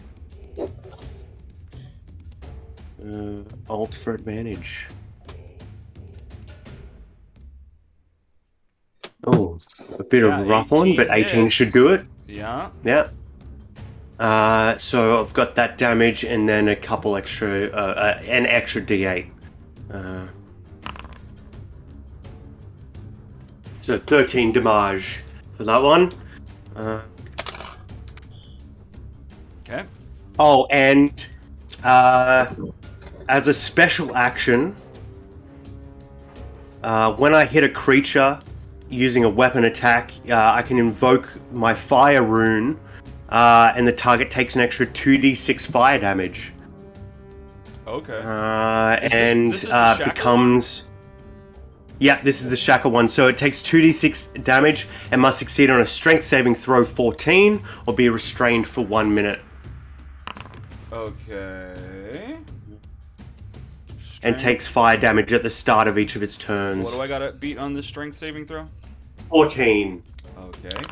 Alt for advantage. Oh, a bit of a rough one, but 18 hits. should do it. Yeah. Yeah. So I've got that damage and then a couple extra, an extra D8. So 13 damage for that one. Okay. Oh, and as a special action, when I hit a creature using a weapon attack, I can invoke my fire rune, and the target takes an extra 2d6 fire damage. Okay. This becomes... Yeah, this is the shackle one. So it takes 2d6 damage and must succeed on a strength saving throw 14 or be restrained for 1 minute. Okay. And takes fire damage at the start of each of its turns. What do I gotta beat on this strength saving throw? 14. Okay.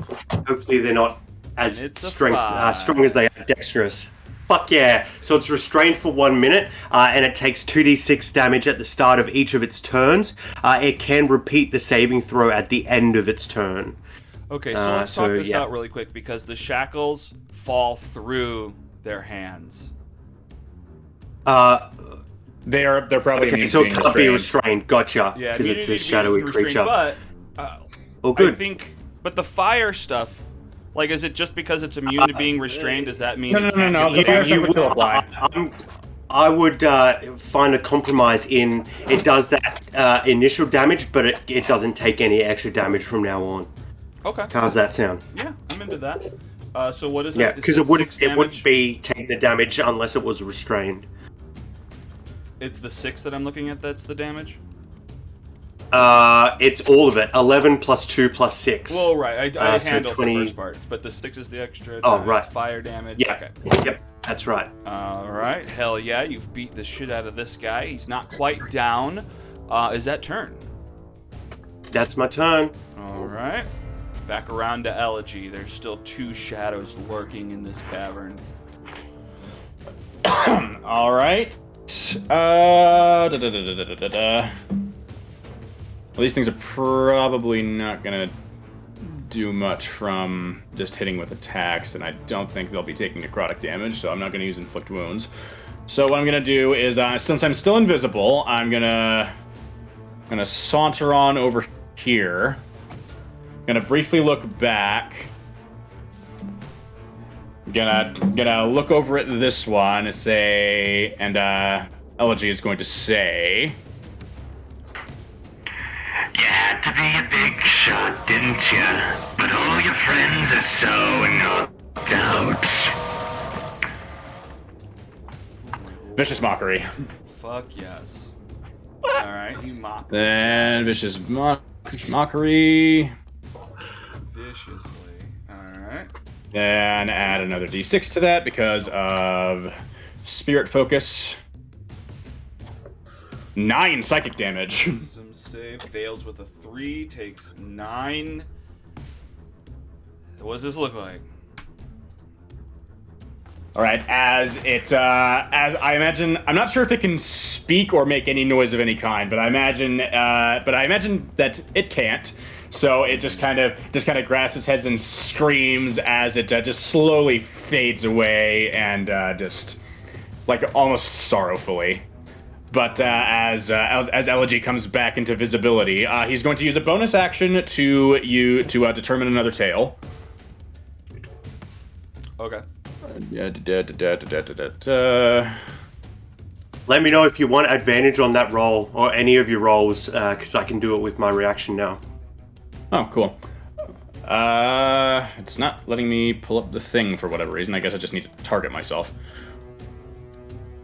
Hopefully they're not as And it's a strong five. as they are dexterous. Fuck yeah. So it's restrained for 1 minute, and it takes 2d6 damage at the start of each of its turns. It can repeat the saving throw at the end of its turn. Okay, so let's talk this out really quick, because the shackles fall through their hands. They're probably Okay, immune so to it being can't be restrained. restrained. Gotcha. Yeah, Because it's immunity a to shadowy being restrained, creature. But Oh, good. I think, but the fire stuff, like, is it just because it's immune to being restrained? Does that mean? No. The You- fire you stuff would still will- apply. I would find a compromise in it does that initial damage, but it doesn't take any extra damage from now on. Okay. How's that sound? Yeah, I'm into that. So what is it? Yeah, Is because it wouldn't 6 damage? be taking the damage unless it was restrained. It's the 6 that I'm looking at. That's the damage. It's all of it. 11 plus 2 plus 6. Well, right. I so handled 20 the first part, but the 6 is the extra. Oh, damage, right. Fire damage. Yeah. Okay. Yep. That's right. All right. Hell yeah! You've beat the shit out of this guy. He's not quite down. Is that turn? That's my turn. All right. Back around to Elegy. There's still 2 shadows lurking in this cavern. All right. Well, these things are probably not gonna do much from just hitting with attacks, and I don't think they'll be taking necrotic damage, so I'm not gonna use inflict wounds. So what I'm gonna do is, since I'm still invisible, I'm gonna saunter on over here. Gonna briefly look back. Gonna look over at this one and say, and Elegy is going to say, You had to be a big shot, didn't you? But all your friends are so knocked out. Vicious Mockery. Fuck yes. Alright, you mock. Then Vicious Mockery. Viciously. Alright. Then add another d6 to that because of Spirit Focus. 9 psychic damage. Wisdom save fails with a 3, takes 9. What does this look like? All right, as I imagine, I'm not sure if it can speak or make any noise of any kind, but I imagine that it can't. So it just kind of grasps its head and screams as it just slowly fades away and just like almost sorrowfully. But as Elegy comes back into visibility, he's going to use a bonus action to determine another tail. Okay. Let me know if you want advantage on that roll or any of your rolls, because I can do it with my reaction now. Oh, cool. It's not letting me pull up the thing for whatever reason. I guess I just need to target myself.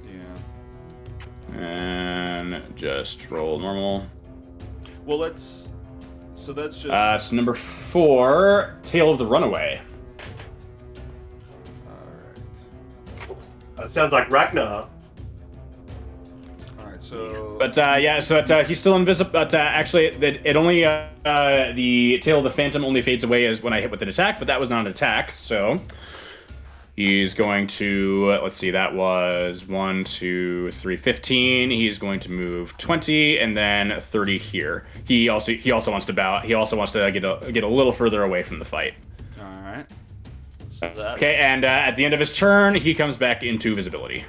Yeah. And just roll normal. Well, that's just... It's number 4, Tale of the Runaway. Alright. That sounds like Ragnar. Alright, so... But he's still invisible. But actually, it only the Tail of the Phantom only fades away as when I hit with an attack. But that was not an attack, so he's going to let's see. That was 1, 2, 3, 15. He's going to move 20 and then 30 here. He also wants to bow. He also wants to get a little further away from the fight. Alright. So that's... Okay, and at the end of his turn, he comes back into visibility.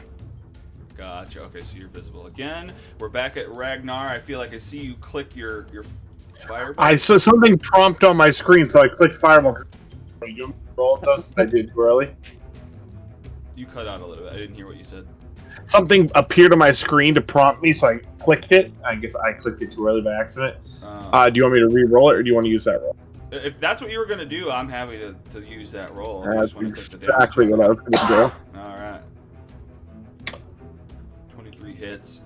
Gotcha. Okay, so you're visible again. We're back at Ragnar. I feel like I see you click your fireball. I saw something prompt on my screen, so I clicked fireball. You roll those? I did too early. You cut out a little bit. I didn't hear what you said. Something appeared on my screen to prompt me, so I clicked it. I guess I clicked it too early by accident. Do you want me to re-roll it, or do you want to use that roll? If that's what you were going to do, I'm happy to use that roll. That's exactly what I was going to do. All right. 23 hits.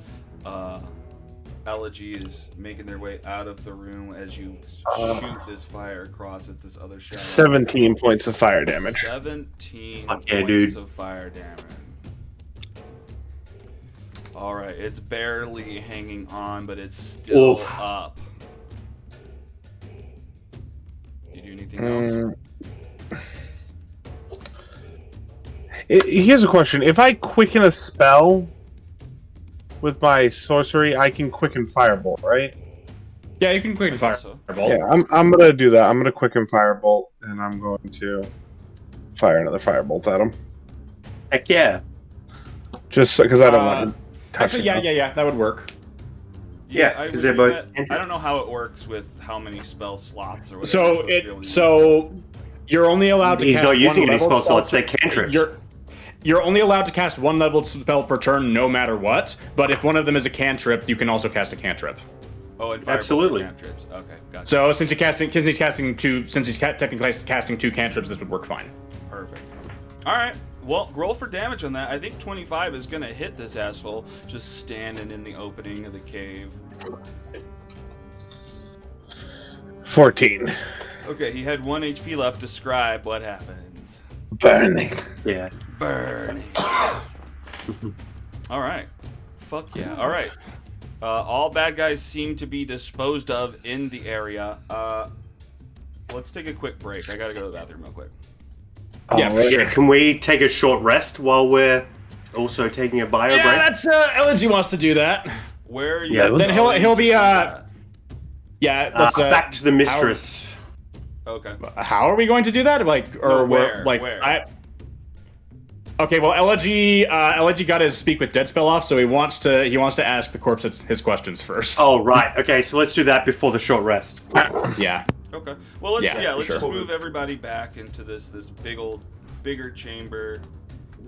Elegy is making their way out of the room as you shoot this fire across at this other shadow. 17 points of fire damage. 17 Okay, points dude. of fire damage. All right, it's barely hanging on, but it's still Oof. up. You do anything else? Here's a question. If I quicken a spell with my sorcery, I can quicken Firebolt, right? Yeah, you can quicken fire. So. Yeah, I'm going to do that. I'm going to quicken Firebolt, and I'm going to fire another Firebolt at him. Heck yeah. Just because I don't want to touch Actually, him. yeah, that would work. Yeah, I 'cause would they're do both that. I cantrips. don't know how it works with how many spell slots or whatever. So you're supposed to be able to use. you're only allowed to He's cast not using one any level spell slots, they're cantrips. You're only allowed to cast one level spell per turn, no matter what. But if one of them is a cantrip, you can also cast a cantrip. Oh, and Absolutely. cantrips. Okay, gotcha. So since he's technically casting 2 cantrips, this would work fine. Perfect. All right. Well, roll for damage on that. I think 25 is gonna hit this asshole just standing in the opening of the cave. 14. Okay, he had 1 HP left. Describe what happens. Burning. Yeah. Burning. All right. Fuck yeah. All right. All bad guys seem to be disposed of in the area. Let's take a quick break. I gotta go to the bathroom real quick. Yeah, for Alright. sure. Yeah, can we take a short rest while we're also taking a bio Yeah, break? that's Elegy wants to do that. Where are you? Yeah, Then going he'll to be do that? yeah. Let's Back to the mistress. Okay. How are we going to do that? Like, or No, we're where? like, Where? Okay, well, Elegy got his speak with dead spell off, so he wants to ask the corpse his questions first. Oh, right. Okay, so let's do that before the short rest. Yeah. Okay. Well, let's let's sure. just move everybody back into this bigger chamber.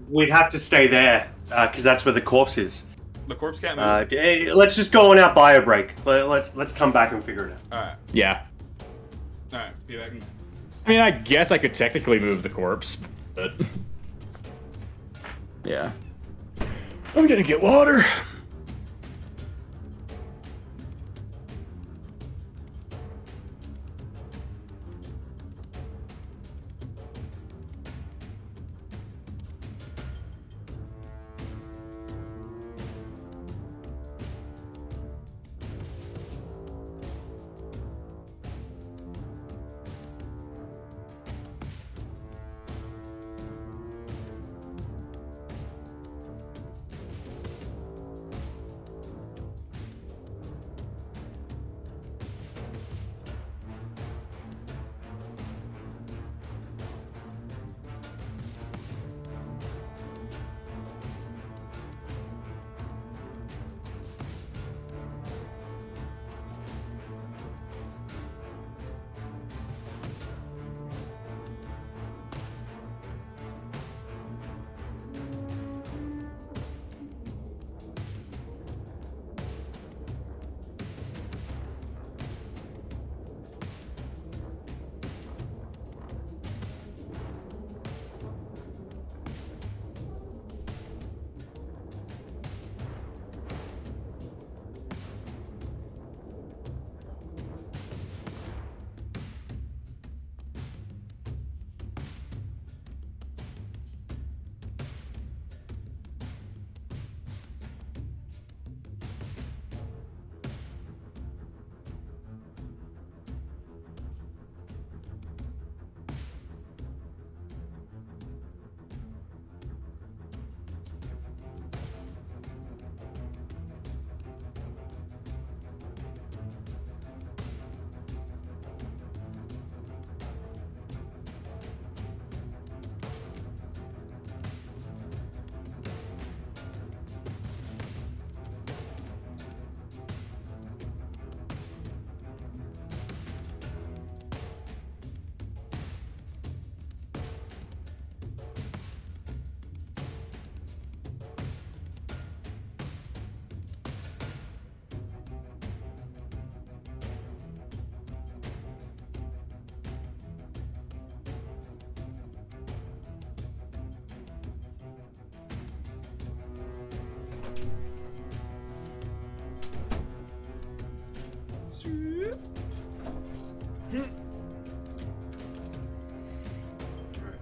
We'd have to stay there, because that's where the corpse is. The corpse can't move. Hey, let's just go on our bio break. Let's come back and figure it out. All right. Yeah. All right. Be back. I mean, I guess I could technically move the corpse, but yeah. I'm gonna get water.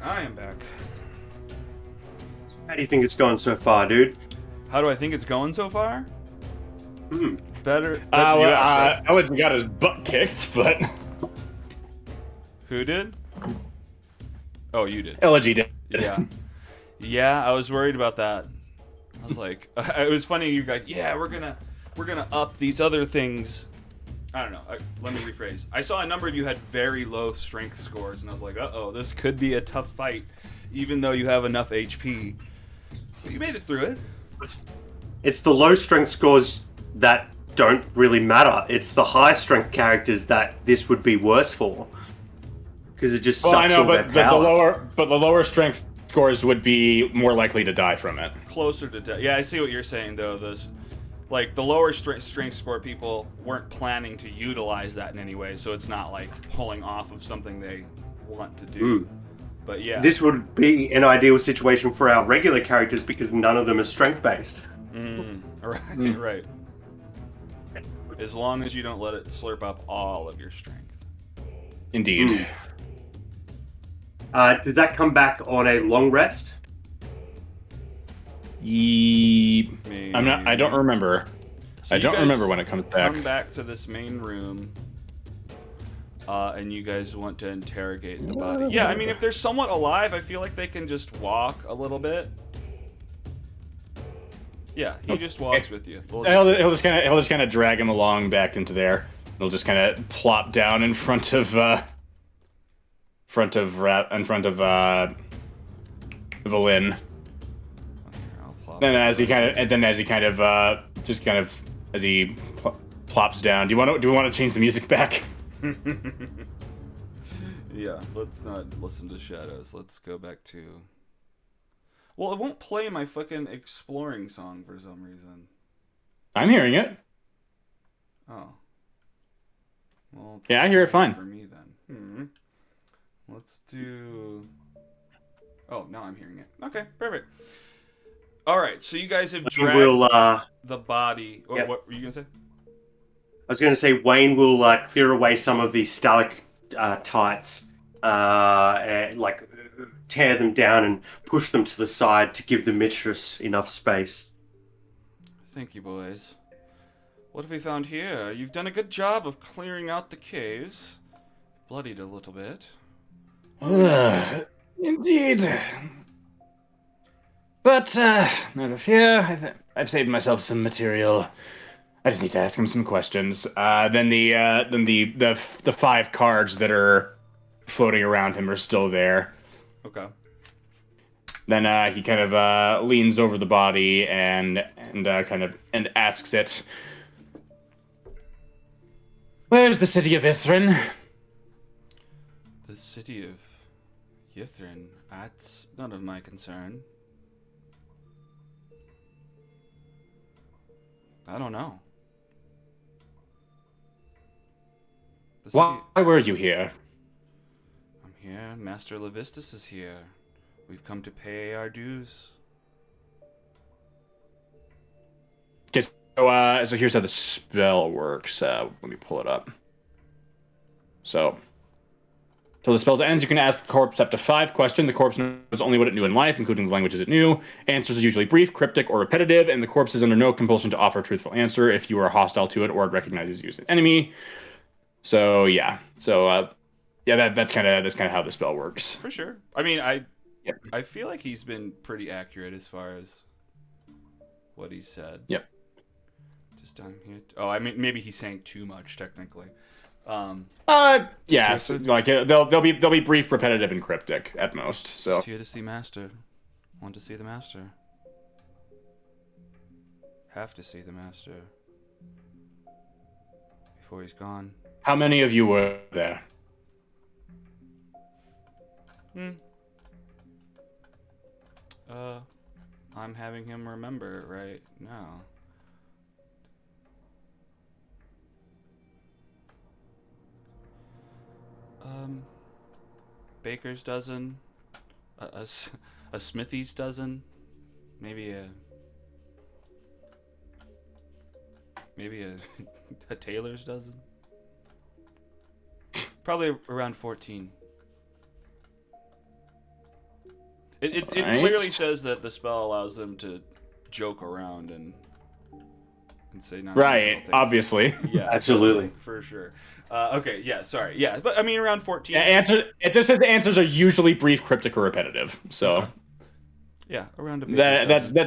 I am back. How do you think it's going so far, dude? How do I think it's going so far? Hmm. Better. That's you asked, right? Elegy got his butt kicked, but Who did? Oh, you did. Elegy did. Yeah. Yeah, I was worried about that. I was like, it was funny. You guys, yeah, we're gonna up these other things. I don't know. Let me rephrase. I saw a number of you had very low strength scores, and I was like, uh-oh, this could be a tough fight, even though you have enough HP. But you made it through it. It's the low strength scores that don't really matter. It's the high strength characters that this would be worse for, because it just sucks all their power. But the lower strength scores would be more likely to die from it. Closer to death. Yeah, I see what you're saying, though. Like, the lower strength score people weren't planning to utilize that in any way, so it's not like pulling off of something they want to do. But yeah. This would be an ideal situation for our regular characters because none of them are strength based. Right. As long as you don't let it slurp up all of your strength. Indeed. Does that come back on a long rest? I don't remember. So I don't remember when it comes back. Come back to this main room, and you guys want to interrogate the body. Yeah, I mean, if they're somewhat alive, I feel like they can just walk a little bit. Yeah, he just walks with you. He'll just kind of drag him along back into there. He'll just kind of plop down in front of Vellynne. Then as he plops down, do we want to change the music back? Yeah, let's not listen to Shadows. Let's go back to. Well, it won't play my fucking exploring song for some reason. I'm hearing it. Oh. Well, yeah, I hear it fine. For me then. Let's do. Oh, now I'm hearing it. Okay, perfect. All right, so you guys have dragged the body. Yep. What were you gonna say? I was going to say Wayne will clear away some of these stalactites, like tear them down and push them to the side to give the mistress enough space. Thank you, boys. What have we found here? You've done a good job of clearing out the caves. Bloodied a little bit. Indeed. But, never fear. I've saved myself some material. I just need to ask him some questions. Then the 5 cards that are floating around him are still there. Okay. Then he kind of leans over the body and asks it, "Where's the city of Ithrin?" The city of Ithrin? That's none of my concern. I don't know. Why were you here? I'm here. Master Levistus is here. We've come to pay our dues. Okay, so here's how the spell works. Let me pull it up. So, till the spell ends, you can ask the corpse up to 5 questions. The corpse knows only what it knew in life, including the languages it knew. Answers are usually brief, cryptic, or repetitive, and the corpse is under no compulsion to offer a truthful answer if you are hostile to it or it recognizes you as an enemy. So yeah, that's kind of how the spell works. For sure. I mean, I feel like he's been pretty accurate as far as what he said. Yep. Just down here. Oh, I mean, maybe he's saying too much technically. Yeah. So, like they'll be brief, repetitive, and cryptic at most. So. Just here to see Master. Want to see the Master. Have to see the Master. Before he's gone. How many of you were there? I'm having him remember it right now. Baker's dozen, a Smithy's dozen, maybe a a Taylor's dozen. Probably around 14. It clearly says that the spell allows them to joke around and say nonsensical things. Obviously. Yeah, Absolutely. For sure. Okay, yeah, sorry. Yeah, but I mean around 14. It just says the answers are usually brief, cryptic, or repetitive. So okay. Yeah, around a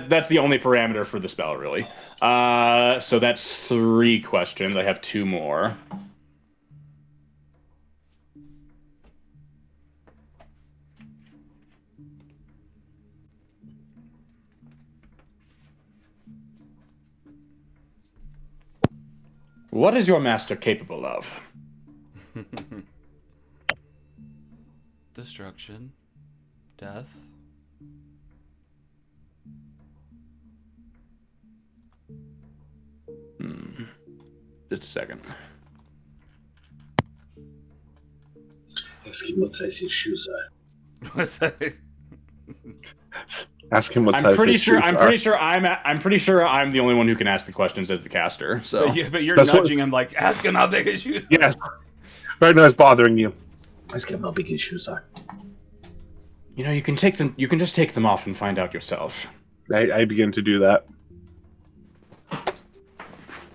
that's the only parameter for the spell, really. So that's 3 questions. I have 2 more. What is your master capable of? Destruction. Death. Just a second. Ask him what size his shoes are. What size? Ask him what size I'm pretty his sure. shoes I'm are. pretty sure I'm the only one who can ask the questions as the caster. So, But you're That's nudging him like, ask him how big his shoes. Yes. Right now it's bothering you. Ask him how big his shoes are. you know, you can take them. You can just take them off and find out yourself. I begin to do that.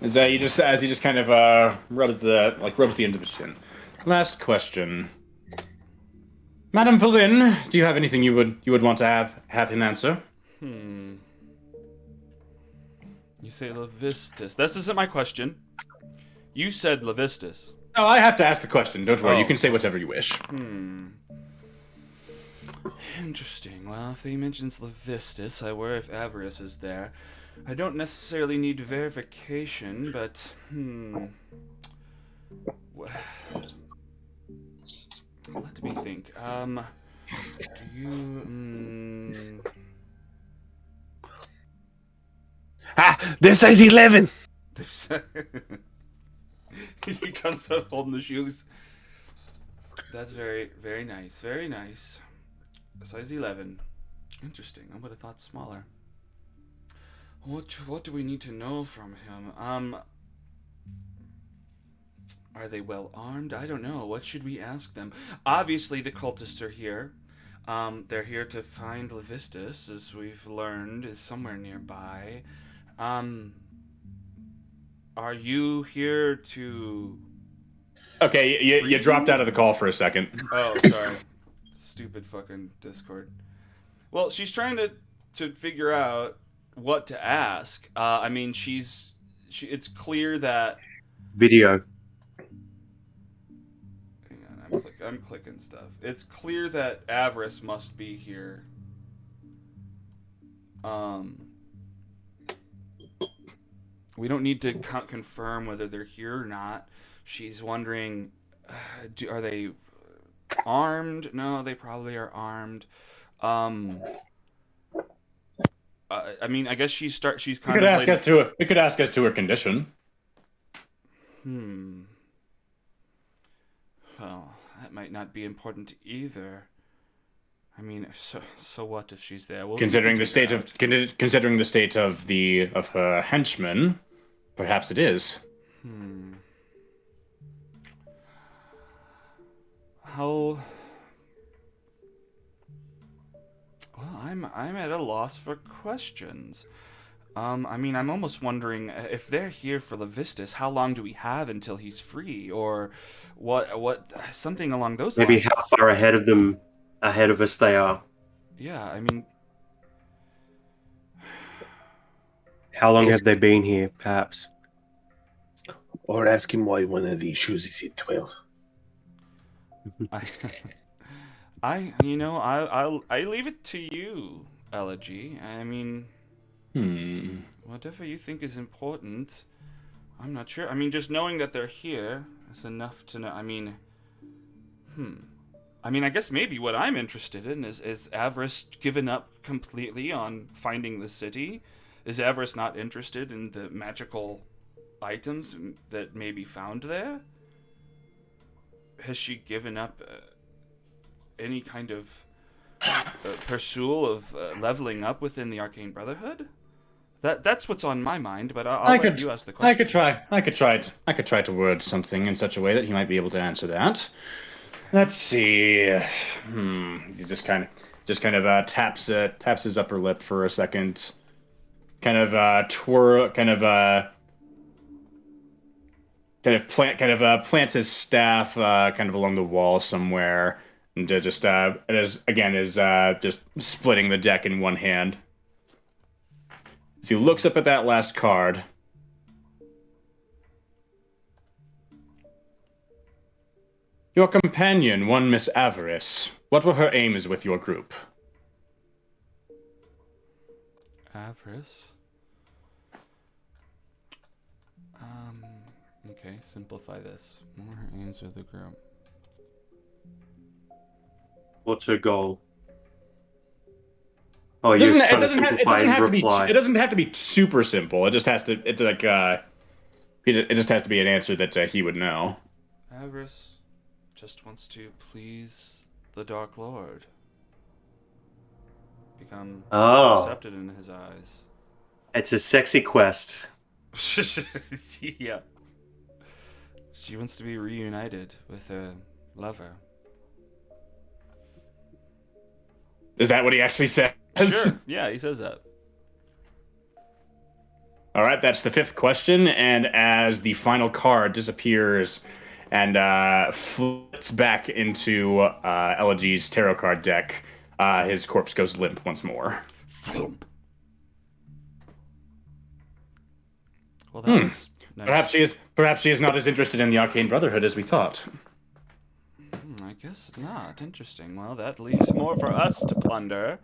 As he just kind of rubs the end of his chin. Last question, Madame Vellynne, do you have anything you would want to have him answer? You say Levistus. This isn't my question. You said Levistus. No, I have to ask the question. Don't worry. Oh. You can say whatever you wish. Interesting. Well, if he mentions Levistus, I worry if Avarice is there. I don't necessarily need verification, but let me think. Do you? They're size 11. He comes up holding the shoes. That's very, very nice. Very nice. Size 11. Interesting. I would have thought smaller. What do we need to know from him? Are they well armed? I don't know. What should we ask them? Obviously, the cultists are here. They're here to find Levistus, as we've learned, is somewhere nearby. Are you here to... Okay, you dropped out of the call for a second. Oh, sorry. Stupid fucking Discord. Well, she's trying to figure out what to ask. I mean, it's clear that... Video. Hang on, I'm clicking stuff. It's clear that Avarice must be here. We don't need to confirm whether they're here or not. She's wondering, are they armed? No, they probably are armed. I mean, I guess she's contemplating... We could ask as to her condition. Well, that might not be important either. I mean, so what if she's there? Considering the state of her henchmen, perhaps it is. How? Well, I'm at a loss for questions. I mean, I'm almost wondering if they're here for Levistus, how long do we have until he's free, or what? Something along those lines. Maybe how far ahead of us they are. Yeah, I mean, how long have they been here? Perhaps. Or ask him why one of these shoes is at 12. I leave it to you, Elegy. I mean, whatever you think is important. I'm not sure. I mean, just knowing that they're here is enough to know. I mean, I guess maybe what I'm interested in is Avarice given up completely on finding the city? Is Avarice not interested in the magical items that may be found there? Has she given up any kind of pursuit of leveling up within the Arcane Brotherhood? That's what's on my mind, but I'll let you ask the question. I could try to word something in such a way that he might be able to answer that. Let's see. He just kind of taps his upper lip for a second. Plants his staff kind of along the wall somewhere, and just splitting the deck in one hand. As he looks up at that last card. Your companion, one Miss Avarice. What were her aims with your group? Avarice? Okay, simplify this. What were her aims with the group? What's her goal? Oh, you're just trying to simplify his reply. It doesn't have to be super simple. It just has to. It just has to be an answer that he would know. Avarice just wants to please the Dark Lord. Become accepted in his eyes. It's a sexy quest. Yeah. She wants to be reunited with her lover. Is that what he actually says? Sure. Yeah, he says that. All right, that's the fifth question, and as the final card disappears and flits back into Elegy's tarot card deck, his corpse goes limp once more. Flump. Well, that was nice. Perhaps she is not as interested in the Arcane Brotherhood as we thought. I guess not. Interesting. Well, that leaves more for us to plunder.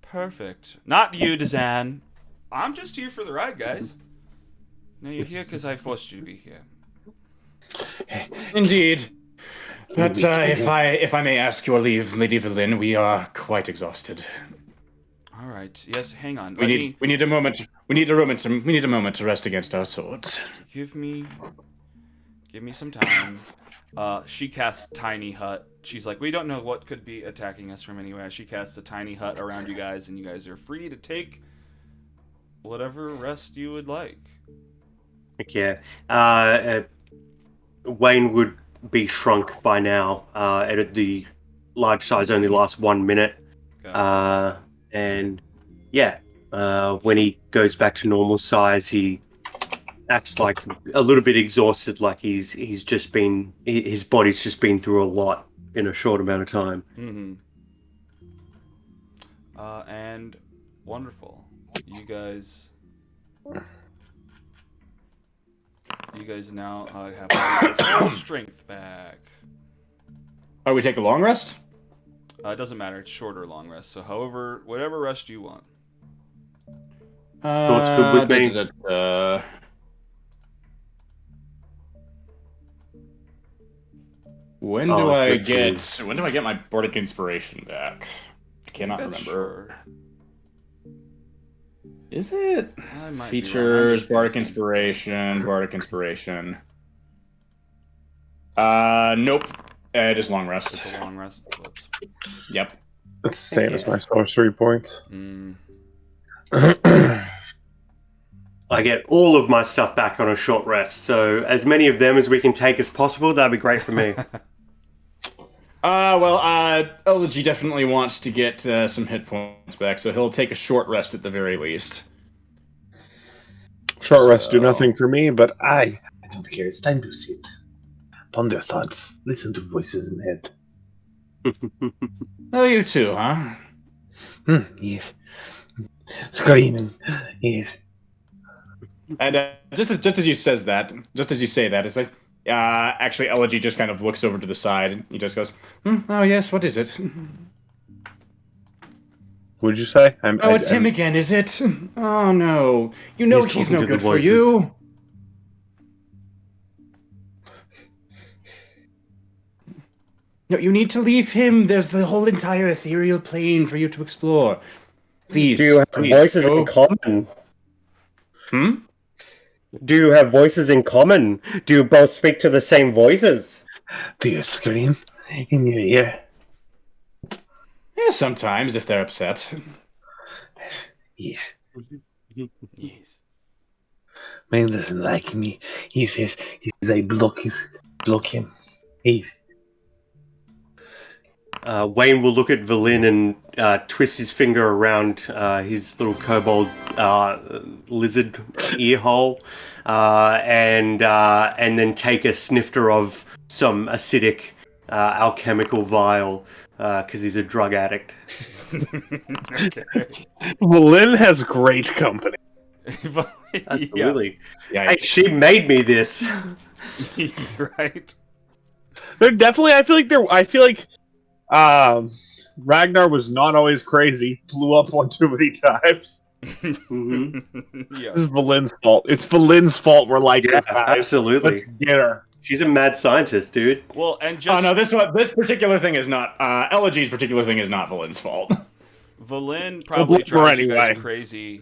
Perfect. Not you, Dazan. I'm just here for the ride, guys. No, you're here because I forced you to be here. Indeed. But if I may ask your leave, Lady Vellynne, we are quite exhausted. All right. Yes. Hang on. We need a moment. We need a moment to rest against our swords. Give me some time. She casts Tiny Hut. She's like, we don't know what could be attacking us from anywhere. She casts a tiny hut around you guys, and you guys are free to take whatever rest you would like. Okay. Wayne would be shrunk by now. At the large size only lasts 1 minute. Okay. And yeah, when he goes back to normal size, he acts like a little bit exhausted, like his body's just been through a lot in a short amount of time. Mm-hmm. And wonderful. You guys now have full strength back. Oh, we take a long rest? It doesn't matter. It's short or long rest. So whatever rest you want. Thoughts good with me? When do I get my Bardic Inspiration back? I cannot remember. Sure. Is it? I might Features, be wrong. Bardic Inspiration. Nope. It is long rest. It's a long rest. Whoops. Yep. It's the same as my sorcery points. I get all of my stuff back on a short rest, so as many of them as we can take as possible, that'd be great for me. Elegy definitely wants to get some hit points back, so he'll take a short rest at the very least. Short rests do nothing for me, but I don't care. It's time to sit. Ponder thoughts. Listen to voices in the head. Oh, you too, huh? Yes. Screaming. Yes. And just as you say that, it's like, actually, Elegy just kind of looks over to the side, and he just goes, oh yes, what is it? What'd you say? It's him again, is it? Oh no. You know he's no good for you. No, you need to leave him. There's the whole entire ethereal plane for you to explore. Please. Do you have voices in common? Do you have voices in common? Do you both speak to the same voices? Do you scream in your ear? Yeah, sometimes if they're upset. Yes. Yes. Man doesn't like me. He says I block him. He's Wayne will look at Vellynne and twist his finger around his little kobold lizard ear hole, and then take a snifter of some acidic alchemical vial because he's a drug addict. Okay. Vellynne has great company. Absolutely. Yeah. Hey, she made me this. Right. They're definitely. I feel like Ragnar was not always crazy. Blew up one too many times. Mm-hmm. Yeah. This is Vellynne's fault. It's Vellynne's fault. We're like this, guys. Absolutely. Let's get her. She's a mad scientist, dude. Well, and just Oh no, this particular thing is not Elegy's particular thing is not Vellynne's fault. Vellynne probably blip her drives you anyway. guys crazy,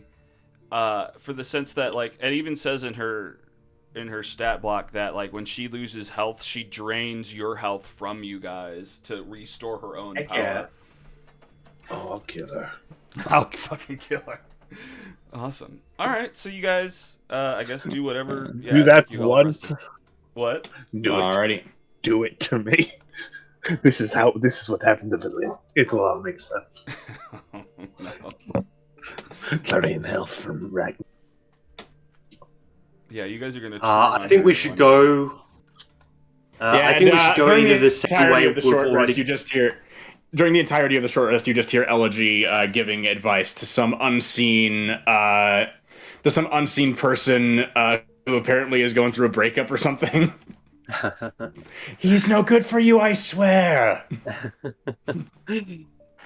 for the sense that, like, it even says in her stat block that, like, when she loses health, she drains your health from you guys to restore her own Heck power. yeah. Oh, I'll kill her. I'll fucking kill her. Awesome. All right, so you guys, I guess do whatever. Yeah, Do that you all once. rested. What? Do it. Alrighty. Do it to me. This is what happened to Vellynne. It'll all make sense. No. Drain health from Ragnar. Yeah, you guys are gonna. I think we should go. I think we should go either the same way we've already. During the entirety of the short rest, you just hear Elegy giving advice to some unseen some unseen person who apparently is going through a breakup or something. He's no good for you, I swear.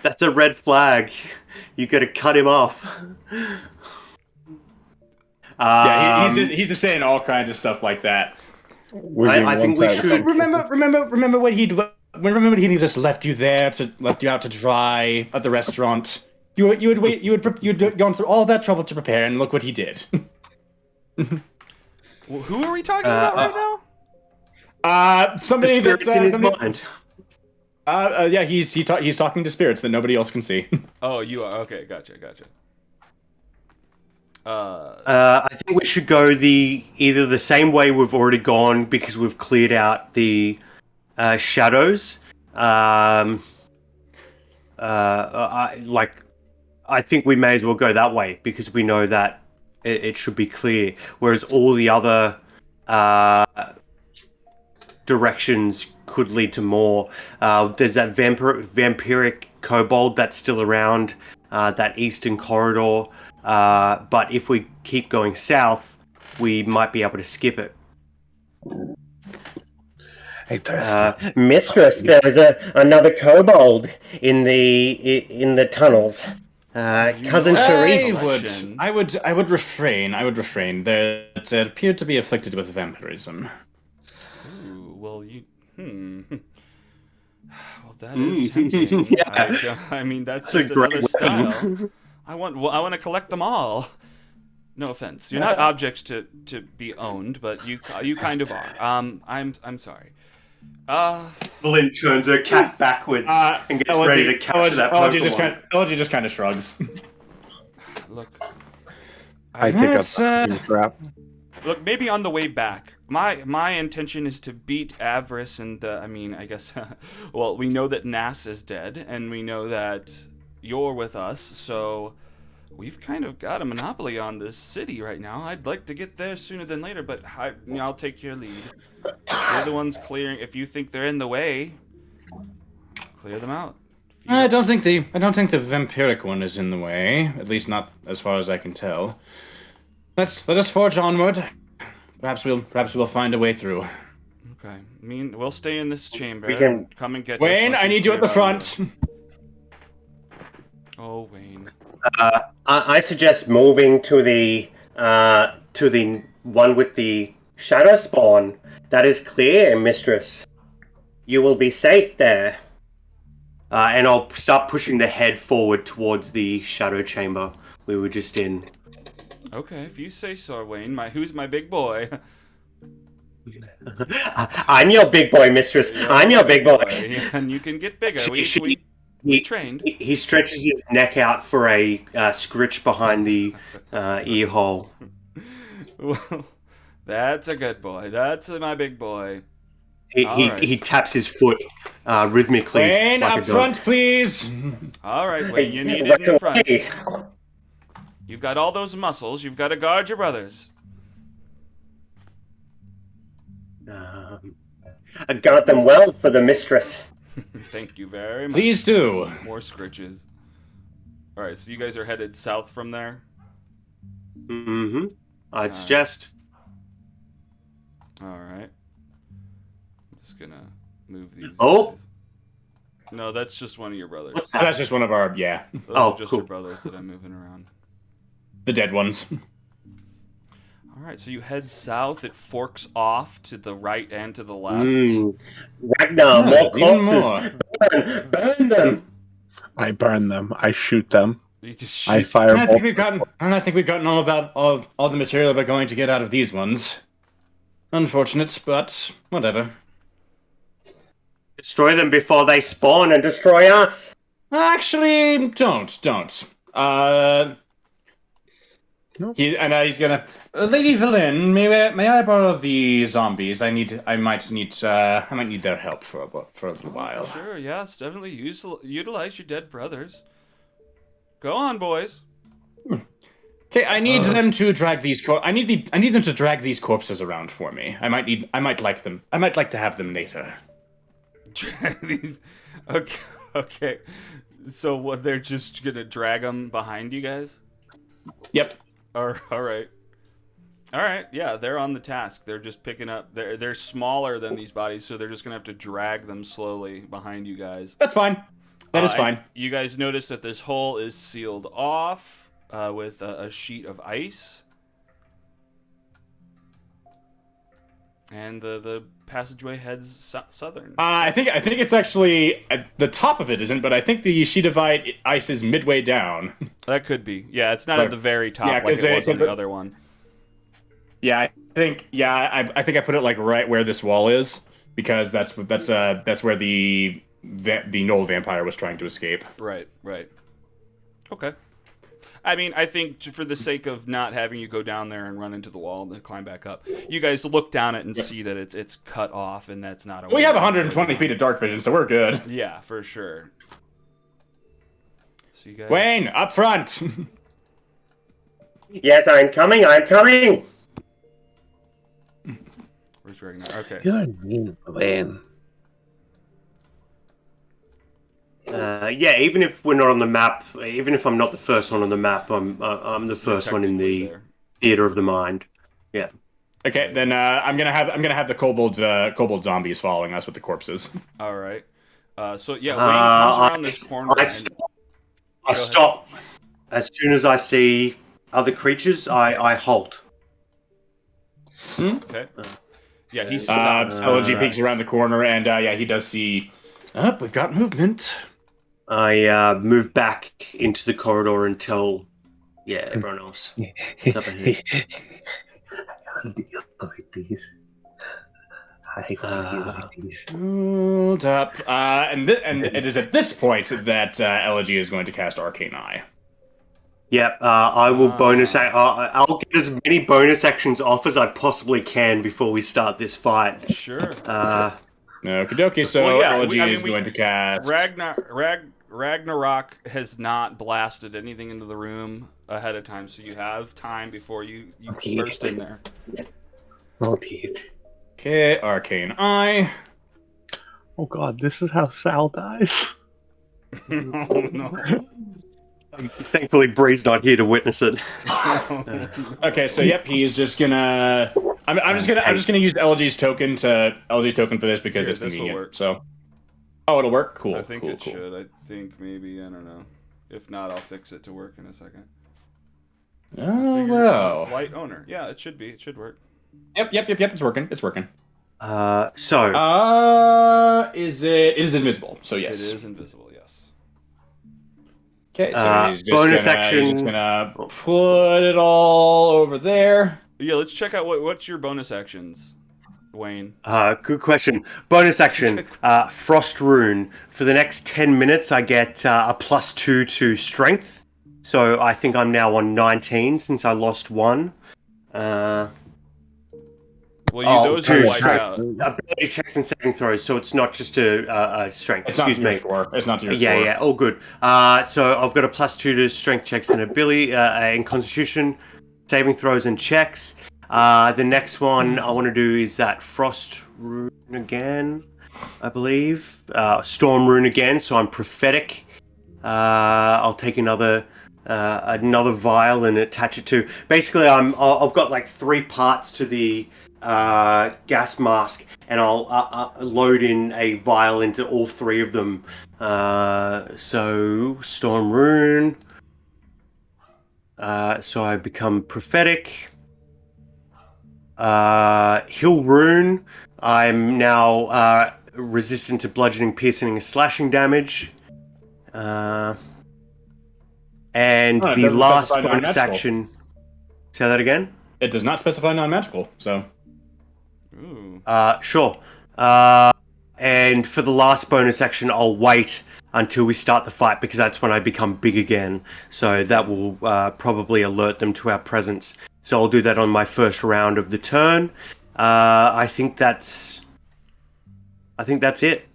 That's a red flag. You got to cut him off. Yeah, he's just saying all kinds of stuff like that. I think we should Remember when he just left you out to dry at the restaurant. You'd gone through all that trouble to prepare, and look what he did. Well, who are we talking about right now? Somebody the spirits in his mind. Yeah, he's talking to spirits that nobody else can see. Oh, you are okay. Gotcha. I think we should go either the same way we've already gone because we've cleared out the shadows. I think we may as well go that way because we know that it should be clear. Whereas all the other directions could lead to more. There's that vampiric kobold that's still around, that eastern corridor. But if we keep going south, we might be able to skip it. Hey, Thirsty. Mistress, there is another kobold in the tunnels. Cousin Sharice. I would refrain. There it appeared to be afflicted with vampirism. Ooh, well, Well, that is tempting. Yeah. I mean, that's That's just a great another style. I want to collect them all. No offense. You're not objects to be owned, but you kind of are. I'm sorry. Vellynne turns her cat backwards and gets ready to capture that Pokemon. LG just kind of shrugs. Look, I take up the trap. Look, maybe on the way back. My intention is to beat Avarice and I guess well, we know that Nass is dead and we know that you're with us, so we've kind of got a monopoly on this city right now. I'd like to get there sooner than later, but I'll take your lead. You're the ones clearing. If you think they're in the way, clear them out. I don't think the vampiric one is in the way. At least not as far as I can tell. Let us forge onward. Perhaps we'll find a way through. Okay. I mean, we'll stay in this chamber. We can- Come and get Wayne, us. I need you at the front. Oh, Wayne. I suggest moving to the one with the shadow spawn. That is clear, Mistress. You will be safe there. And I'll start pushing the head forward towards the shadow chamber we were just in. Okay, if you say so, Wayne. Who's my big boy? I'm your big boy, Mistress. I'm your big boy. And you can get bigger. We trained. He stretches his neck out for a scritch behind the ear hole. Well, that's a good boy. That's my big boy. He taps his foot rhythmically. Wayne, like up front, please. All right, Wayne, you need it in the front. You've got all those muscles. You've got to guard your brothers. I got them well for the Mistress. Thank you very much. Please do. More scritches. All right, so you guys are headed south from there? Mm-hmm. I'd suggest. All right. I'm just going to move these. Oh! Guys. No, that's just one of your brothers. What's That's just one of our, yeah. Those Oh, are just cool. your brothers that I'm moving around. The dead ones. All right, so you head south. It forks off to the right and to the left. Ragnar, more even corpses. Burn them. I burn them. I shoot them. You just I shoot. fire. I think we've gotten all the material we're going to get out of these ones. Unfortunate, but whatever. Destroy them before they spawn and destroy us. Actually, don't. Nope. He's gonna. Lady Vellynne, may I borrow the zombies? I might need their help for a little while. For sure, yes, definitely utilize your dead brothers. Go on, boys. Okay, I need them to drag these. I need them to drag these corpses around for me. I might like them. I might like to have them later. Drag these. Okay. So what? They're just gonna drag them behind you guys? Yep. All right. All right. Yeah, they're on the task. They're just picking up. They're smaller than these bodies, so they're just gonna have to drag them slowly behind you guys. That's fine. That is And fine. You guys notice that this hole is sealed off with a sheet of ice, and the passageway heads southern. I think it's actually the top of it isn't, but I think the sheet of ice is midway down. That could be. Yeah, it's not at the very top yeah, like it was on the it- other one. Yeah, I think I put it like right where this wall is because that's where the Knoll vampire was trying to escape. Right. Okay. I mean, I think for the sake of not having you go down there and run into the wall and then climb back up, you guys look down it and see that it's cut off, and that's not a. We have 120 feet of dark vision, so we're good. Yeah, for sure. So you guys. Wayne, up front. Yes, I'm coming. I'm coming. Where's Ragnar? Okay. You're mean, Vellynne. Yeah, even if we're not on the map, even if I'm not the first one on the map, I'm the first one in Technically the there. theater of the mind. Yeah. Okay, then I'm gonna have the kobold zombies following us with the corpses. All right. So yeah, Wayne comes around this corner. I stop. As soon as I see other creatures, I halt. Okay. Yeah, he stops. LG peeks around the corner, and yeah, he does see. We've got movement. I move back into the corridor and tell, everyone else. What's up ahead? I'll deal with these. I deal with these. Hold up. And it is at this point that LG is going to cast Arcane Eye. Yep, I will bonus. I'll get as many bonus actions off as I possibly can before we start this fight. Sure. Okie dokie. So Well, yeah, LG is going to cast. Ragnarok has not blasted anything into the room ahead of time, so you have time before you burst in there. Not yet. Okay, Arcane Eye. Oh god, this is how Sal dies. Oh no. Thankfully, Bree's not here to witness it. Okay, so yep, he is just gonna. I'm just gonna use LG's token for this because Here, it's this'll convenient. work. So, it'll work. Cool. I think cool, it cool. should. I think maybe, I don't know. If not, I'll fix it to work in a second. Oh Figure well. Flight owner. Yeah, it should be. It should work. Yep. It's working. It's working. So Is it? It is invisible. So yes. It is invisible, yes. Okay. So he's just bonus gonna, action. He's just gonna put it all over there. Yeah, let's check out what's your bonus actions, Wayne. good question. Bonus action, Frost Rune. For the next 10 minutes, I get a +2 to Strength. So I think I'm now on 19 since I lost one. Well, those are wiped out. Ability checks and saving throws, so it's not just a Strength. It's Excuse not to me. your score. It's not to your Yeah, score. yeah, all good. So I've got a +2 to Strength checks and ability and Constitution, saving throws and checks. The next one I want to do is that Frost Rune again, I believe. Storm Rune again, so I'm prophetic. I'll take another vial and attach it to. Basically, I've got like 3 parts to the gas mask, and I'll load in a vial into all 3 of them. So Storm Rune. So I become prophetic. Hill Rune. I'm now resistant to bludgeoning, piercing, and slashing damage. And Oh, it the doesn't last specify bonus non-magical. action. Say that again? It does not specify non-magical. So. Ooh. Sure. And for the last bonus action, I'll wait until we start the fight because that's when I become big again. So that will probably alert them to our presence. So I'll do that on my first round of the turn. I think that's it.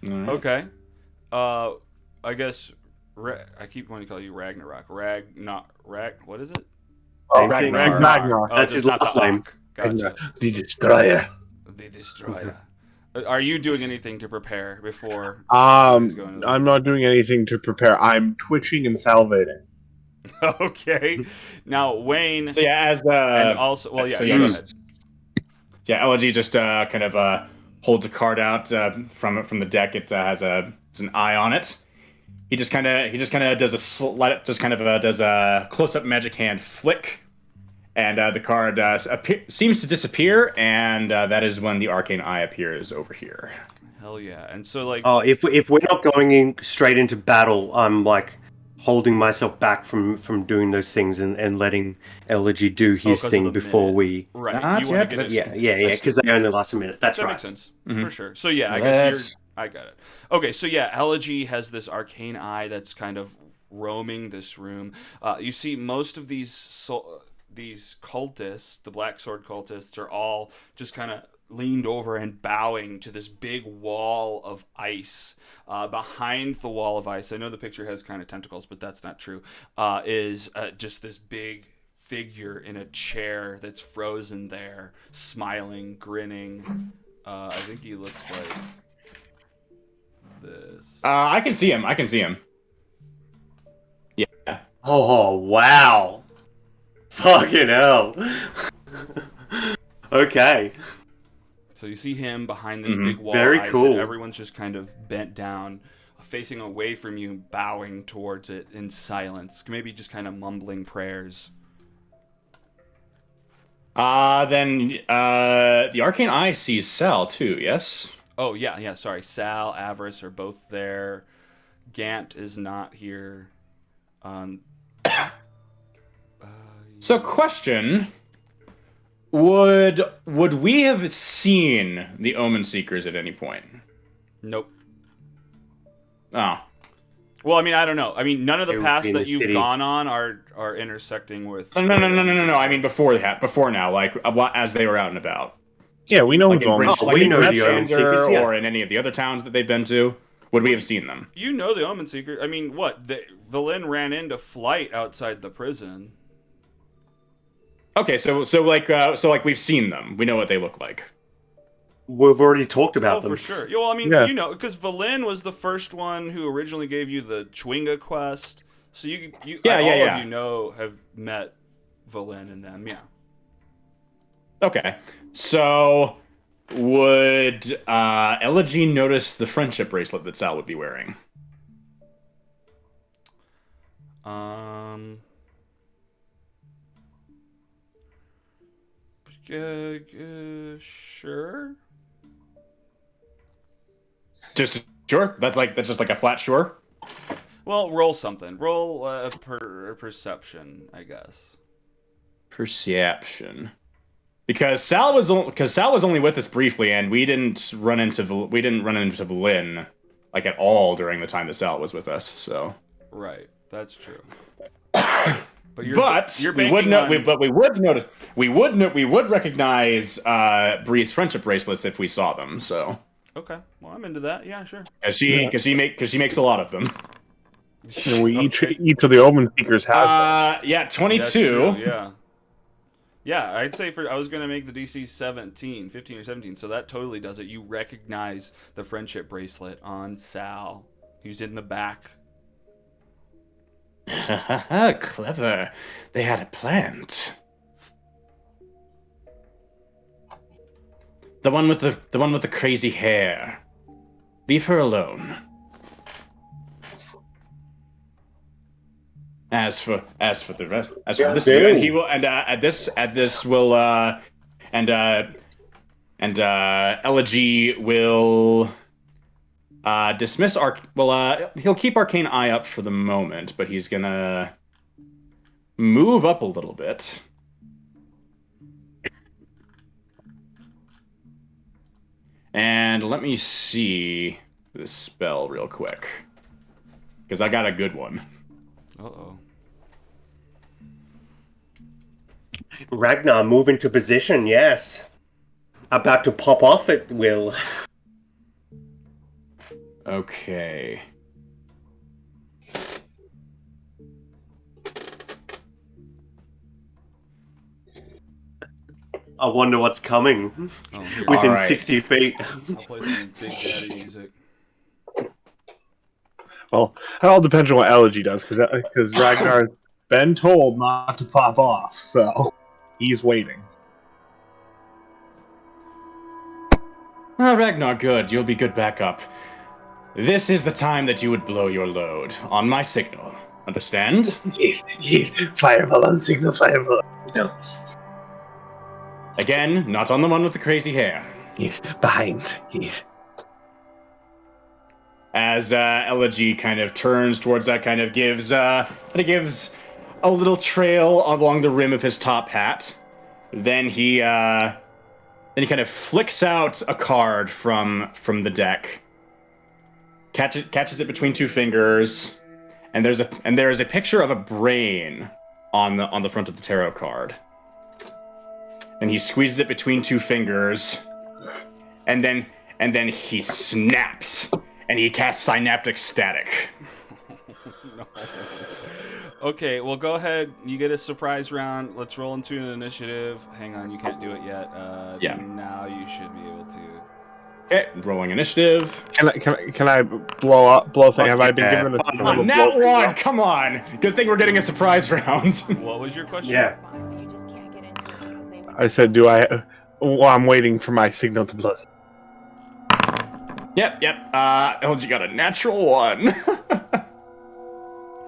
Alright. Okay. I guess I keep wanting to call you Ragnarok. What is it? Same Ragnar. thing. Ragnar. Oh, That's just his not the last name. hawk. Gotcha. The Destroyer. The Destroyer. Are you doing anything to prepare before? I'm not doing anything to prepare. I'm twitching and salivating. Okay. Now Wayne So yeah, as and also well yeah, so yeah, you go just- ahead. yeah, LG just kind of holds a card out from the deck. It has an eye on it. He just kind of does does a close up magic hand flick, and the card seems to disappear, and that is when the arcane eye appears over here. Hell yeah. And so like Oh, if we're not going in straight into battle, I'm like holding myself back from doing those things and letting Elegy do his 'cause of thing the before minute. we. Right. Not You want yet, to get let's- it. Yeah, because they only last a minute. That's That right. makes sense. Mhm. For sure. So yeah, I guess Let's- I got it. Okay, so yeah, Elegy has this arcane eye that's kind of roaming this room. You see most of these cultists, the Black Sword cultists, are all just kind of leaned over and bowing to this big wall of ice. Behind the wall of ice, I know the picture has kind of tentacles, but that's not true, is just this big figure in a chair that's frozen there, smiling, grinning. I think he looks like this. I can see him. Yeah. Oh wow! Fucking hell! Okay. So you see him behind this big wall Very of ice, cool. and everyone's just kind of bent down, facing away from you, bowing towards it in silence, maybe just kind of mumbling prayers. Then the arcane eye sees Sal too. Yes. Oh yeah, sorry. Sal, Avarice are both there. Gant is not here. So, question: Would we have seen the Omen Seekers at any point? Nope. Oh, Well, I mean, I don't know. I mean, none of the It would paths be in that the you've city. gone on are intersecting with. no. I mean before now, like as they were out and about, Yeah, we know like who's in on. Bridge, Oh, like we in know the Omen Bridgehander Seekers, yeah. or in any of the other towns that they've been to. Would we have seen them? You know the Omen Seeker. I mean, what? Vellynne ran into Flight outside the prison. Okay, so we've seen them. We know what they look like. We've already talked about Oh, them. for sure. Yeah, well, I mean, Yeah. you know, because Vellynne was the first one who originally gave you the Chwinga quest. So all of you know have met Vellynne and them. Yeah. Okay, so would Elegy notice the friendship bracelet that Sal would be wearing? Sure. Just sure. That's just like a flat sure. Well, roll something. Roll perception, I guess. Perception. Because Sal was only with us briefly, and we didn't run into Vellynne like at all during the time that Sal was with us. So, Right. That's true. but you're we would banking on- but we would recognize Bree's friendship bracelets if we saw them. So, Okay. Well, I'm into that. Yeah, sure. because she makes a lot of them. And we each of the Omen Seekers has them. Yeah, 22. That's true, yeah. Yeah, I'd say I was going to make the DC 15 or 17, so that totally does it. You recognize the friendship bracelet on Sal. He's in the back. Clever. They had it planned. The one with the crazy hair. Leave her alone. As for the rest, as for this, and he will, and at this will, Elegy will dismiss he'll keep Arcane Eye up for the moment, but he's gonna move up a little bit. And let me see this spell real quick, because I got a good one. Uh-oh. Ragnar, move into position, yes. About to pop off it will. Okay. I wonder what's coming Oh, here. within Alright. 60 feet. I'll play some Big Daddy music. Well, it all depends on what Elegy does, because Ragnar been told not to pop off, so he's waiting. Ragnar, good. You'll be good back up. This is the time that you would blow your load on my signal. Understand? Yes, fireball on signal, fireball. No, Again, not on the one with the crazy hair. yes, behind, yes. As Elegy kind of turns towards that, kind of gives a little trail along the rim of his top hat. Then he kind of flicks out a card from the deck. Catches it between two fingers, and there is a picture of a brain on the front of the tarot card. And he squeezes it between two fingers, and then he snaps, and he casts Synaptic Static. No. Okay, well, go ahead. You get a surprise round. Let's roll into an initiative. Hang on, you can't do it yet. Yeah. Now you should be able to. Okay, rolling initiative. Can I blow thing? Have I been given a signal to Nat blow things one, up? come on! Good thing we're getting a surprise round. What was your question? Yeah. You just can't get into it because they I said, do I? Well, I'm waiting for my signal to blow. Yep. LG got a natural one.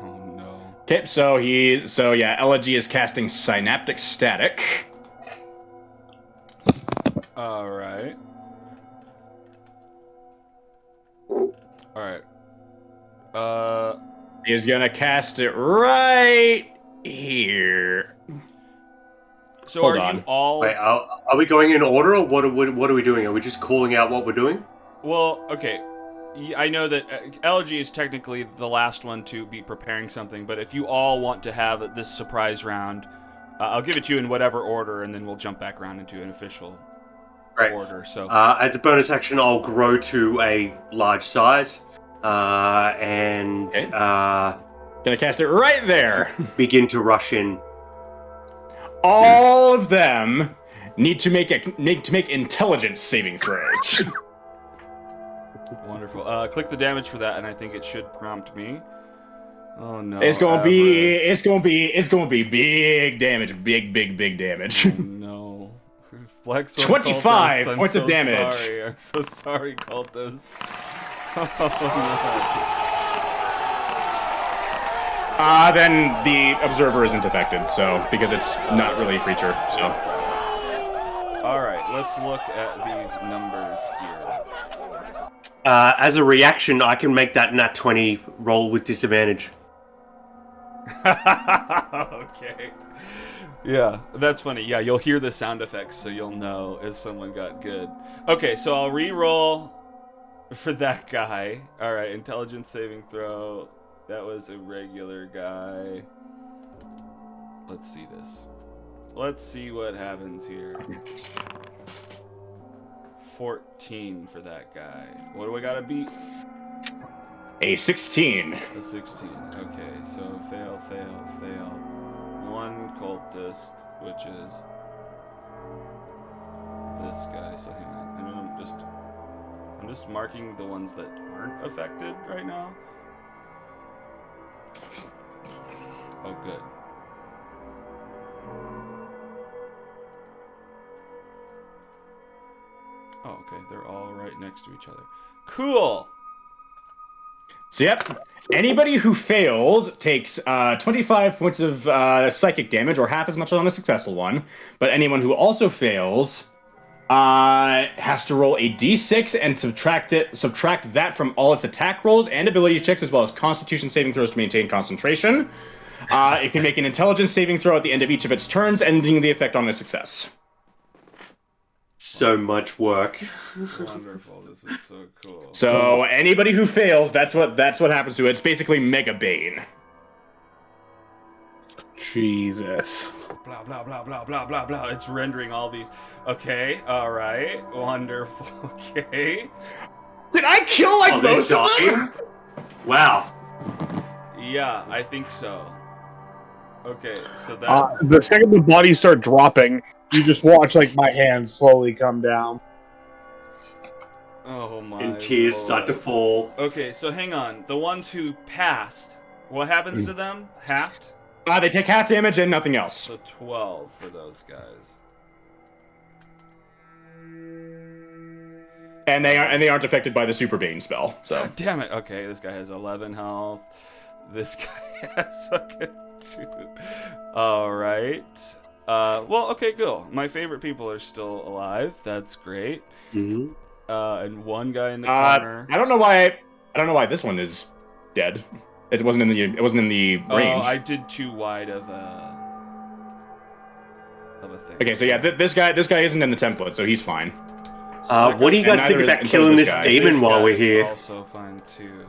Oh no. Okay, so Elegy is casting Synaptic Static. All right. He's gonna cast it right here. So Hold are on. you all? Wait, are we going in order, or what are we doing? Are we just calling out what we're doing? Well, okay. I know that Elegy is technically the last one to be preparing something, but if you all want to have this surprise round, I'll give it to you in whatever order, and then we'll jump back around into an official order. So, As a bonus action, I'll grow to a large size, and Okay. Gonna cast it right there. begin to rush in. All of them need to make intelligence saving throws. wonderful. Click the damage for that, and I think it should prompt me. Oh no! It's gonna be Everest. big damage, big damage. Oh, no. Flex on 25 cultists. I'm points of so damage. Sorry. I'm so sorry, cultists. Oh, Then the observer isn't affected, so because it's not really a creature. So no. All right, let's look at these numbers here. As a reaction, I can make that nat 20 roll with disadvantage. Okay. Yeah, that's funny. Yeah, you'll hear the sound effects, so you'll know if someone got good. Okay, so I'll re-roll for that guy. All right, intelligence saving throw. That was a regular guy. Let's see this. Let's see what happens here. 14 for that guy. What do I gotta beat? a 16. A 16. Okay, so fail. One cultist, which is this guy. So hang on. And I'm just marking the ones that aren't affected right now. Oh, good. Oh, okay. They're all right next to each other. Cool. So yep, anybody who fails takes 25 points of psychic damage, or half as much on a successful one. But anyone who also fails has to roll a d6 and subtract that from all its attack rolls and ability checks, as well as Constitution saving throws to maintain concentration. It can make an Intelligence saving throw at the end of each of its turns, ending the effect on a success. So much work. Wonderful. This is so cool. So anybody who fails, that's what happens to it. It's basically Mega Bane. Jesus. Blah, blah, blah, blah, blah, blah, blah. It's rendering all these. Okay, all right. Wonderful. Okay. Did I kill like they're most of them? dying? Wow. Yeah, I think so. Okay, so that's... The second the bodies start dropping, you just watch like my hands slowly come down. Oh my And tears start to Lord. fall. Okay, so hang on. The ones who passed, what happens to them? Halved? They take half damage and nothing else. So 12 for those guys. And they aren't affected by the Super Bane spell. So God damn it. Okay, this guy has 11 health. This guy has fucking 2. Alright. Well, okay, cool. My favorite people are still alive. That's great. Mm-hmm. And one guy in the corner. I don't know why this one is dead. It wasn't in the range. Oh, I did too wide of a thing. Okay, so yeah, this guy isn't in the template, so he's fine. What do you guys think about killing this demon while we're here? Also fine too.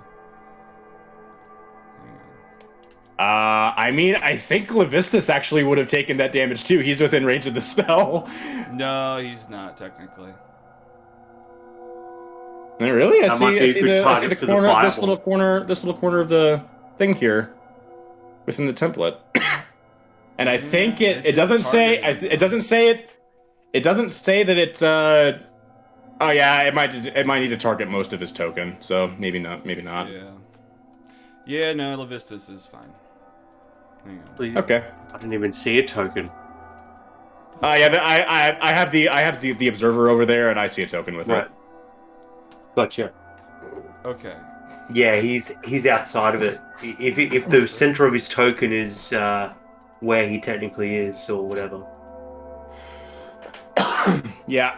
I mean, I think Levistus actually would have taken that damage too. He's within range of the spell. No, he's not technically. Really? I That might be a see good the target for the corner, this fireball. little corner of the thing here, within the template. And I think it doesn't say that it's oh yeah, it might need to target most of his token, so maybe not. Yeah, no, Levistus is fine. Hang on. Please. Okay. I didn't even see a token. Yeah, I have the observer over there, and I see a token with Right. it. Gotcha. Okay. Yeah, he's outside of it. If the center of his token is where he technically is, or whatever. Yeah.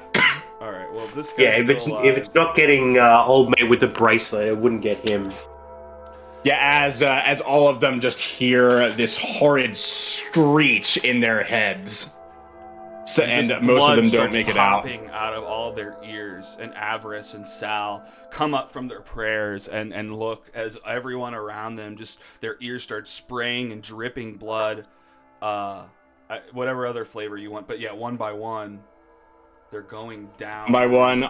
All right. Well, this guy. Yeah, if it's not getting old mate with the bracelet, it wouldn't get him. Yeah, as all of them just hear this horrid screech in their heads. So, and just most of blood them don't starts make it out. popping out of all their ears, and Avarice and Sal come up from their prayers and look as everyone around them, just their ears start spraying and dripping blood. Whatever other flavor you want, but yeah, one by one, they're going down. By one.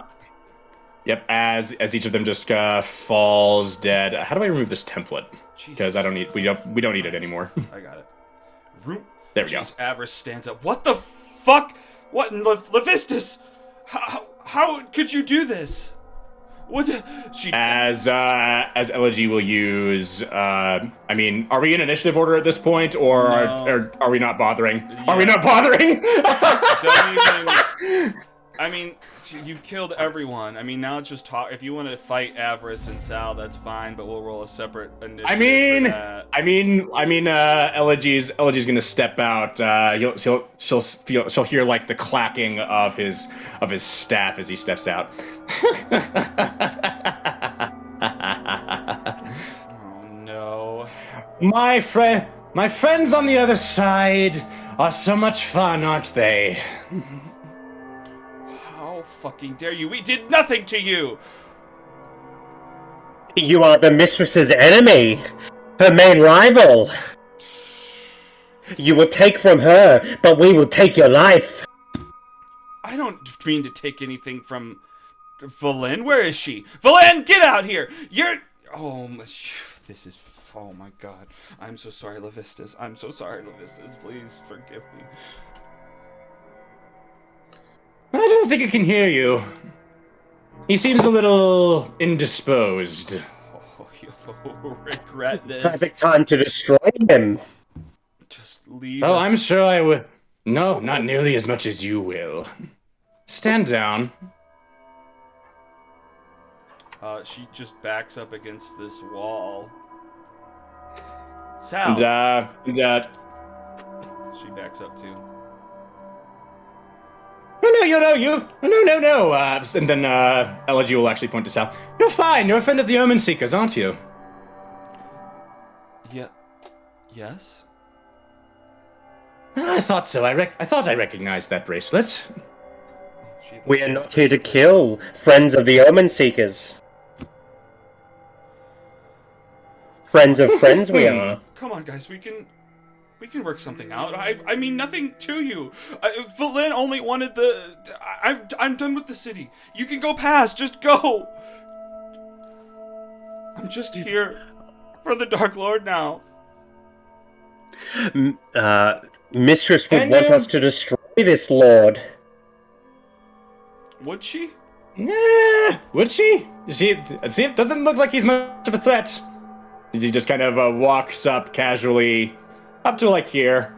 Yep, as each of them just falls dead. How do I remove this template? Because we don't need it anymore. I got it. Vroom. There we go. Avarice stands up. What the fuck? What in Levistus? How could you do this? What? She. As Elegy will use. I mean, are we in initiative order at this point, or No. are we not bothering? Yeah. Are we not bothering? Don't even. I mean, you've killed everyone. I mean, now it's just talk. If you want to fight Avarice and Sal, that's fine, but we'll roll a separate initiative. I mean, Elegy's gonna step out. She'll hear like the clacking of his staff as he steps out. Oh no. My friends on the other side are so much fun, aren't they? How fucking dare you? We did nothing to you! You are the mistress's enemy, her main rival. You will take from her, but we will take your life. I don't mean to take anything from Vellynne. Where is she? Vellynne, get out here! This is... Oh my god. I'm so sorry, Levistus. I'm so sorry, Levistus. Please forgive me. I don't think I can hear you. He seems a little indisposed. Oh, you'll regret this. Perfect time to destroy him. Just leave Oh, us. I'm sure I will. No, not nearly as much as you will. Stand down. She just backs up against this wall. Sal. She backs up too. No. And then Elegy will actually point to Sal. You're fine. You're a friend of the Omen Seekers, aren't you? Yeah. Yes? I thought so. I thought I recognized that bracelet. We are not here to kill friends of the Omen Seekers. Friends of friends we are. Come on, guys. We can work something out. I mean nothing to you. Vellynne only wanted the... I'm done with the city. You can go past. Just go. I'm just here for the Dark Lord now. Mistress would want us to destroy this lord. Would she? Yeah, would she? See, it doesn't look like he's much of a threat. He just kind of walks up casually. Up to like here.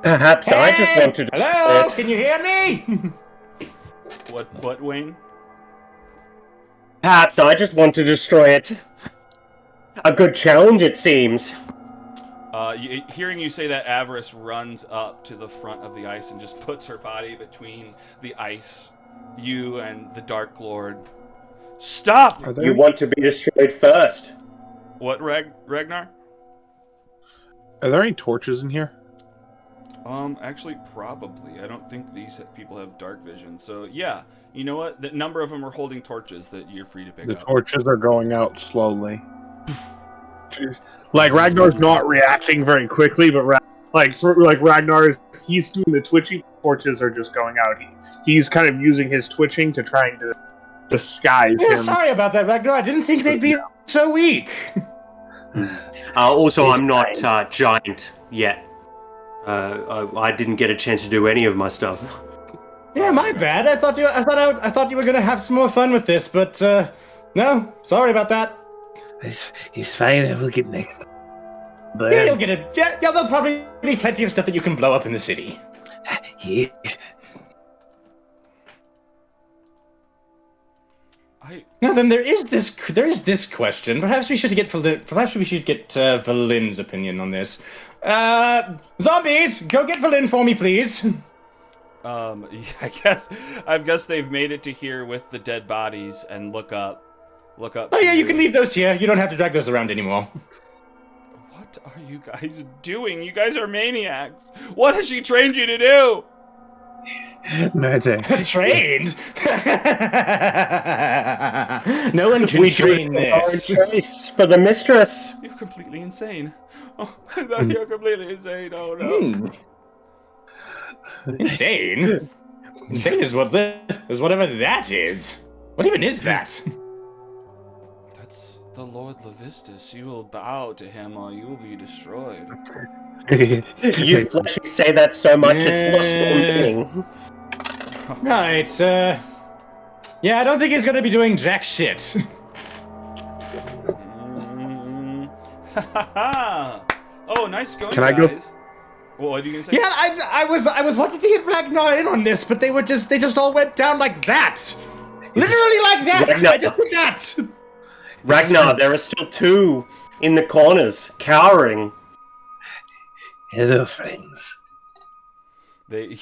Perhaps I just want to destroy Hello, it. can you hear me? What, Wayne? Perhaps I just want to destroy it. A good challenge, it seems. Hearing you say that, Avarice runs up to the front of the ice and just puts her body between the ice, you and the Dark Lord. Stop! You want to be destroyed first. What, Ragnar? Are there any torches in here? Actually, probably. I don't think these people have dark vision. So, yeah. You know what? The number of them are holding torches that you're free to pick The up. torches are going out slowly. Like Ragnar's not reacting very quickly, but Ragnar is he's doing the twitchy. Torches are just going out. He's kind of using his twitching to trying to disguise him. Sorry about that, Ragnar. I didn't think they'd be so weak. Also, I'm not giant yet. I didn't get a chance to do any of my stuff. Yeah, my bad. I thought you were gonna have some more fun with this, but no. Sorry about that. He's fine. We'll get next. But Yeah, you'll get it. Yeah, there'll probably be plenty of stuff that you can blow up in the city. yes. Now then, there is this question. Perhaps we should get Vellynne's opinion on this. Zombies, go get Vellynne for me, please. I guess they've made it to here with the dead bodies and look up. Oh yeah, you can leave those here. You don't have to drag those around anymore. What are you guys doing? You guys are maniacs. What has she trained you to do? Nothing. Trained? No one can train this. Choice for the mistress. You're completely insane. Oh, you're completely insane. Oh no. Insane? Insane is whatever that is. What even is that? That's the Lord Levistus. You will bow to him or you will be destroyed. You fleshy say that so much it's lost all meaning. Right, yeah, I don't think he's gonna be doing jack shit. Oh, nice going, Can I guys. go- Well, what are you gonna say? Yeah, I was wanting to get Ragnar in on this, but they just all went down like that. Literally like that. Ragnar. I just did that. Ragnar, there are still two in the corners, cowering. Hello, friends. They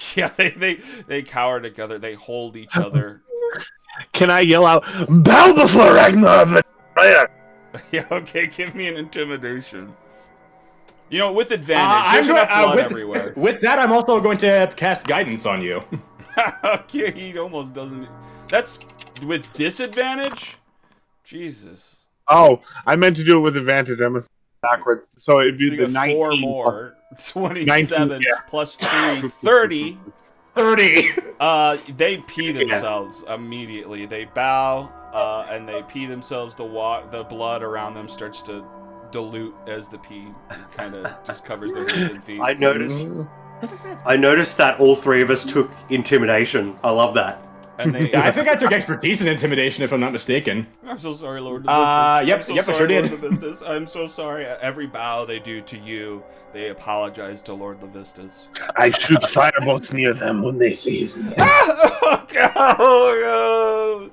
cower together. They hold each other. Can I yell out, "Bow before Ragnar of the Fire"? Yeah, okay. Give me an intimidation. You know, with advantage. There's enough blood everywhere. With that, I'm also going to cast guidance on you. Okay, he almost doesn't. That's with disadvantage. Jesus. Oh, I meant to do it with advantage. I must backwards. So it'd be So you the got 19 4 more. 27 19, yeah. plus 3, 30. 30. They pee themselves immediately. They bow, and they pee themselves. The blood around them starts to dilute as the pee kind of just covers their hands and feet. I noticed that all three of us took intimidation. I love that. And they. I think I took expertise in intimidation, if I'm not mistaken. I'm so sorry, Lord Levistus. Yep, I'm so yep, I sorry, sure did. Lord Levistus. I'm so sorry. Every bow they do to you, they apologize to Lord Levistus. I shoot firebolts near them when they see his name. Oh, God.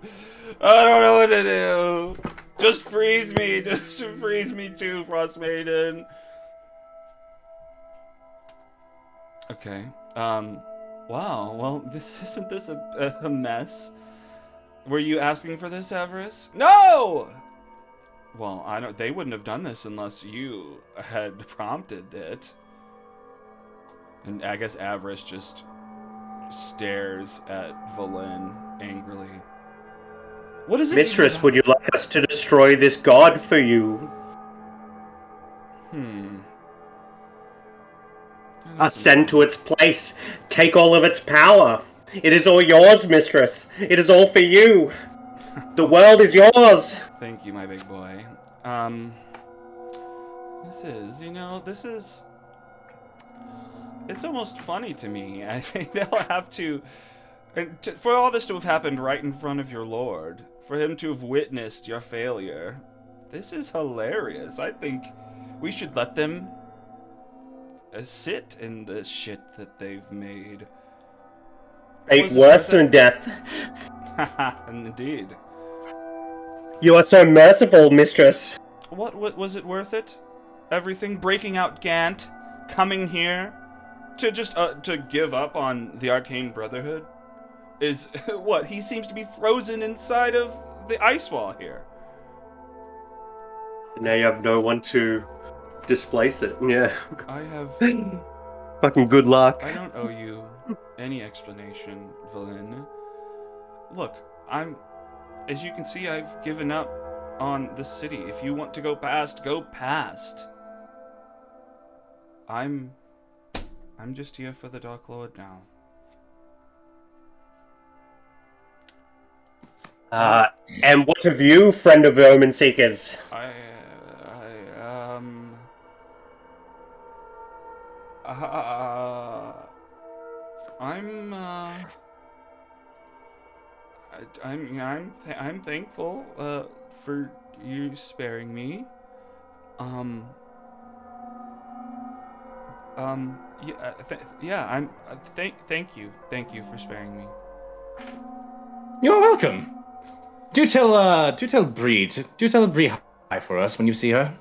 I don't know what to do. Just freeze me. Just freeze me too, Frost Maiden. Okay. Wow. Well, isn't this a mess? Were you asking for this, Avarice? No! Well, I don't. They wouldn't have done this unless you had prompted it. And I guess Avarice just stares at Vellynne angrily. What is it? Mistress, would you like us to destroy this god for you? Ascend to its place. Take all of its power. It is all yours, mistress. It is all for you. The world is yours. Thank you, my big boy. This is... It's almost funny to me. I think they'll have to... For all this to have happened right in front of your lord, for him to have witnessed your failure, this is hilarious. I think we should let them sit in the shit that they've made. Fate Was this worse worth than it? death. Indeed. You are so merciful, mistress. What was it worth it? Everything, breaking out Gant, coming here to just to give up on the Arcane Brotherhood is what? He seems to be frozen inside of the ice wall here. Now you have no one to displace it. Yeah. I have Fucking good luck. I don't owe you any explanation, Vellynne. Look, as you can see, I've given up on the city. If you want to go past, go past. I'm just here for the Dark Lord now. And what of you, friend of the Omen Seekers? I'm thankful for you sparing me. Thank you for sparing me. You're welcome. Do tell Bree hi for us when you see her.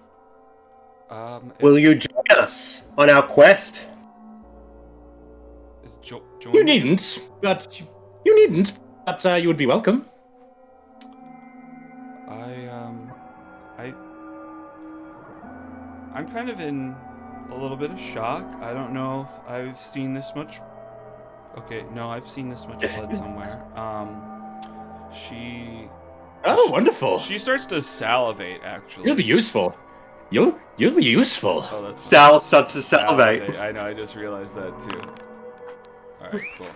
Will you join us on our quest? Join You needn't, but you would be welcome. I'm kind of in a little bit of shock. I don't know if I've seen this much. Okay, no, I've seen this much blood somewhere. Oh, wonderful. She starts to salivate, actually. You'll be useful. You'll be useful. Oh, that's Sal starts to salivate. I know, I just realized that too. Alright, cool.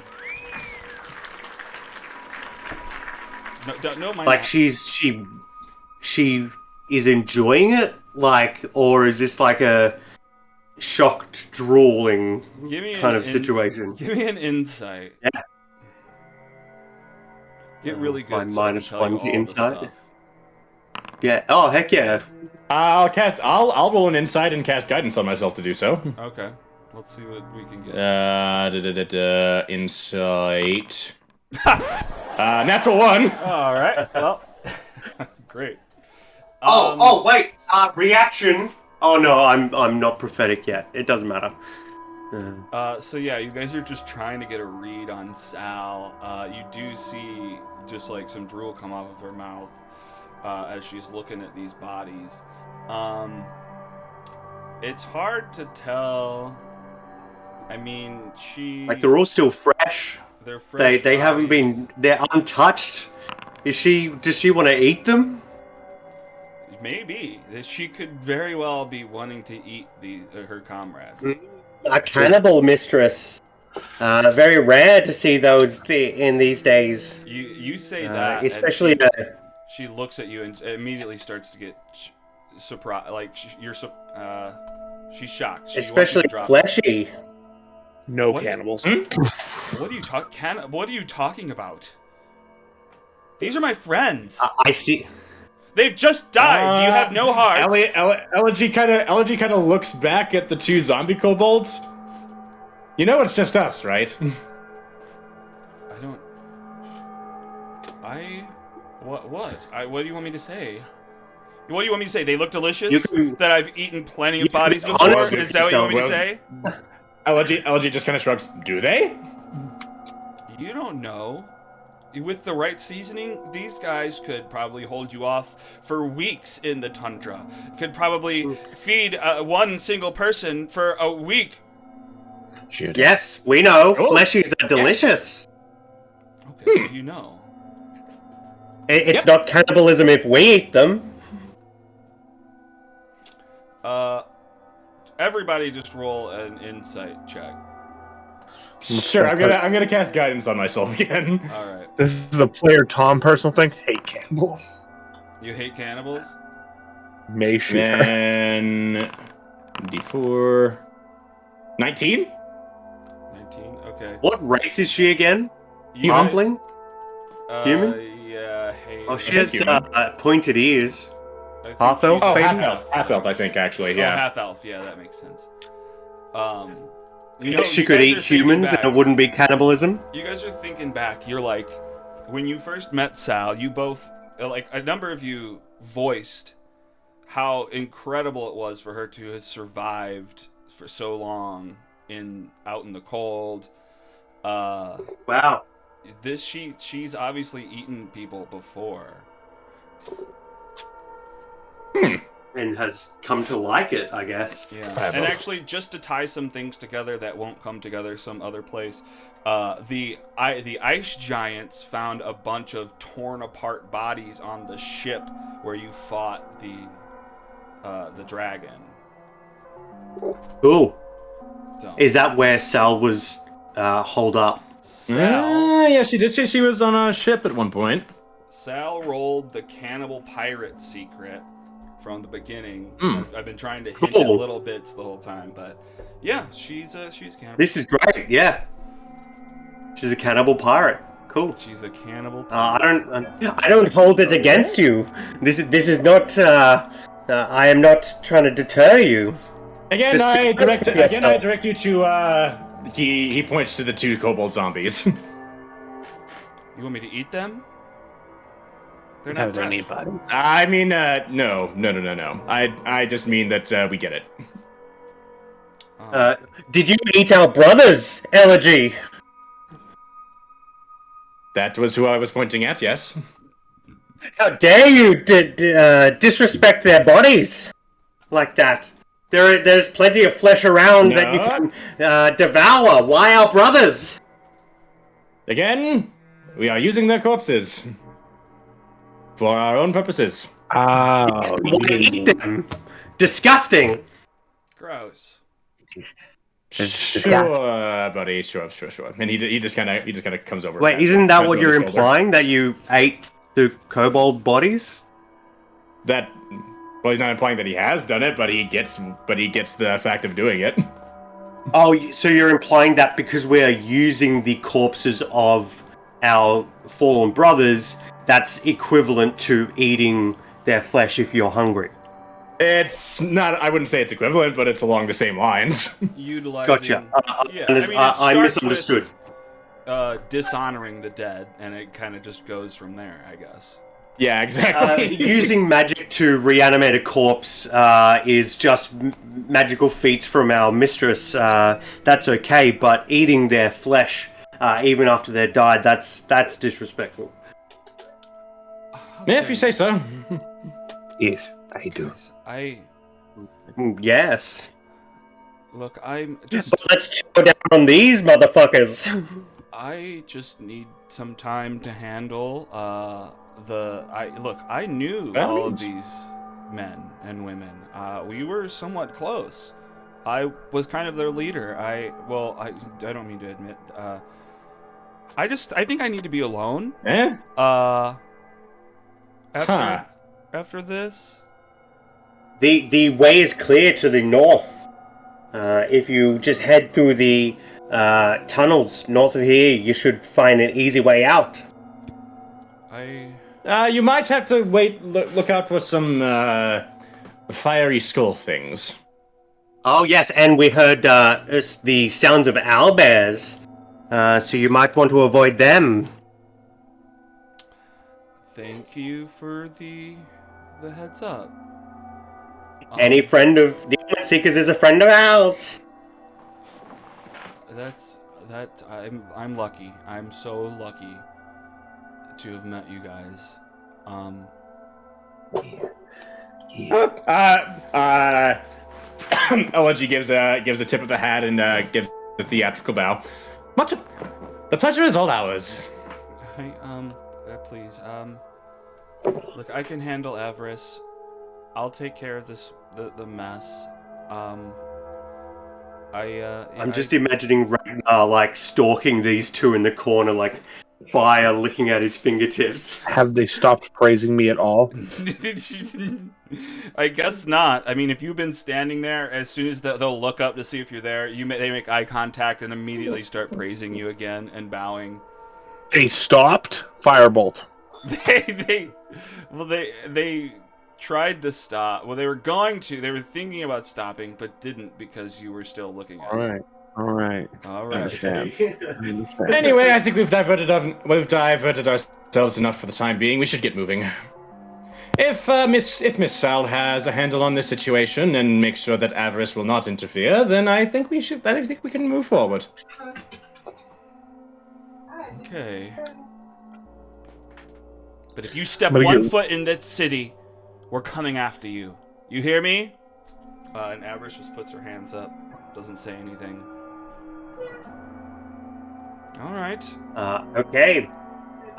No, mind Like that. she is enjoying it, like, or is this like a shocked drooling Give me kind of situation? Give me an insight. Yeah. Get really good. Fine, so I can minus tell one you to all the insight. stuff. Yeah. Oh heck yeah. I'll roll an insight and cast guidance on myself to do so. Okay, let's see what we can get. Insight. Natural 1. All right. Well, great. Wait. Reaction. Oh no, I'm not prophetic yet. It doesn't matter. So yeah, you guys are just trying to get a read on Sal. You do see just like some drool come off of her mouth as she's looking at these bodies. It's hard to tell. I mean, Like they're all still fresh. They're fresh. They haven't been. They're untouched. Does she want to eat them? Maybe she could very well be wanting to eat her comrades. A cannibal mistress. Very rare to see those in these days. You say that, especially. and she looks at you and immediately starts to get surprised. Like she's shocked. She Especially wants you to drop fleshy. No What? cannibals. What are you talking about? These are my friends. I see. They've just died. You have no heart. Elegy kind of looks back at the 2 zombie kobolds. You know it's just us, right? What? What do you want me to say? What do you want me to say? They look delicious? You can- That I've eaten plenty of you can bodies before? honestly Is that what you want me to well- say? Elegy just kind of shrugs. Do they? You don't know. With the right seasoning, these guys could probably hold you off for weeks in the tundra. Could probably feed one single person for a week. Shoot. Yes, we know. Oh. Fleshies are delicious. Okay, so you know. It's not cannibalism if we eat them. Everybody just roll an insight check. Sure, I'm gonna cast guidance on myself again. All right. This is a player Tom personal thing. Hate cannibals. You hate cannibals? May shoot her. Then D4. 19? 19. Okay. What race is she again? You guys- Halfling? Human? Yeah. Hey. Oh, she I has think human. pointed ears. I think half she's- elf, Oh, baby? half elf, I think, actually, Oh, yeah. half elf. Yeah, that makes sense. I guess you could eat humans and it wouldn't be cannibalism. You guys are thinking back. You're like, when you first met Sal, you both, like, a number of you voiced how incredible it was for her to have survived for so long out in the cold. Wow. She's obviously eaten people before. And has come to like it, I guess. Yeah. And actually, just to tie some things together that won't come together some other place, the ice giants found a bunch of torn apart bodies on the ship where you fought the dragon. Cool. So, Is that where Sal was holed up? Sal, Yeah, she did. She was on a ship at one point. Sal rolled the cannibal pirate secret from the beginning. I've been trying to hint at little bits the whole time, but yeah, she's cannibal. This is great. Yeah. She's a cannibal pirate. Cool. She's a cannibal pirate. I don't hold it against you. This is not. I am not trying to deter you. Again, Just I be honest direct. with Again, I yourself. direct you to. He points to the 2 kobold zombies. You want me to eat them? They're not fresh. anybody. I mean, no. I just mean that we get it. Did you eat our brothers, Elegy? That was who I was pointing at. Yes. How dare you disrespect their bodies like that? There's plenty of flesh around that you can devour. Why our brothers? Again, we are using their corpses for our own purposes. Oh, Why eat them? Disgusting. Gross. Sure, buddy. Sure. And he just kind of comes over. Wait, and isn't that pats what me on you're the shoulder. implying? That you ate the kobold bodies? That. Well, he's not implying that he has done it, but he gets the fact of doing it. Oh, so you're implying that because we are using the corpses of our fallen brothers, that's equivalent to eating their flesh if you're hungry. It's not. I wouldn't say it's equivalent, but it's along the same lines. Utilizing. Gotcha. Yeah, I misunderstood. Dishonoring the dead, and it kind of just goes from there, I guess. Yeah, exactly. Using magic to reanimate a corpse is just magical feats from our mistress. That's okay, but eating their flesh, even after they're died, that's disrespectful. Yeah, if you say so. yes, I do. Yes. Look, I'm just. But let's chow down on these motherfuckers. I just need some time to handle I knew all of these men and women. We were somewhat close. I was kind of their leader. I don't mean to admit. I think I need to be alone. After this. The way is clear to the north. If you just head through the tunnels north of here, you should find an easy way out. You might have to look out for some fiery skull things. Oh yes, and we heard the sounds of owlbears, so you might want to avoid them. Thank you for the heads up. Any friend of the Omen Seekers is a friend of ours. I'm lucky. I'm so lucky to have met you guys. Elegy gives a tip of the hat and gives a theatrical bow. The pleasure is all ours. Hey, please, look, I can handle avarice. I'll take care of the mess. I'm just imagining Ragnar like stalking these two in the corner, like fire licking at his fingertips. Have they stopped praising me at all? I guess not. I mean, if you've been standing there, as soon as they'll look up to see if you're there, they make eye contact and immediately start praising you again and bowing. They stopped? Firebolt. They tried to stop. Well, they were going to. They were thinking about stopping, but didn't because you were still looking at it. All right. All I right. understand. Anyway, I think we've diverted ourselves enough for the time being. We should get moving. If Miss Sal has a handle on this situation and makes sure that avarice will not interfere, then I think we can move forward. Okay. But if you step But one again- foot in that city, we're coming after you. You hear me? And Avarice just puts her hands up. Doesn't say anything. All right. Okay.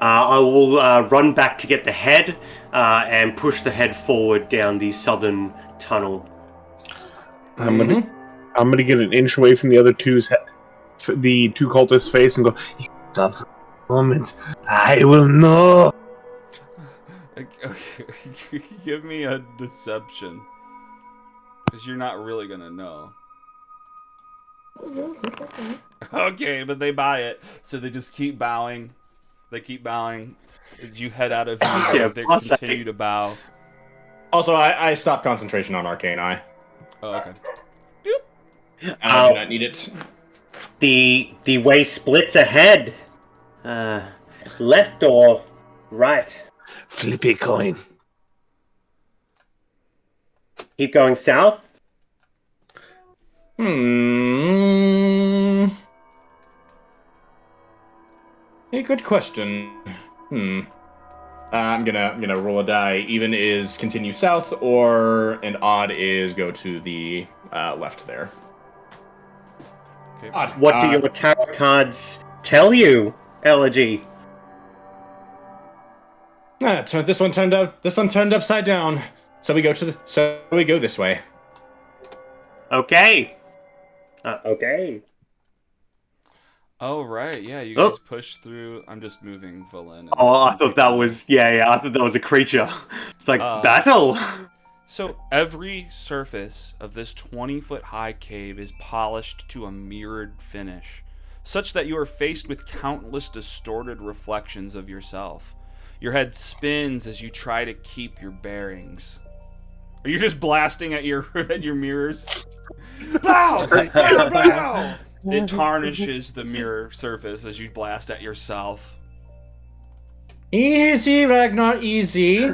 I will run back to get the head and push the head forward down the southern tunnel. I'm gonna get an inch away from the other the two cultists' face and go. "Stop for a moment. I will know." Okay. Give me a deception. Because you're not really going to know. Okay, but they buy it. So they just keep bowing. They keep bowing. As you head out of view, Yeah, they plus continue to bow. Also, I stopped concentration on Arcane Eye. Oh, okay. I do not need it. The way splits ahead. Left or right? Flippy coin. Keep going south. A good question. I'm gonna roll a die. Even is continue south, and odd is go to the left there. Okay. Odd. What do your tarot cards tell you, Elegy? This one turned upside down. So we go this way. Okay. Okay. Oh, right. Yeah, you guys push through. I'm just moving Vellynne. Oh, I thought that was I thought that was a creature. It's like battle. So every surface of this 20-foot high cave is polished to a mirrored finish, such that you are faced with countless distorted reflections of yourself. Your head spins as you try to keep your bearings. Are you just blasting at your mirrors? Bow! Bow! Bow! It tarnishes the mirror surface as you blast at yourself. Easy, Ragnar, easy.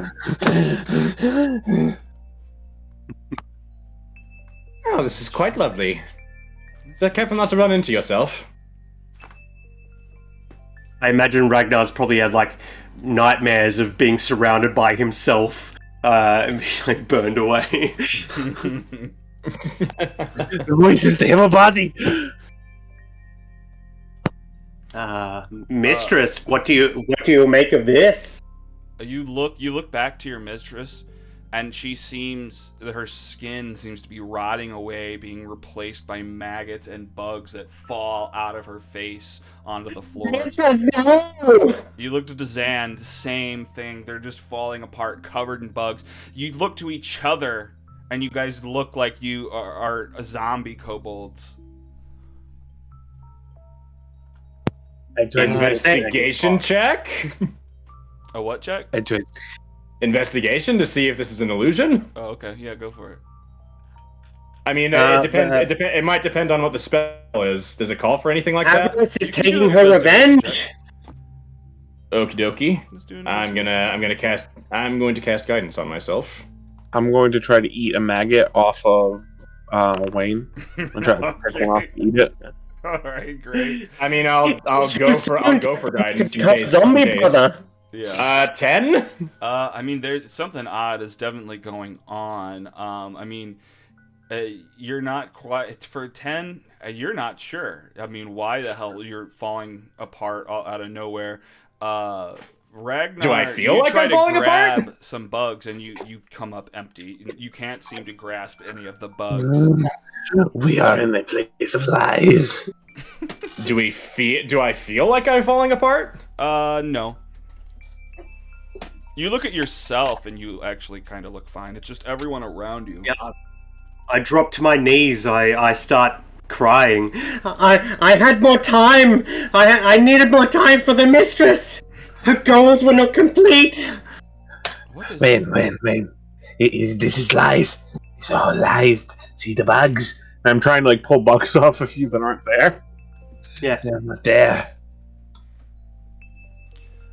Oh, this is quite lovely. So careful not to run into yourself. I imagine Ragnar's probably had like nightmares of being surrounded by himself and being like burned away. The voices, they have a body. Mistress, what do you make of this? You look back to your mistress, and her skin seems to be rotting away, being replaced by maggots and bugs that fall out of her face onto the floor. You look to Dazan, the same thing. They're just falling apart, covered in bugs. You look to each other, and you guys look like you are zombie kobolds. Investigation check? A what check? Investigation to see if this is an illusion? Oh, okay. Yeah, go for it. I mean, it depends. It might depend on what the spell is. Does it call for anything like that? Avarice is taking her revenge. Okie dokie. I'm going to cast guidance on myself. I'm going to try to eat a maggot off of Wayne. I'm trying to pick one off and eat it. All right, great. I mean, I'll go for guidance. Zombie brother. Yeah. 10. I mean, there's something odd is definitely going on. I mean, you're not quite for 10. You're not sure. I mean, why the hell you're falling apart out of nowhere? Ragnar, do I feel like I'm falling apart? grab some bugs and you come up empty. You can't seem to grasp any of the bugs. We are in the place of lies. Do I feel like I'm falling apart? No. You look at yourself and you actually kind of look fine. It's just everyone around you. Yeah. I drop to my knees. I start crying. I had more time. I needed more time for the mistress. Her goals were not complete. What is Wayne. This is lies. It's all lies. See the bugs? I'm trying to like pull bugs off of you that aren't there. Yeah. They're not there.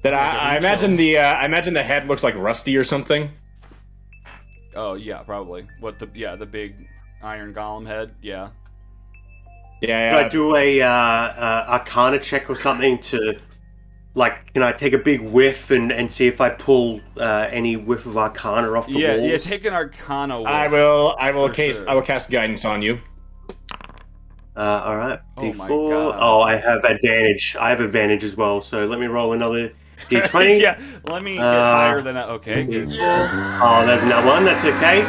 That Okay, I we imagine chill. I imagine the head looks like rusty or something. Oh yeah, probably. What the big iron golem head? Yeah. Yeah, Could yeah. I do a Arcana check or something to, like, can I take a big whiff and see if I pull any whiff of Arcana off the walls? Yeah, take an Arcana whiff. I will for cast sure. I will cast guidance on you. All right. Oh D4. my God. Oh, I have advantage. I have advantage as well. So let me roll another D20. Yeah, let me get higher than that. Okay, good. Oh, there's another one. That's okay.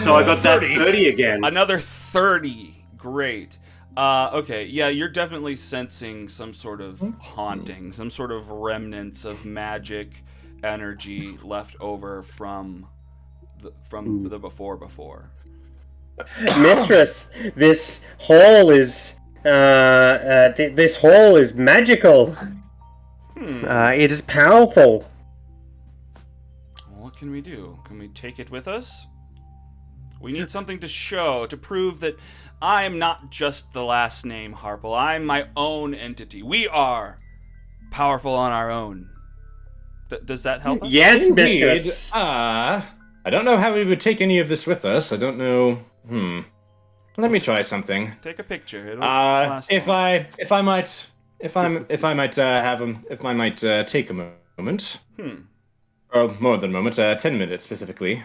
So I got that 30 again. Another 30. Great. Okay, yeah, you're definitely sensing some sort of haunting, some sort of remnants of magic energy left over from the before. Mistress, this hall is this hall is magical. It is powerful. What can we do? Can we take it with us? We need something to show, to prove that I'm not just the last name Harple. I'm my own entity. We are powerful on our own. Does that help us? Yes, Indeed. mistress. I don't know how we would take any of this with us. I don't know. Let me try something. Take a picture. It'll last If long. I might take a moment. Or more than a moment. 10 minutes specifically.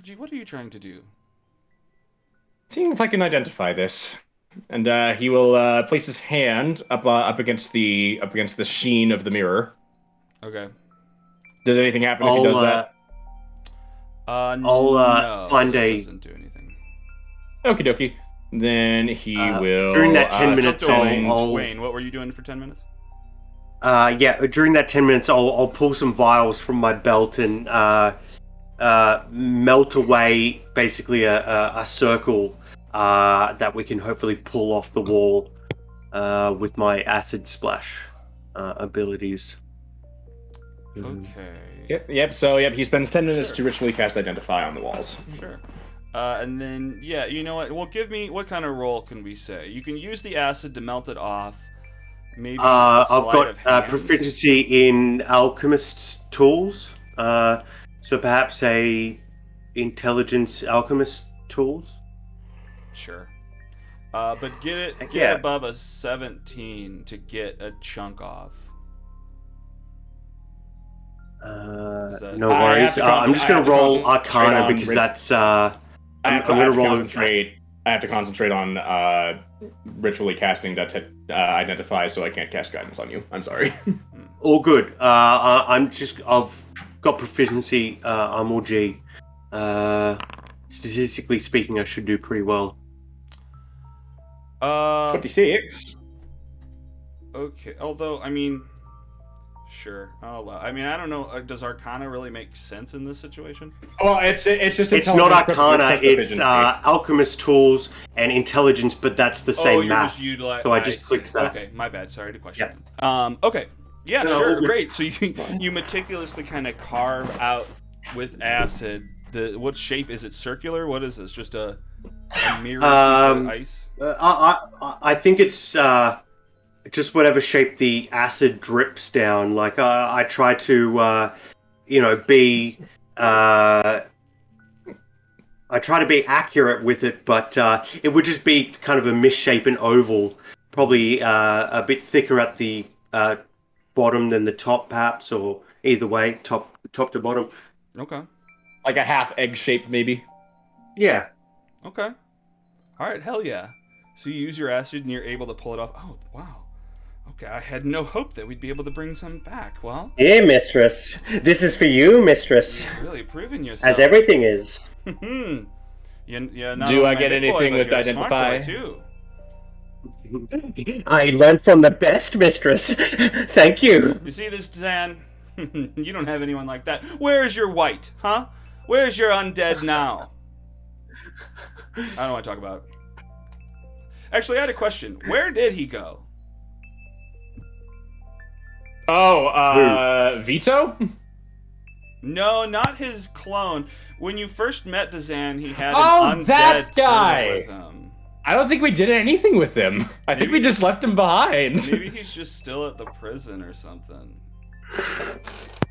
Gee, what are you trying to do? Seeing if I can identify this, and he will place his hand up against the sheen of the mirror. Okay. Does anything happen if he does that? No, find it a- doesn't do anything. Okie dokie. Then he will. during that 10 minutes, Jump to I'll- Wayne, what were you doing for 10 minutes? During that 10 minutes, I'll pull some vials from my belt and melt away basically a circle that we can hopefully pull off the wall with my acid splash abilities. Okay. Yep. So he spends 10 minutes to ritually cast Identify on the walls. Sure. And then, yeah, you know what? Well, give me, what kind of roll can we say? You can use the acid to melt it off. Maybe a I've sleight of got hand. proficiency in alchemist's tools, so perhaps a intelligence alchemist tools. Sure. But get Yeah. above a 17 to get a chunk off. No I have worries. to I'm just I going have to to roll concentrate Arcana on because rit- that's. I have I'm going to roll. concentrate. I have to concentrate on ritually casting that Identify, so I can't cast guidance on you. I'm sorry. All good. I've got proficiency. I'm all G. Statistically speaking, I should do pretty well. 26. Okay. Although, I mean, sure. I mean, I don't know. Does Arcana really make sense in this situation? Well, it's just. It's not intelligence Arcana. It's proficiency. alchemist tools and intelligence, but that's the same you're math. just utilize. So I just clicked that. Okay, my bad. Sorry to question. Okay. Yeah, No, sure. all good. Great. So you meticulously kind of carve out with acid. What shape is it? Circular? What is this? Just a mirror piece of ice? I think it's just whatever shape the acid drips down. Like I try to, be. I try to be accurate with it, but it would just be kind of a misshapen oval, probably a bit thicker at the bottom than the top, perhaps, or either way, top to bottom. Okay. Like a half egg shape, maybe. Yeah. Okay. All right. Hell yeah. So you use your acid and you're able to pull it off. Oh wow. Okay. I had no hope that we'd be able to bring some back. Well, Here, mistress. This is for you, mistress. really proving yourself. As everything is. You're not Do only I my get big anything boy, but with you're a smart Identify? boy, too. I learned from the best, mistress. Thank you. You see this, Zan? You don't have anyone like that. Where is your white, huh? Where's your undead now? I don't want to talk about it. Actually, I had a question. Where did he go? Oh, Vito? No, not his clone. When you first met Dazan, he had Oh, an that undead guy! servant with him. I don't think we did anything with him. I think we just left him behind. Maybe he's just still at the prison or something.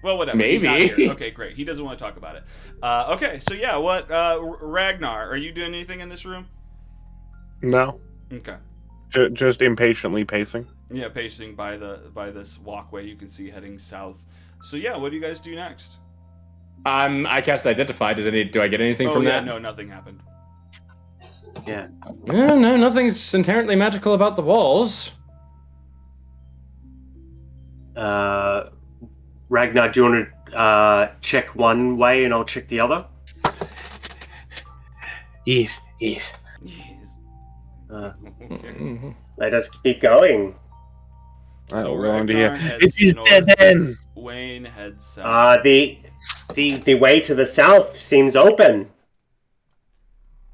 Well, whatever. Maybe. He's not here. Okay, great. He doesn't want to talk about it. Okay, so yeah, what, Ragnar, are you doing anything in this room? No, Okay. just impatiently pacing. Yeah, pacing by this walkway you can see heading south. So yeah, what do you guys do next? I cast Identify. Do I get anything from that? No, nothing happened. Yeah. No, nothing's inherently magical about the walls. Ragnar, do you want to check one way and I'll check the other? Yes. Yes. Okay. Let us keep going. So Ragnar Ragnar heads It is north. dead end. Wayne heads south. The way to the south seems open.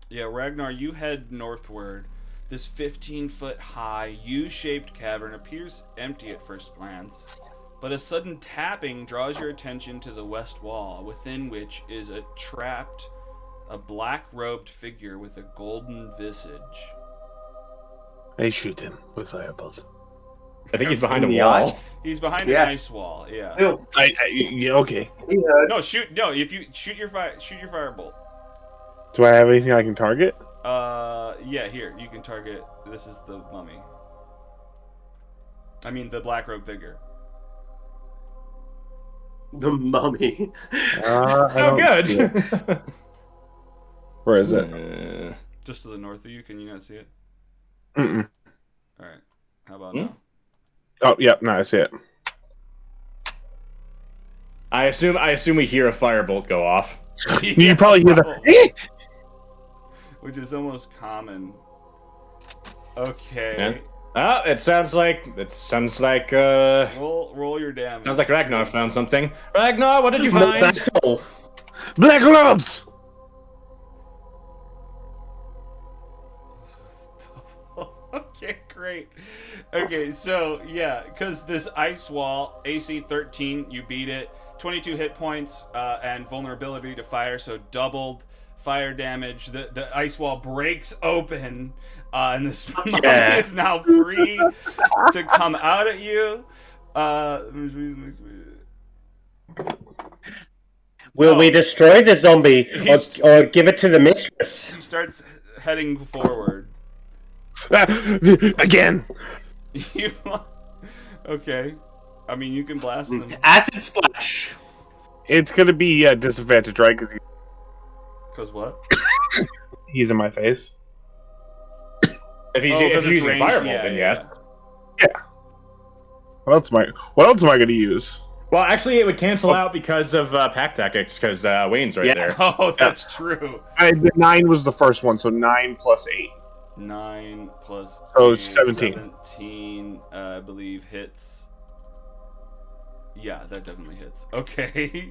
Yeah, Ragnar, you head northward. This 15-foot high, U-shaped cavern appears empty at first glance, but a sudden tapping draws your attention to the west wall, within which is a black-robed figure with a golden visage. They shoot him with fireballs. I think he's behind In a the wall. eyes. He's behind Yeah. an ice wall. Yeah. Yeah, okay. No, shoot. No, if you shoot your firebolt. Do I have anything I can target? Yeah. Here, you can target. This is the mummy. I mean, the black robe figure. The mummy. I Oh, don't see it. good. Where is it? Just to the north of you. Can you not see it? Mm-mm. All right. How about now? Oh, yep. No, I see it. I assume we hear a firebolt go off. You probably hear the. Which is almost common. Okay. Yeah. Ah, it sounds like Roll your damage. sounds like Ragnar found something. Ragnar, what did you find? Battle. Black robes. Okay, great. Okay, so yeah, because this ice wall, AC 13, you beat it. 22 hit points and vulnerability to fire, so doubled fire damage. The ice wall breaks open, and this mummy is now free to come out at you. Will we destroy the zombie or give it to the mistress? He starts heading forward. Again. Okay. I mean, you can blast them. Acid splash. It's gonna be disadvantage, right? Because Cause what? he's in my face. If he's 'cause it's using ranged, firebolt, yeah, then yeah, yes. Yeah. What else am I gonna use? Well, actually, it would cancel out because of pack tactics, because Wayne's right there. Oh, that's true. The 9 was the first one, so 9 plus 8. 9 plus So 8, 17. 17, I believe, hits. Yeah, that definitely hits. Okay.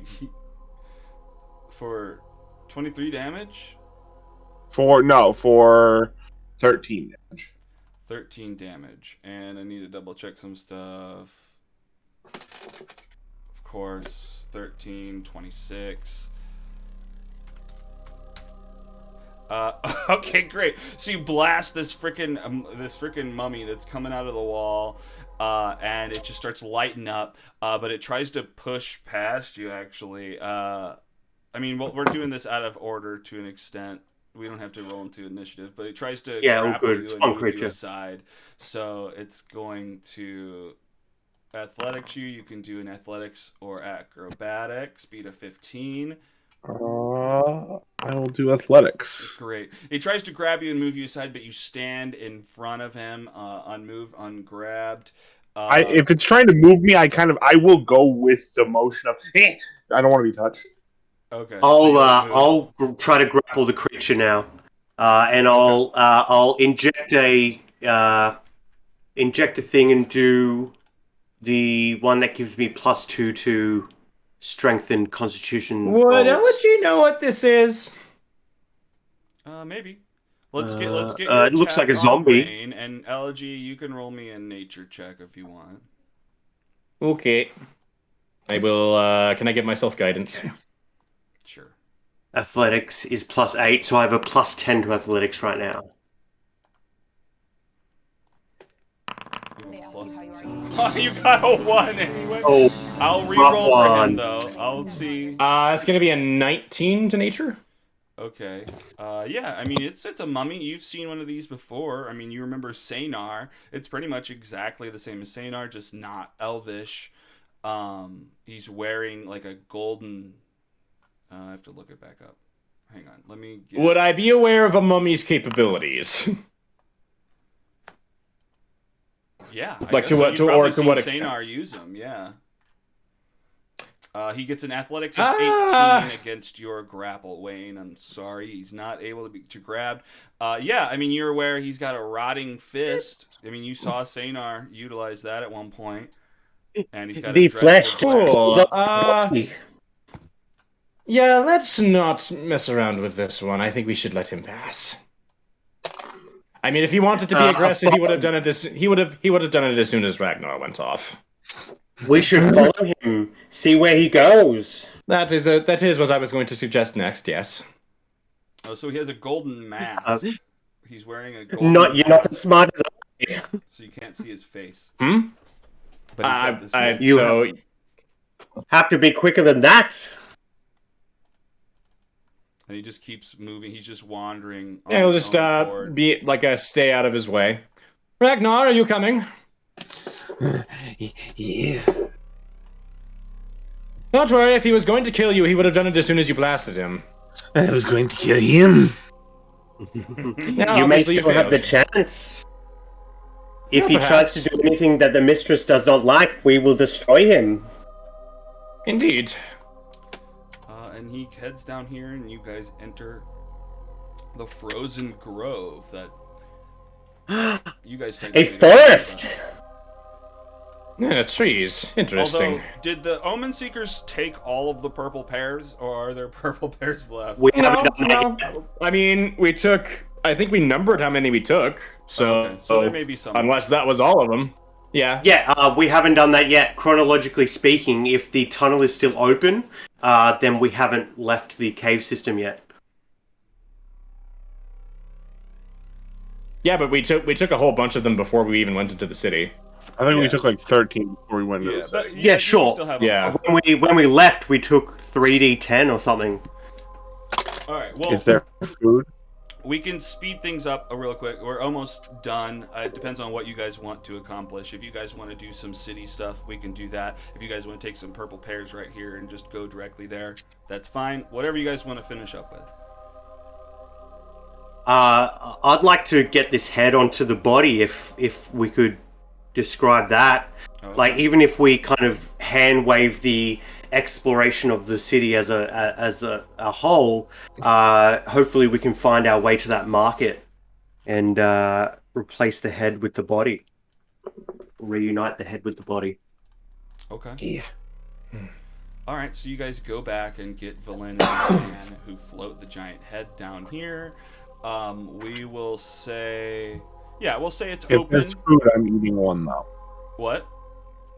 For 23 damage? For 13 damage. 13 damage. And I need to double check some stuff. Of course, 13, 26. Okay, great. So you blast this freaking mummy that's coming out of the wall, and it just starts lighting up. But it tries to push past you. Actually, I mean, well, we're doing this out of order to an extent. We don't have to roll into initiative, but it tries to grapple you and move you aside. So it's going to athletics you. You can do an athletics or acrobatics, speed of 15. I will do athletics. Great. He tries to grab you and move you aside, but you stand in front of him, unmoved, ungrabbed. If it's trying to move me, I will go with the motion of. I don't want to be touched. Okay. I'll try to grapple the creature now, and I'll inject a thing and do the one that gives me +2 to strength and constitution. Would rolls. LG know what this is? Maybe. Let's get your it looks attack like a on zombie. Wayne, and LG, you can roll me a nature check if you want. Okay. I will. Can I give myself guidance? Sure. Athletics is +8, so I have a +10 to athletics right now. They ask Plus you how you are. 10. Oh, you got a 1 anyway. Oh, I'll re-roll for him one. though. I'll see. It's gonna be a 19 to nature. Okay. Yeah, I mean, it's a mummy. You've seen one of these before. I mean, you remember Sanar. It's pretty much exactly the same as Sanar, just not elvish. He's wearing like a golden... I have to look it back up. Hang on. Let me get... Would I be aware of a mummy's capabilities? Yeah. I Like guess to so. what- You've to probably or to seen what Sanar use them, yeah. He gets an athletics of 18 against your grapple, Wayne. I'm sorry, he's not able to be grabbed. Yeah, I mean, you're aware he's got a rotting fist. I mean, you saw Sanar utilize that at one point, and he's got The a flesh dreadful just bite. pulls Cool. up the body. Yeah, let's not mess around with this one. I think we should let him pass. I mean, if he wanted to be aggressive, he would have done it. He would have done it as soon as Ragnar went off. We should follow him, see where he goes. That is what I was going to suggest next. Yes. Oh, so he has a golden mask. He's wearing a golden You're not mask, as smart as I am. so you can't see his face. Hmm. But he's got this golden- You have to be quicker than that. and he just keeps moving. He's just wandering. on Yeah, he'll his just own accord. be like a stay out of his way. Ragnar, are you coming? Yes. Don't worry. If he was going to kill you, he would have done it as soon as you blasted him. I was going to kill him. Now, You may obviously still have the failed. chance. If Yeah, he tries perhaps. to do anything that the mistress does not like, we will destroy him. Indeed. And he heads down here, and you guys enter the frozen grove that you guys A technically- forest! Yeah, trees. Interesting. Although, did the Omen Seekers take all of the purple pears, or are there purple pears left? We No, haven't done that no. yet. I mean, we took. I think we numbered how many we took. So, Okay, so there may be some. unless that was all of them. Yeah. Yeah, we haven't done that yet. Chronologically speaking, if the tunnel is still open, then we haven't left the cave system yet. Yeah, but we took a whole bunch of them before we even went into the city. I think Yeah. we took like 13 before we went into Yeah, the but city. Yeah, you sure. Still have Yeah. When we left, we took 3d10 or something. All right. Well, Is there food? we can speed things up real quick. We're almost done. It depends on what you guys want to accomplish. If you guys want to do some city stuff, we can do that. If you guys want to take some purple pears right here and just go directly there, that's fine. Whatever you guys want to finish up with. I'd like to get this head onto the body if we could describe that. Okay. Like, even if we kind of hand wave the exploration of the city as a whole, hopefully we can find our way to that market and replace the head with the body. Reunite the head with the body. Okay. Yes. All right, so you guys go back and get Vellynne and Zan, who float the giant head down here. We will say, yeah, we'll say it's If open. there's food, I'm eating one though. What?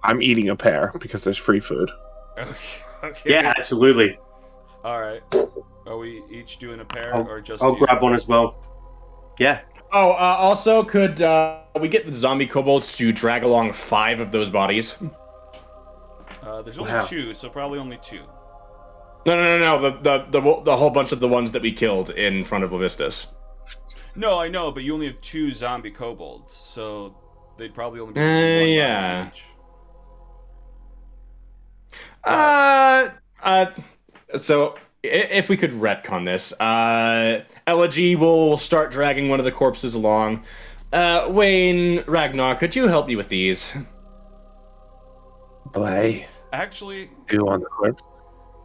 I'm eating a pear because there's free food. Okay. Yeah, absolutely. All right. Are we each doing a pair or just? I'll you? grab one as well. Yeah. Oh, also, could we get the zombie kobolds to drag along 5 of those bodies? There's only Wow. 2, so probably only 2. No. The whole bunch of the ones that we killed in front of Levistus. No, I know, but you only have 2 zombie kobolds, so they'd probably only be one yeah. body each. So if we could retcon this, Elegy will start dragging one of the corpses along. Wayne, Ragnar, could you help me with these? Why Actually, do you want the corpse?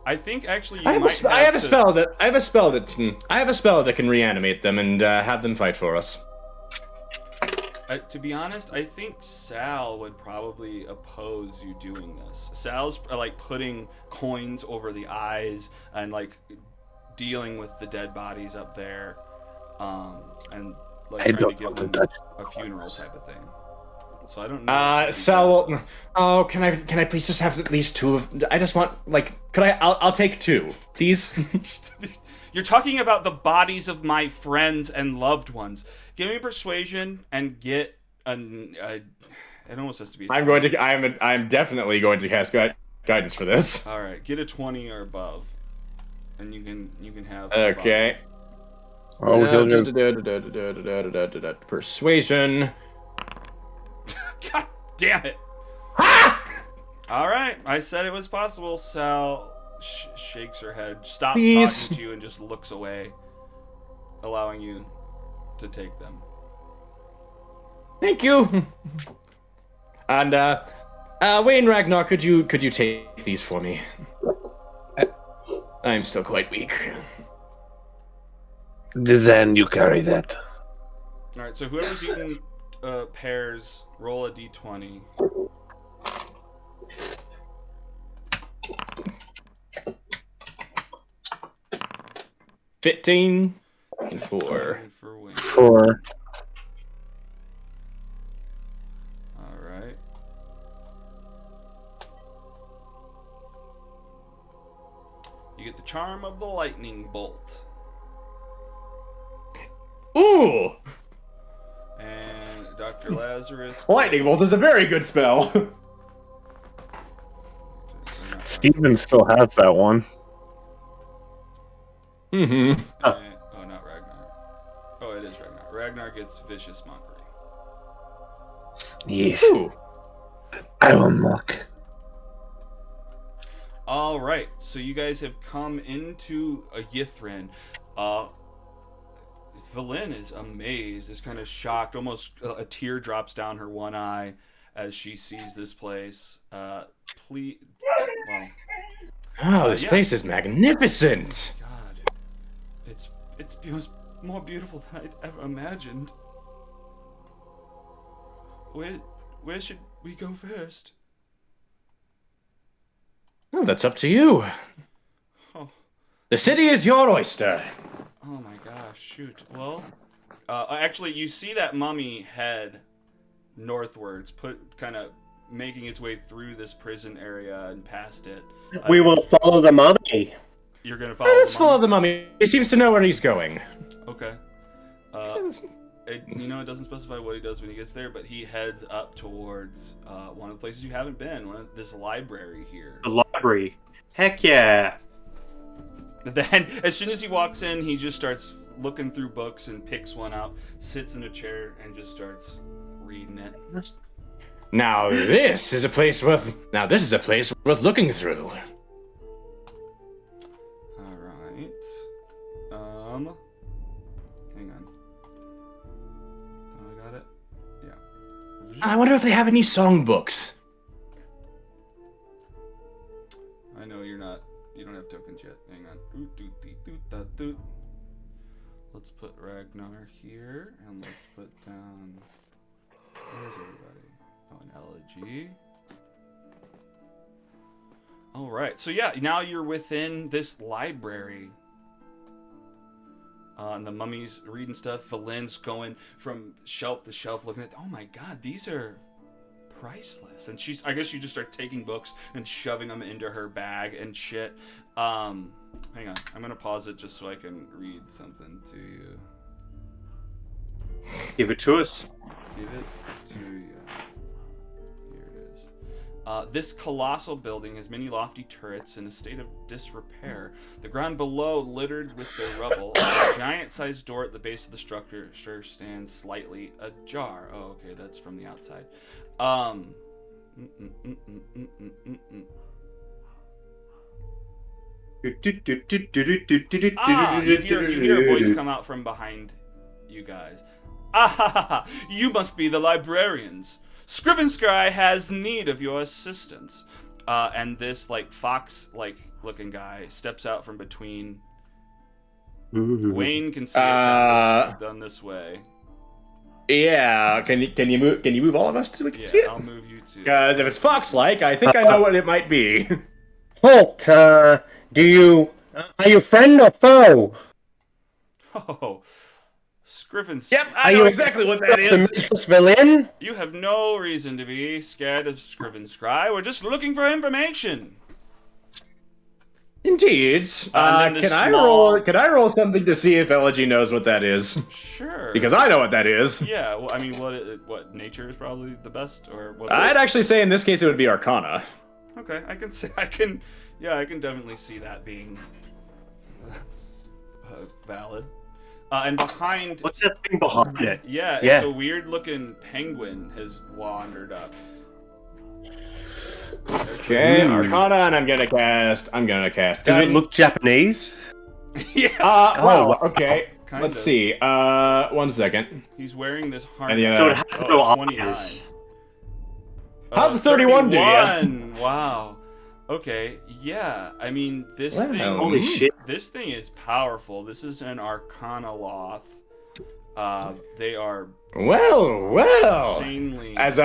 I think actually you I might have a to- spell that can reanimate them and have them fight for us. To be honest, I think Sal would probably oppose you doing this. Sal's like putting coins over the eyes and like dealing with the dead bodies up there, and like I trying to don't give want to them touch a funeral type of thing. So I don't know. So, oh, can I please just have at least 2 of? I just want I'll take 2, please. You're talking about the bodies of my friends and loved ones. Give me persuasion and get it almost has to be. I'm definitely going to cast guidance for this. All right, get a 20 or above, and you can have. Okay. Persuasion. God damn it! All right, I said it was possible. Sal shakes her head, stops talking to you, and just looks away, allowing you to take them. Thank you. And Wayne Ragnar, could you take these for me? I'm still quite weak. Dizan, you carry that. All right, so whoever's eating pears, roll a d20. $15 and 4. For Wayne. 4. All right. You get the charm of the lightning bolt. Ooh! And Dr. Lazarus. Lightning bolt is a very good spell. Steven still has that one. Mm-hmm. Oh, not Ragnar. Oh, it is Ragnar. Ragnar gets vicious mockery. Yes. Ooh. I will mock. All right, so you guys have come into a Yithrin. Vellynne is amazed, is kind of shocked, almost a tear drops down her one eye as she sees this place. Please, Oh, this place is magnificent. God, it's more beautiful than I'd ever imagined. Where should we go first? Oh, that's up to you. Oh. The city is your oyster. Oh my gosh, shoot. Well, actually, you see that mummy head northwards, kind of making its way through this prison area and past it. We will follow the mummy. You're gonna follow. Let's follow the mummy. He seems to know where he's going. Okay. It doesn't specify what he does when he gets there, but he heads up towards one of the places you haven't been, this library here. The library. Heck yeah. Then, as soon as he walks in, he just starts looking through books and picks one out, sits in a chair, and just starts reading it. Now this is a place worth looking through. All right. Hang on. Oh, I got it. Yeah. I wonder if they have any songbooks. I know you don't have tokens yet. Hang on. Doot. Let's put Ragnar here, and let's put down. Where's everybody? Oh, an elegy. All right. So yeah, now you're within this library. And the mummy's reading stuff. Vellynne's going from shelf to shelf, looking at. Oh my God, these are priceless. And I guess you just start taking books and shoving them into her bag and shit. Hang on, I'm gonna pause it just so I can read something to you. Give it to us. Give it to you. Here it is. This colossal building has many lofty turrets in a state of disrepair. The ground below littered with their rubble. A giant-sized door at the base of the structure stands slightly ajar. Oh, okay, that's from the outside. You hear a voice come out from behind you guys. Ah, you must be the librarians. Scrivensky has need of your assistance. And this fox looking guy steps out from between. Wayne can see it done this way. Yeah, can you move all of us so we can see it? I'll move you too. Because if it's fox-like, I think I know what it might be. Holt, are you friend or foe? Oh, Scriven's. Yep, I know exactly what that is. Mistress Vellynne? You have no reason to be scared of Scriven Scry. We're just looking for information. Indeed. And then this Can I small- roll? Can I roll something to see if Elegy knows what that is? Sure. Because I know what that is. Yeah. Well, I mean, what nature is probably the best, or what? I'd actually say in this case it would be Arcana. Okay, I can say I can. Yeah, I can definitely see that being valid. And behind. What's that thing behind it? Yeah, Yeah. it's a weird-looking penguin has wandered up. Okay, Arcana, and I'm gonna cast. Does it Guidance. look Japanese? Yeah. Well, okay. Kind Let's of. see. 1 second. He's wearing this harness. And, yeah. So it has no 20 eyes. How's the 31 do ya? 31, wow. Okay, yeah. I mean, this Wow. thing. Holy shit. This thing is powerful. This is an Arcana Loth. They are Well. insanely. As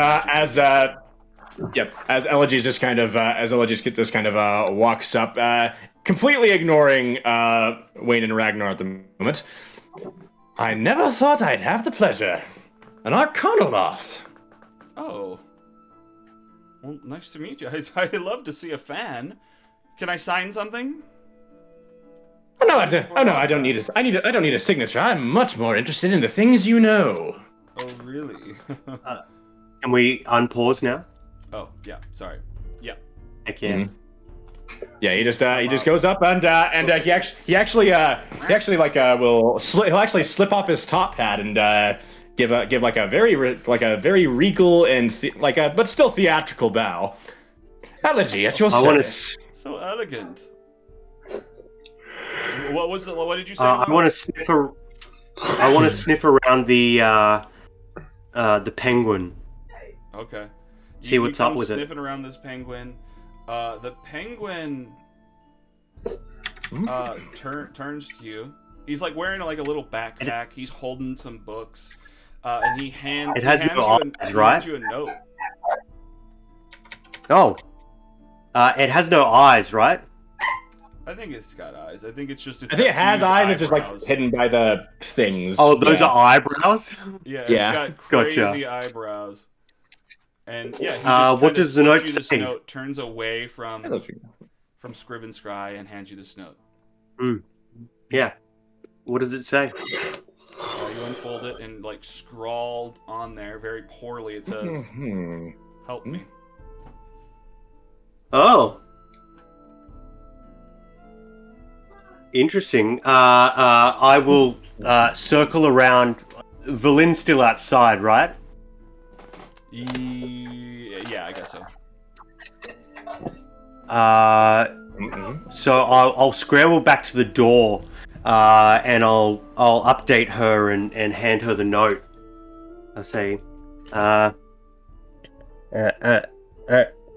Elegy just kind of walks up, completely ignoring Wayne and Ragnar at the moment. I never thought I'd have the pleasure. An Arcanoloth. Oh. Well, nice to meet you. I love to see a fan. Can I sign something? Oh no, I don't need I don't need a signature. I'm much more interested in the things you know. Oh, really? Can we unpause now? Oh, yeah. Sorry. Yeah. Heck yeah. Mhm. Yeah, he just goes up and he actually will he'll actually slip off his top hat and give like a very regal and but still theatrical bow. Elegy at your I want service. to. So elegant. What did you say? I want to sniff. I want to sniff around the penguin. Okay. See what's you up come with it. sniffing around this penguin. The penguin turns to you. He's like wearing like a little backpack. He's holding some books, and he hands. It has he hands no you eyes, he right? hands you a note. Oh. It has no eyes, right? I think it's got eyes. I think it's just. I think it has huge eyes. It's just like eyebrows. hidden by the things. Oh, those Yeah. are eyebrows. Yeah, Yeah. it's got crazy Gotcha. eyebrows. And yeah, he just What kinda does the note slips you this say? note, turns away from Scriven Scry and hands you this note. Yeah. What does it say? You unfold it and like scrawled on there very poorly. It says, Mhm. "Help me." Oh. Interesting. I will circle around. Vellynne's still outside, right? Yeah, I guess so. So I'll scramble back to the door, and I'll update her and hand her the note. I'll say,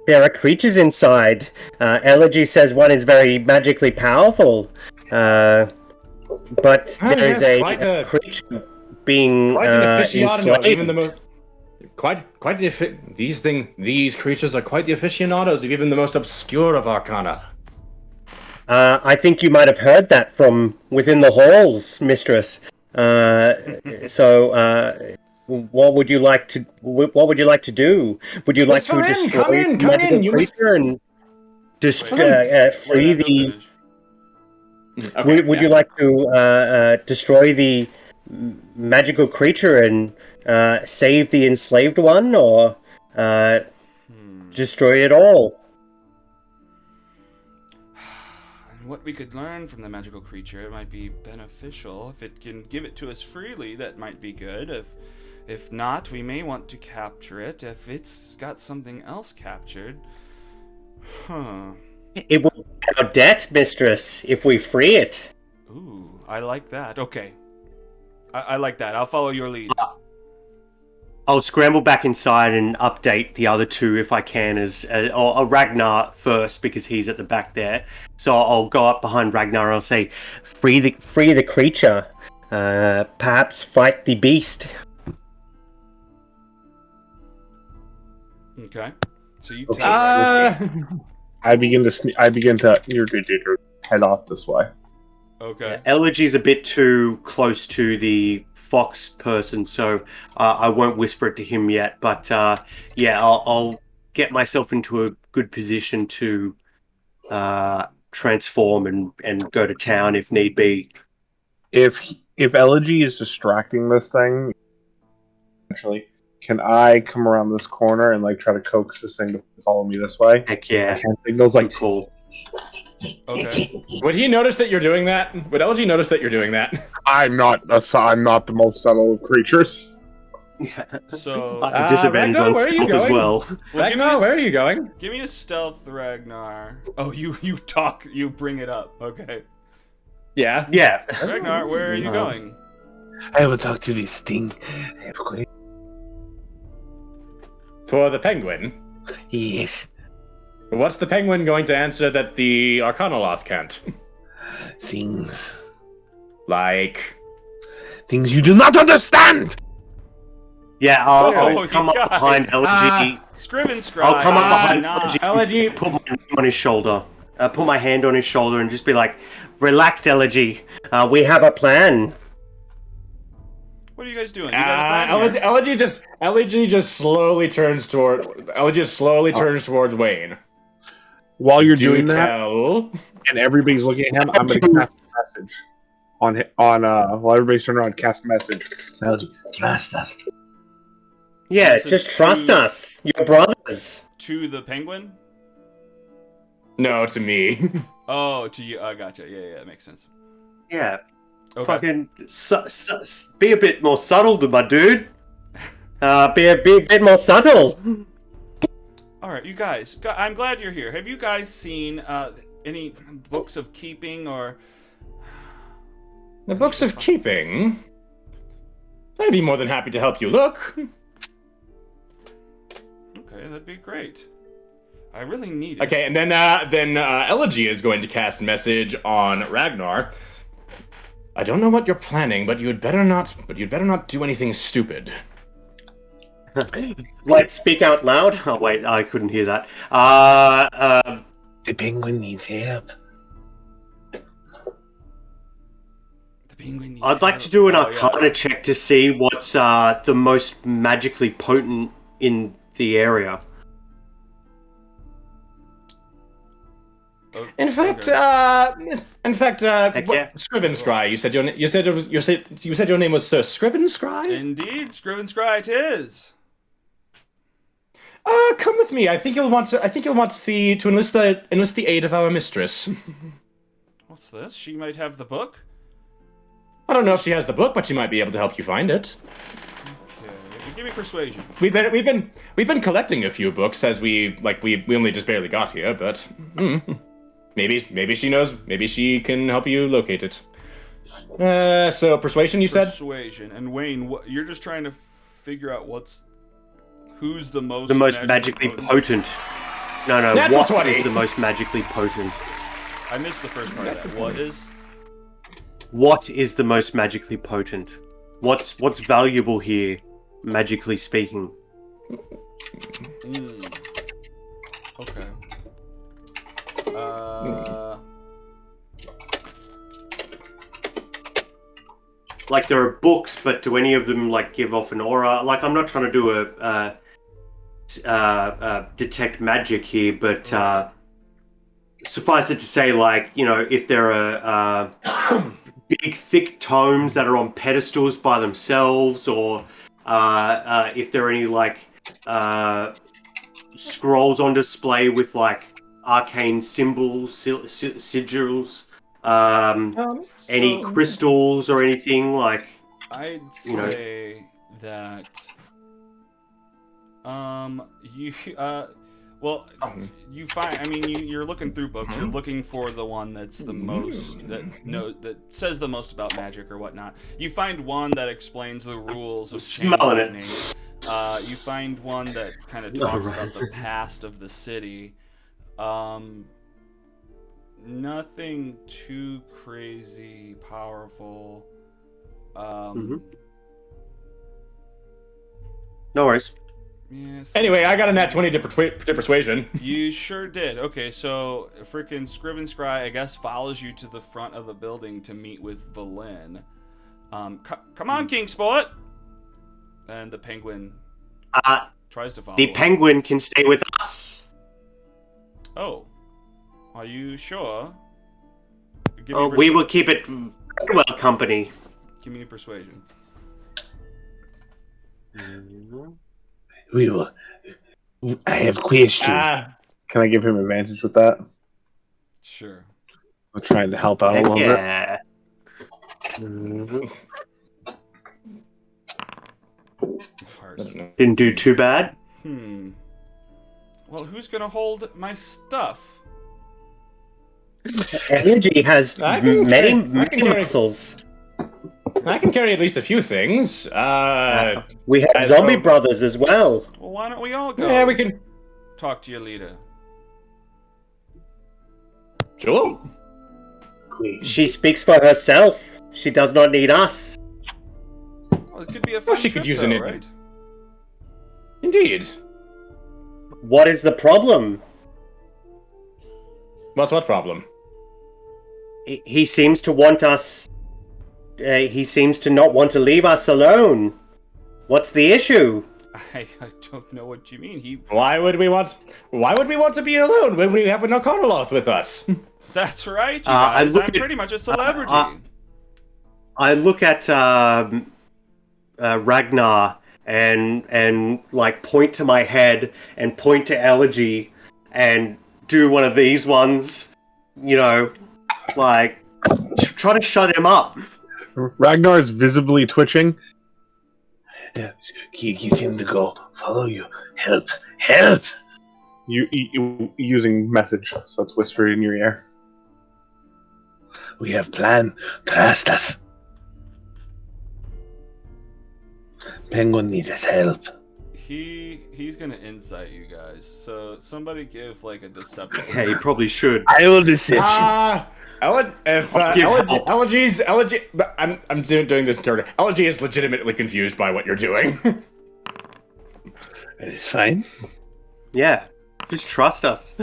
There are creatures inside. Elegy says one is very magically powerful. But there is yes, quite a a- creature being Quite an aficionado, enslaved. even the most. These creatures are quite the aficionados of even the most obscure of arcana. I think you might have heard that from within the halls, mistress. What would you like to? What would you like to do? Would you like Come to in, destroy come in, the come magical in, you creature and free Let him the? finish. Okay, Would you like to destroy the magical creature and save the enslaved one, or destroy it all? And what we could learn from the magical creature, it might be beneficial. If it can give it to us freely, that might be good. If not, we may want to capture it. If it's got something else captured, It will be our debt, mistress, if we free it. Ooh, I like that. Okay. I like that. I'll follow your lead. I'll scramble back inside and update the other two if I can, or Ragnar first because he's at the back there. So I'll go up behind Ragnar and I'll say, Free the creature. Perhaps fight the beast. Okay. So you take I begin to head off this way. Okay. Elegy's a bit too close to the fox person, so I won't whisper it to him yet. But yeah, I'll get myself into a good position to transform and go to town if need be. If Elegy is distracting this thing, actually, can I come around this corner and like try to coax this thing to follow me this way? Heck yeah. Hand signals like Cool. Okay. Would he notice that you're doing that? Would LG notice that you're doing that? I'm not the most subtle of creatures. So, A disadvantage Ragnar, on where are you stealth as going? well. well, give me Ragnar, a- where are you going? Give me a stealth, Ragnar. Oh, you talk, you bring it up. Okay. Yeah. Yeah. Ragnar, where are you going? I will talk to this thing. I have a question. For the penguin. Yes. What's the penguin going to answer that the Arcanoloth can't? Things. Like... Things you do not understand! Yeah, Oh, I'll you come up guys. behind LG. Scriven Scry. I'll come up behind nah. LG. Elegy. Put my hand on his shoulder. Put my hand on his shoulder and just be like, "Relax, Elegy. We have a plan." What are you guys doing? You got a plan here? Elegy just slowly turns towards Wayne. While you're Do doing that, tell... and everybody's looking at him, I'm going to cast a message while everybody's turning around. Cast a message. Elegy, trust us. Yeah, This is just trust too- us. You're brothers. To the penguin? No, to me. Oh, to you. I gotcha. Yeah, that makes sense. Yeah. Okay. Fucking be a bit more subtle than my dude. Be a bit more subtle. All right, you guys. I'm glad you're here. Have you guys seen any books of keeping or? The books of keeping. I'd be more than happy to help you look. Okay, that'd be great. I really need it. Okay, and then Elegy is going to cast message on Ragnar. I don't know what you're planning, but you'd better not do anything stupid. Like, speak out loud. Oh wait, I couldn't hear that. The penguin needs help. The penguin needs I'd like help. to do an Oh, Arcana check to see what's the most magically potent in the area. Oh, In fact, okay. yeah. Scriven Scry. You said your name was Sir Scriven Scry. Indeed, Scriven Scry it is. Come with me. I think you'll want to enlist the aid of our mistress. What's this? She might have the book. I don't know if she has the book, but she might be able to help you find it. Okay, give me persuasion. We've been collecting a few books as we only just barely got here, but maybe she knows. Maybe she can help you locate it. So persuasion, you said? Persuasion. And Wayne, you're just trying to figure out who's the most magically potent. No, Natural what 20. is the most magically potent? I missed the first part of that. What is? What is the most magically potent? What's valuable here, magically speaking? Okay. Like there are books, but do any of them like give off an aura? Like I'm not trying to do a detect magic here, but suffice it to say, like if there are big thick tomes that are on pedestals by themselves, or if there are any like scrolls on display with like arcane symbols, sigils, any crystals or anything like. I'd say that you find. I mean, you're looking through books. You're looking for the one that's the most that says the most about magic or whatnot. You find one that explains the rules of chain Smelling it. lightning. You find one that kind of talks about the past of the city. Nothing too crazy powerful. No worries. Yes. Anyway, I got a nat 20 to persuasion. You sure did. Okay, so freaking Scriven Scry, I guess, follows you to the front of the building to meet with Vellynne. Come on, Kingsport! And the penguin tries to follow. The penguin can stay with us. Oh. Are you sure? Give Oh, me we will keep it very well company. Give me a persuasion. We will. I have questions. Can I give him advantage with that? Sure. I'm trying to help out a Heck little bit. yeah. Didn't do too bad. Well, who's gonna hold my stuff? Energy has many carry- muscles. I can carry at least a few things. We have zombie brothers as well. Well, why don't we all go? Yeah, we can. Talk to your leader. Sure. She speaks for herself. She does not need us. Well, it could be a fun she trip, could use though, an right? Indeed. What is the problem? What problem? He seems to want us. He seems to not want to leave us alone. What's the issue? I don't know what you mean. Why would we want to be alone when we have an Arcanoloth with us? That's right, you guys. I'm pretty much a celebrity. I look at Ragnar and like point to my head and point to Elegy and do one of these ones, you know, like try to shut him up. Ragnar is visibly twitching. Yeah, get him to go. Follow you. Help! Help! You using message, so it's whispered in your ear. We have plan. Trust us. Penguin needs his help. He's gonna insight you guys. So somebody give like a deception. Yeah, you probably should. I will deception. Elegy, I'm doing this in turn. Elegy is legitimately confused by what you're doing. It's fine. Yeah, just trust us.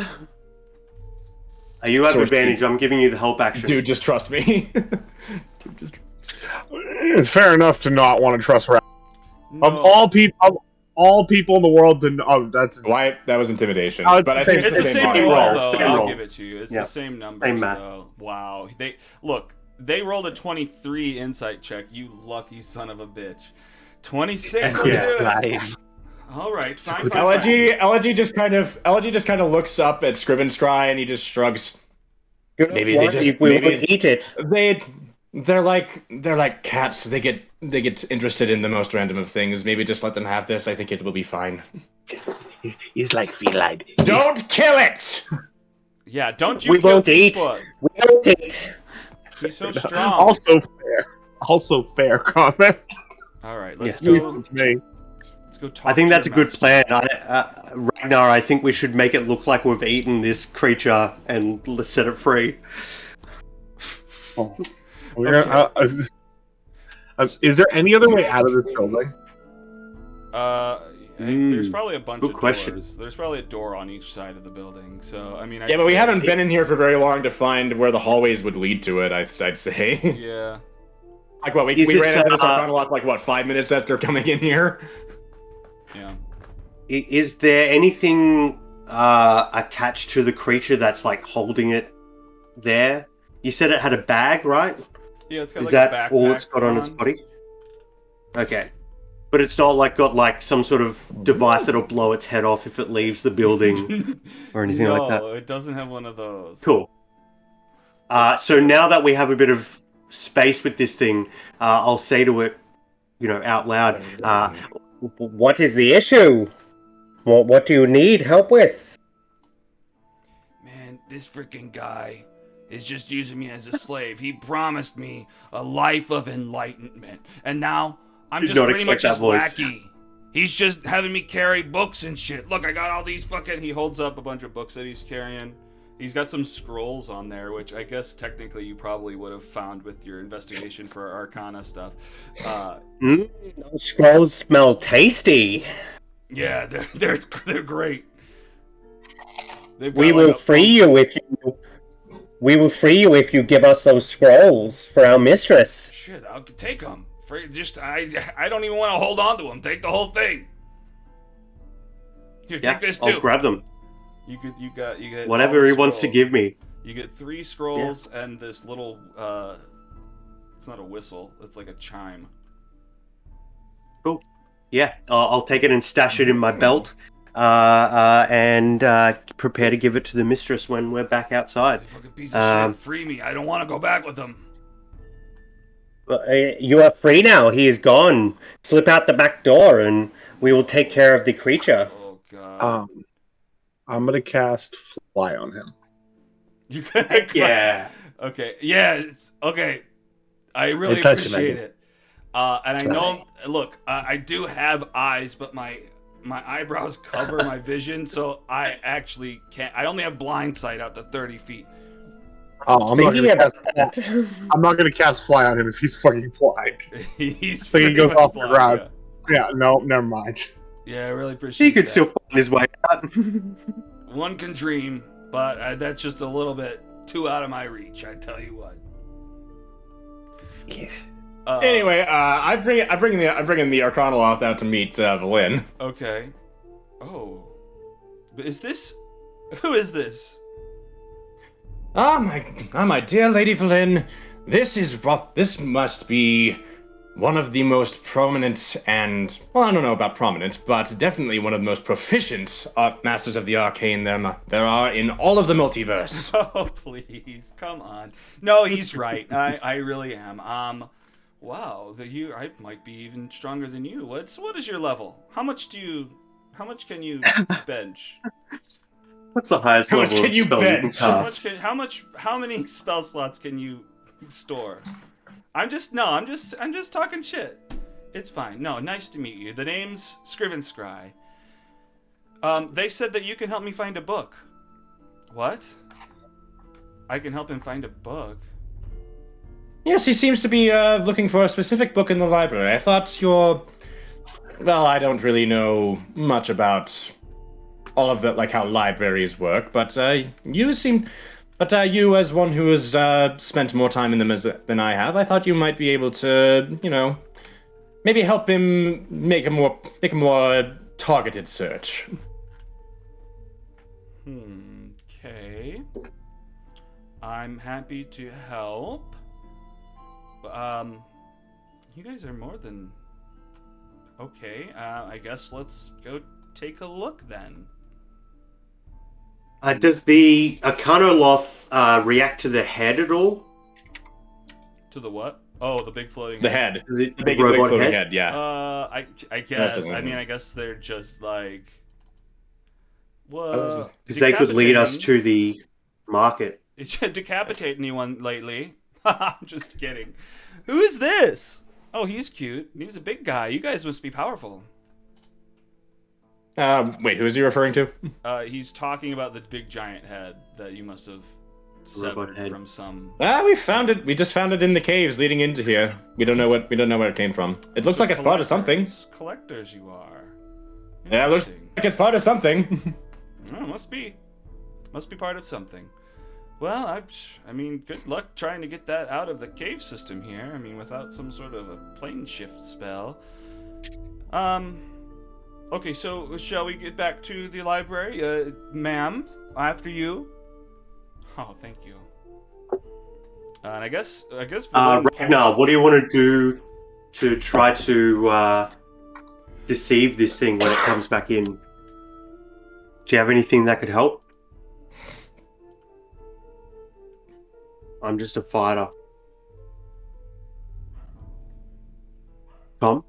You have Source advantage. key. I'm giving you the help action. Dude, just trust me. It's fair enough to not want to trust Ragnar. No. Of all people in the world, that's Why? That was intimidation. Oh, it's but the I think same- It's the same Same roll, roll, though. same I'll roll. give it to you. It's Yeah. the same numbers, Same math. though. Wow. They rolled a 23 insight check. You lucky son of a bitch. 26. We're good. All right. Fine. Elegy just kind of looks up at Scrivenscry and he just shrugs. Maybe they just we would eat it. They're like cats. They get interested in the most random of things. Maybe just let them have this. I think it will be fine. He's like feline. Don't kill it. Yeah. Don't you We kill won't eat. Kingsport. We won't eat. He's so strong. Also fair comment. All right. Let's Yeah. go. Me. Let's go talk. I think to that's a your good master. plan. Ragnar, I think we should make it look like we've eaten this creature and let's set it free. We're gonna, is there any other way out of this building? There's probably a bunch good of question. doors. There's probably a door on each side of the building. So I mean, Yeah, but we haven't been in here for very long to find where the hallways would lead to it. I'd say. Yeah. Like what we Is ran it, into this Arcanoloth like what 5 minutes after coming in here. Yeah. Is there anything attached to the creature that's like holding it there? You said it had a bag, right? Yeah. It's got Is like that a backpack all it's got on its body? Okay. But it's not like got like some sort of device that'll blow its head off if it leaves the building or anything like that. No, it doesn't have one of those. Cool. So now that we have a bit of space with this thing, I'll say to it, out loud, What is the issue? What do you need help with? Man, this freaking guy is just using me as a slave. He promised me a life of enlightenment, and now I'm Did just not pretty much expect his that voice. lackey. He's just having me carry books and shit. Look, I got all these fucking... He holds up a bunch of books that he's carrying. He's got some scrolls on there, which I guess technically you probably would have found with your investigation for Arcana stuff. Those scrolls smell tasty. Yeah, they're great. They've got We like will a free you if you we will free you if you give us those scrolls for our mistress. Shit, I'll take them. I don't even want to hold on to them. Take the whole thing. Here, Yeah, take this too. I'll grab them. You get Whatever all he the wants to scrolls. give me. You get 3 scrolls and this little. It's not a whistle. It's like a chime. Cool. Yeah, I'll take it and stash it in my belt, and prepare to give it to the mistress when we're back outside. He's a fucking piece of shit. Free me. I don't want to go back with him. You are free now. He is gone. Slip out the back door, and we will take care of the creature. Oh god. I'm gonna cast fly on him. You Yeah. Okay. Yeah. Okay. I really Hey, touch him, appreciate Eddie. it. And I know. Look, I do have eyes, but my eyebrows cover my vision, so I actually can't. I only have blind sight out to 30 feet. Oh, Thinking about that. I'm not gonna cast fly on him if he's fucking blind. He's So he pretty goes much off the blind, ground. Yeah, no, never mind. Yeah, I really appreciate. He could that. still find his way out. One can dream, but that's just a little bit too out of my reach. I tell you what. Yes. Anyway, I'm bringing the Arcanoloth out to meet Vellynne. Okay. Oh, but who is this? My dear Lady Vellynne, this must be one of the most prominent and, well, I don't know about prominent, but definitely one of the most proficient masters of the arcane there are in all of the multiverse. Oh, please, come on. No, he's right. I really am. Wow, I might be even stronger than you. What is your level? How much can you bench? What's the highest How much level can of you spell you can bench? cast? How many spell slots can you store? I'm just talking shit. It's fine. No, nice to meet you. The name's Scriven Scry. They said that you can help me find a book. What? I can help him find a book? Yes, he seems to be looking for a specific book in the library. I thought well, I don't really know much about all of the, like, how libraries work, but you as one who has spent more time in them than I have, I thought you might be able to, maybe help him make a more targeted search. Okay. I'm happy to help. You guys are more than okay. I guess let's go take a look then. Does the Arcanoloth react to the head at all? To the what? Oh, the big floating The head. head. The The big robot floating head? head, yeah. I guess. doesn't I mean, matter. I guess they're just like. Well, Because they could lead us decapitating- to the market. decapitate anyone lately. I'm just kidding. Who is this? Oh, he's cute. He's a big guy. You guys must be powerful. Wait, who is he referring to? He's talking about the big giant head that you must have Robot severed head. from some. We found it. We just found it in the caves leading into here. We don't know where it came from. It looks So like it's part of something. Collectors, you are. Yeah, it looks Interesting. like it's part of something. Oh, must be part of something. Well, I mean, good luck trying to get that out of the cave system here. I mean, without some sort of a plane shift spell. Okay, so shall we get back to the library? Ma'am, after you. Oh, thank you. And I guess. Ragnar, what do you want to do to try to deceive this thing when it comes back in? Do you have anything that could help? I'm just a fighter. Tom?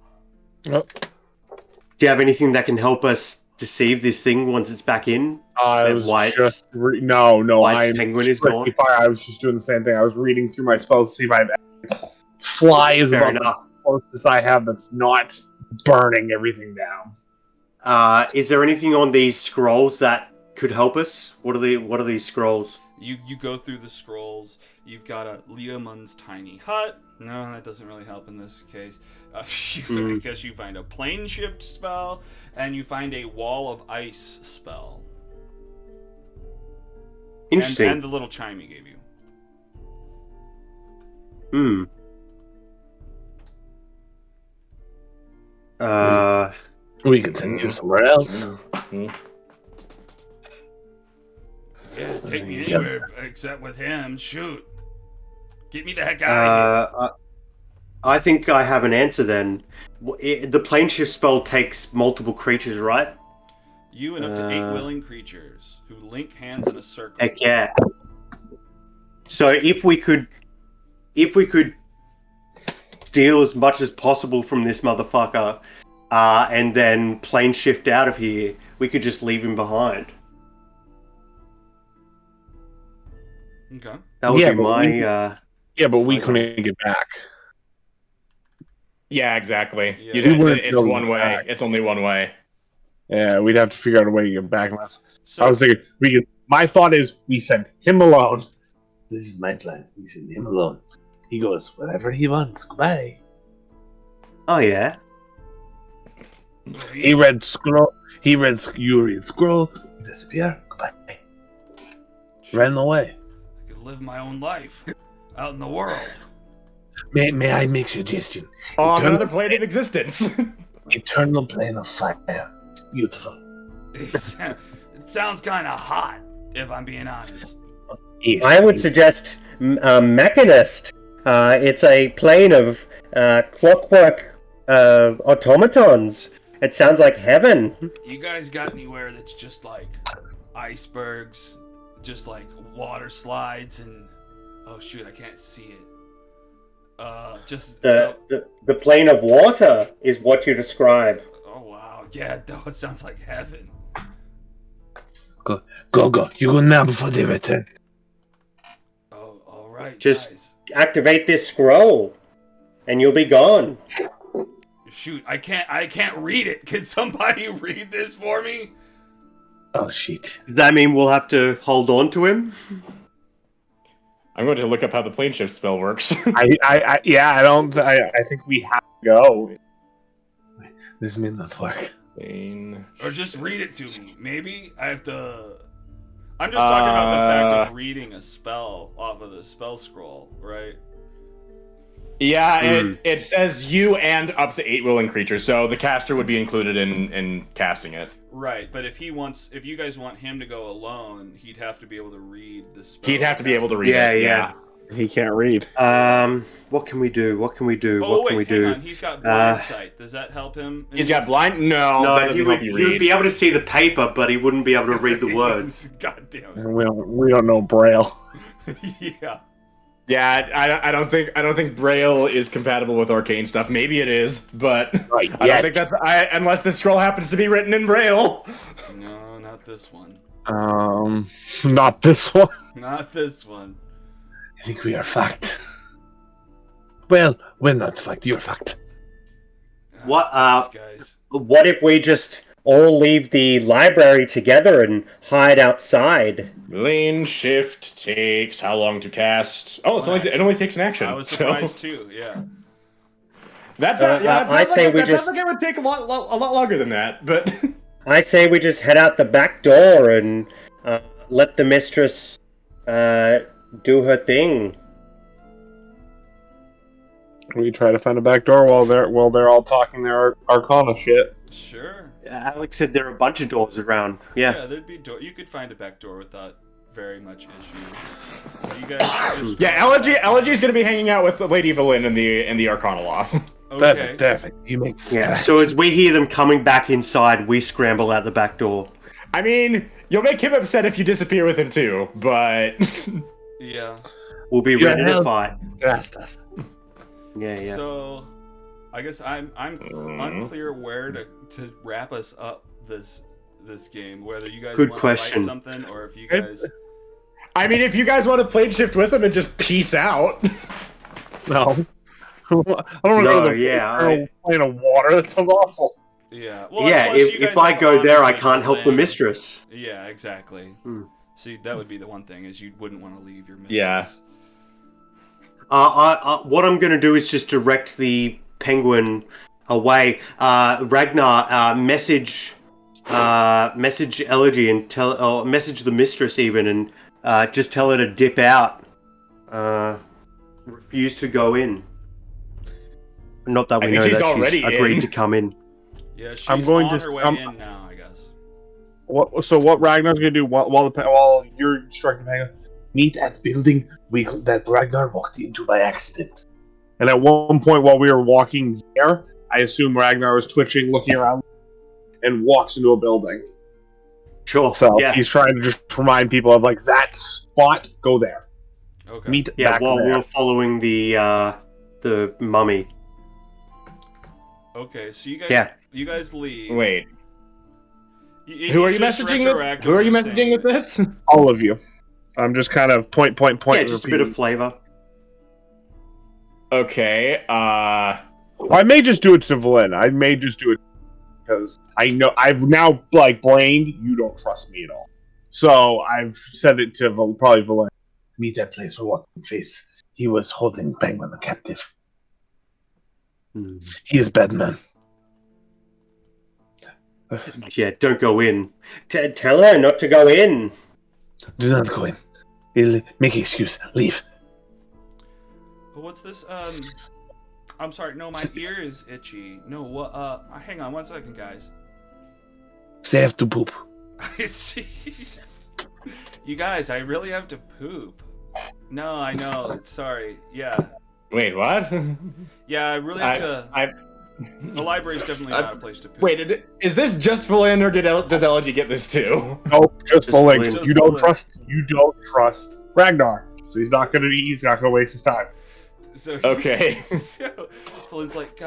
Nope. Do you have anything that can help us deceive this thing once it's back in? I That was White's- just no. White's I'm penguin is strictly gone? fire. I was just doing the same thing. I was reading through my spells to see if I have fly is Fair about the enough. closest I have that's not burning everything down. Is there anything on these scrolls that could help us? What are these scrolls? You go through the scrolls. You've got a Leomund's tiny hut. No, that doesn't really help in this case. I guess you find a plane shift spell, and you find a wall of ice spell. Interesting. And the little chime he gave you. Hmm. We could send you somewhere else. Yeah, take me anywhere except with him. Shoot. Get me the heck out of here. I think I have an answer then. The plane shift spell takes multiple creatures, right? You and up to 8 willing creatures who link hands in a circle. Heck yeah. So if we could steal as much as possible from this motherfucker, and then plane shift out of here, we could just leave him behind. Okay. That would Yeah, be but my. Yeah, but we couldn't get back. Yeah, exactly. Yeah. You'd- We wouldn't it's know one way. that. It's only one way. Yeah, we'd have to figure out a way to get back. So, I was thinking we could. My thought is we send him alone. This is my plan. We send him alone. He goes whatever he wants. Goodbye. Oh yeah. He read scroll. He read you read scroll. Disappear. Goodbye. Ran away. I could live my own life out in the world. May I make suggestion? On Eternal- another plane of existence. Eternal plane of fire. It's beautiful. It sounds kind of hot, if I'm being honest. Yes. I would suggest Mechanist. It's a plane of clockwork automatons. It sounds like heaven. You guys got anywhere that's just like icebergs, just like water slides, and oh shoot, I can't see it. The plane of water is what you describe. Oh wow, yeah, that sounds like heaven. Go. You go now before they return. Oh, all right, Just- guys. Activate this scroll, and you'll be gone. Shoot, I can't read it. Can somebody read this for me? Oh shit. Does that mean we'll have to hold on to him? I'm going to look up how the plane shift spell works. I think we have to go. This may not work. Plane. Or just read it to me. Maybe I have to. I'm just talking about the fact of reading a spell off of the spell scroll, right? Yeah, it says you and up to 8 willing creatures, so the caster would be included in casting it. Right, but if you guys want him to go alone, he'd have to be able to read the spell. He'd have to be able to read Yeah, it. yeah. He can't read. What can we do? What can we do? Oh what can wait, we hang do? on. He's got blind sight. Does that help him? He's got blind? No, that No, doesn't he help you would read. be able to see the paper, but he wouldn't be able to read the words. God damn it. And we don't know Braille. Yeah. Yeah, I don't think Braille is compatible with arcane stuff. Maybe it is, but Right, I don't think that's unless this scroll happens to be written in Braille. No, not this one. Not this one. Not this one. I think we are fucked. Well, we're not fucked. You're fucked. What, These guys. What if we just all leave the library together and hide outside? Plane shift takes how long to cast? Oh, it only takes an action. I was so- surprised too. Yeah. That's I say we just- it would take a lot longer than that, but I say we just head out the back door and let the mistress do her thing. We try to find a back door while they're all talking their Arcana shit. Sure. Alex said there are a bunch of doors around. Yeah. There'd be door. You could find a back door without very much issue. So you guys just yeah, Elegy's gonna be hanging out with Lady Vellynne in the Arcana Loft. Okay. Perfect. You make Yeah. So as we hear them coming back inside, we scramble out the back door. I mean, you'll make him upset if you disappear with him too, but Yeah. We'll be Yeah, ready to hell- fight. Trust us. Yeah. So, I guess I'm unclear where to wrap us up this game. Whether you guys Good want question. to fight something or if you guys. I mean, if you guys want to plane shift with him and just peace out. No. I don't want to go No, to the yeah, plane of water. That sounds awful. Yeah. Well, Yeah, unless you if guys I have go there, I honors can't with help the Vellynne. mistress. Yeah, exactly. See, that would be the one thing is you wouldn't want to leave your mistress. Yeah. What I'm going to do is just direct the penguin away. Ragnar, message Elegy and message the mistress even, and just tell her to dip out. used to go in? Not that I we think know she's that already she's agreed in. to come in. Yeah, she's I'm going on to- her way I'm- in now, I guess. So what Ragnar's gonna do while you're instructing Ragnar's, meet at the building that Ragnar walked into by accident. And at one point while we were walking there, I assume Ragnar was twitching, looking around, and walks into a building. Sure. So yeah. he's trying to just remind people of like that spot. Go there. Okay. Meet Yeah. back While there. we're following the mummy. Okay, so you guys, Yeah. you guys leave. Wait, He's who are you just messaging with? Who are you retroactively messaging saying with that- this? All of you. I'm just kind of point. Yeah, just a bit of repeating. flavor. Okay, I may just do it to Vellynne. I may just do it because I know I've now like blamed you don't trust me at all. So I've said it to probably Vellynne. Meet that place where Watson face. He was holding Penguin the captive. Hmm. He is bad man. Yeah, don't go in. Tell her not to go in. Do not go in. He'll make an excuse. Leave. What's this? I'm sorry. No, my ear is itchy. No, what? Hang on 1 second, guys. Say I have to poop. I see. You guys, I really have to poop. No, I know. Sorry. Yeah. wait, what? Yeah, I really have to. The library's definitely not a place to poop. Wait, is this just Vellynne, or does Elegy get this too? No, just Vellynne. Just You don't Vellynne. trust Ragnar. So he's not gonna waste his time. So Okay. So Vellynne's like,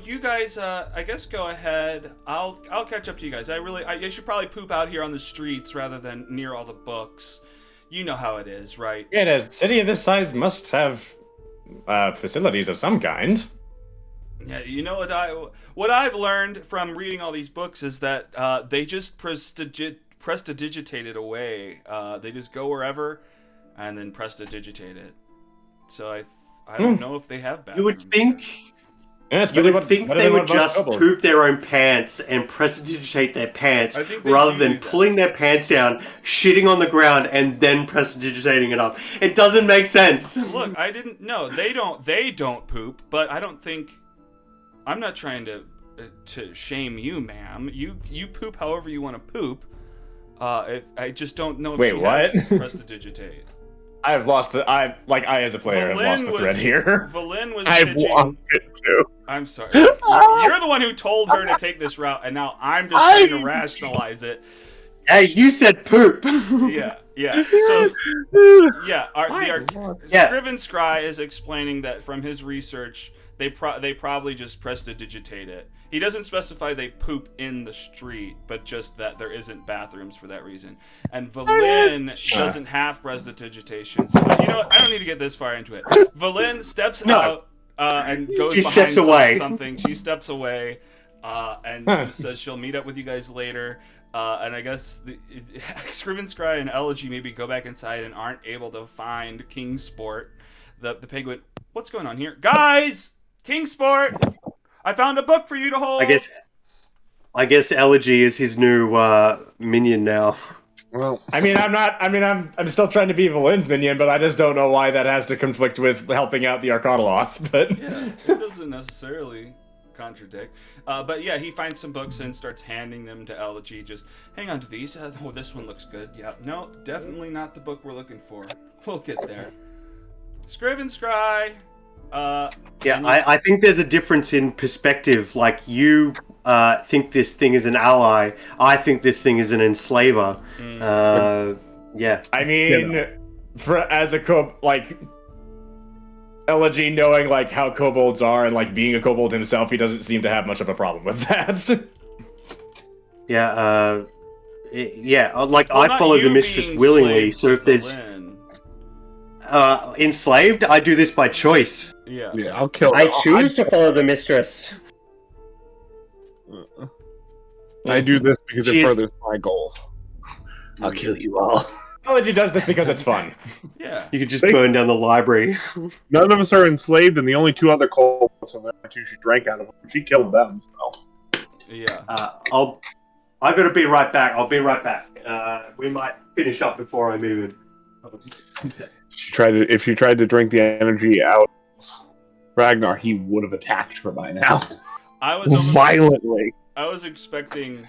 you guys, I guess go ahead. I'll catch up to you guys. I should probably poop out here on the streets rather than near all the books. You know how it is, right? Yeah, a city of this size must have facilities of some kind. Yeah, you know what I've learned from reading all these books is that they just prestidigitate it away. They just go wherever and then prestidigitate it. So I don't know if they have You bathrooms. would think. Yeah, it's You better would than think what- they better than would what just Kobolds. poop their own pants and prestidigitate their pants I think they rather do than that. pulling their pants down, shitting on the ground, and then prestidigitating it up. It doesn't make sense. Look, I didn't. No, they don't poop. But I don't think. I'm not trying to shame you, ma'am. You poop however you want to poop. I just don't know if Wait, she what? has prestidigitate. I've lost the. I as a player, have lost the thread here. Vellynne was I've pitching. lost it too. I'm sorry. You're the one who told her to take this route, and now I'm just trying to rationalize it. Hey, you said poop. Yeah. So, yeah, Yeah. Scriven Scry is explaining that from his research, they probably just prestidigitate it. He doesn't specify they poop in the street, but just that there isn't bathrooms for that reason. And Vellynne doesn't have prestidigitation. So, you know what? I don't need to get this far into it. Vellynne steps out and goes She behind steps away. something. She steps away and just says she'll meet up with you guys later. And I guess Scriven Scry and Elegy maybe go back inside and aren't able to find Kingsport, the penguin. What's going on here? Guys! Kingsport! I found a book for you to hold! I guess Elegy is his new minion now. Well, I'm still trying to be Vellynne's minion, but I just don't know why that has to conflict with helping out the Arcanaloth. But Yeah, it doesn't necessarily contradict. But yeah, he finds some books and starts handing them to Elegy. Just hang on to these. Oh, this one looks good. Yeah, no, definitely not the book we're looking for. We'll get there. Scriven Scry. Yeah, I think there's a difference in perspective. Like, you think this thing is an ally. I think this thing is an enslaver. Yeah. I mean, as a Elegy knowing like how kobolds are and like being a kobold himself, he doesn't seem to have much of a problem with that. Yeah, like, Well, I not follow the you mistress being willingly, slave so to if there's Vellynne. enslaved, I do this by choice. Yeah. yeah, I'll kill. I choose to follow the mistress. I do this because She it is- furthers my goals. I'll kill you all. Elegy does this because it's fun. Yeah. You could just burn down the library. None of us are enslaved, and the only two other kobolds and the two she drank out of, she killed them. So Yeah. I gotta be right back. I'll be right back. We might finish up before I move in. If she tried to drink the energy out of Ragnar, he would have attacked her by now. I was almost Violently. I was expecting.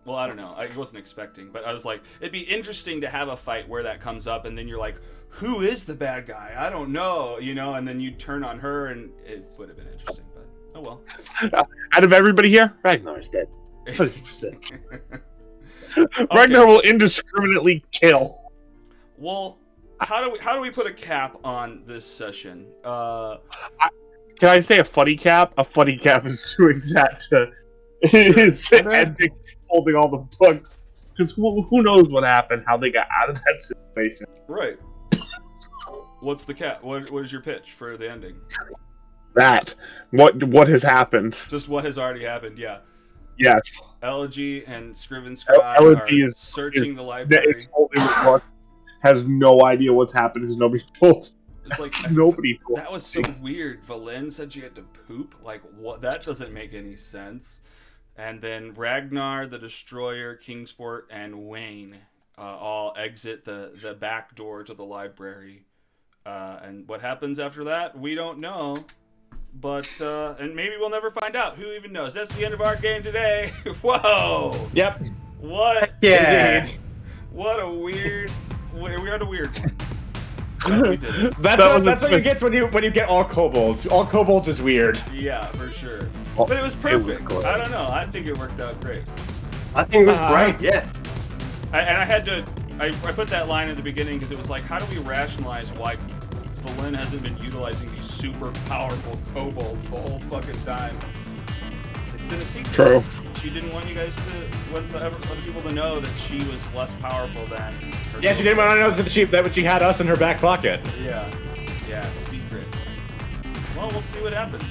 Well, I don't know. I wasn't expecting, but I was like, it'd be interesting to have a fight where that comes up, and then you're like, who is the bad guy? I don't know, and then you turn on her, and it would have been interesting, but oh well. Out of everybody here, Ragnar's dead. 100%. Okay. Ragnar will indiscriminately kill. Well, how do we put a cap on this session? Can I say a funny cap? A funny cap is doing that to his ending, holding all the books. Because who knows what happened, how they got out of that situation. Right. What's the cap? What is your pitch for the ending? That. What has happened. Just what has already happened, yeah. Yes. Elegy and Scriven Scribe Elegy are searching the library. It's holding the book. Has no idea what's happened because nobody told. It's like Nobody told. that was so weird. Vellynne said she had to poop. Like, what? That doesn't make any sense. And then Ragnar, the Destroyer, Kingsport, and Wayne all exit the back door to the library. And what happens after that, we don't know. But and maybe we'll never find out. Who even knows? That's the end of our game today. Whoa! Yep. What? Yeah. What a weird. We had a weird one. But we did it. That's what you get when you get all kobolds. All kobolds is weird. Yeah, for sure. Oh, But it was perfect. close. I don't know. I think it worked out great. I think it was great. Yeah. I had to. I put that line at the beginning because it was like, how do we rationalize why Vellynne hasn't been utilizing these super powerful kobolds the whole fucking time? It's been a secret. True. She didn't want you guys to, other people to know that she was less powerful than her. Yeah, she didn't want to know that she had us in her back pocket. Yeah, secret. Well, we'll see what happens.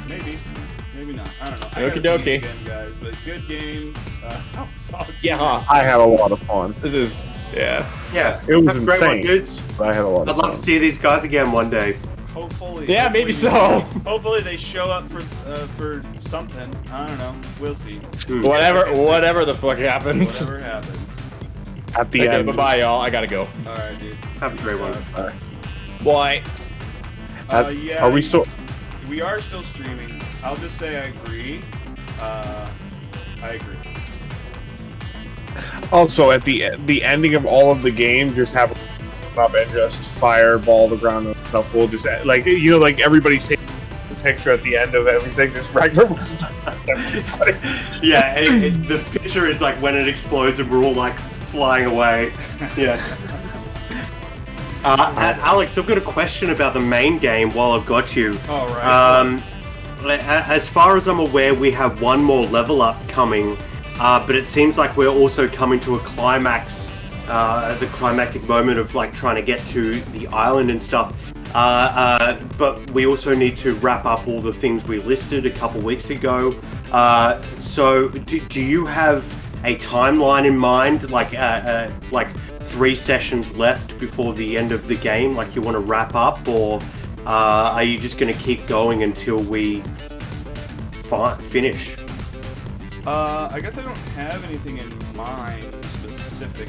Maybe not. I don't know. I gotta Okie beat dokie. again, guys, but good game. It's all Yeah. I had a lot of fun. This is Yeah. It was Have a great one, insane. dudes. But I had a lot I'd of love fun. to see these guys again one day. Hopefully. Yeah, maybe so. Hopefully they show up for something. I don't know. We'll see. Whatever the fuck happens. Whatever happens. At the Okay, end. bye-bye, y'all. I gotta go. All right, dude. Have a great one. Bye. Yeah. Are we still? We are still streaming. I'll just say I agree. I agree. Also, at the ending of all of the game, just have up and just fireball the ground and stuff. We'll just like everybody's taking the picture at the end of everything. Just Ragnar was everybody. Yeah, the picture is like when it explodes and we're all like flying away. Yeah. Alex, I've got a question about the main game while I've got you. All right. As far as I'm aware, we have one more level up coming, but it seems like we're also coming to a climax, the climactic moment of like trying to get to the island and stuff. But we also need to wrap up all the things we listed a couple weeks ago. So do you have a timeline in mind, like 3 sessions left before the end of the game, like you want to wrap up, or are you just going to keep going until we finish? I guess I don't have anything in mind specifically.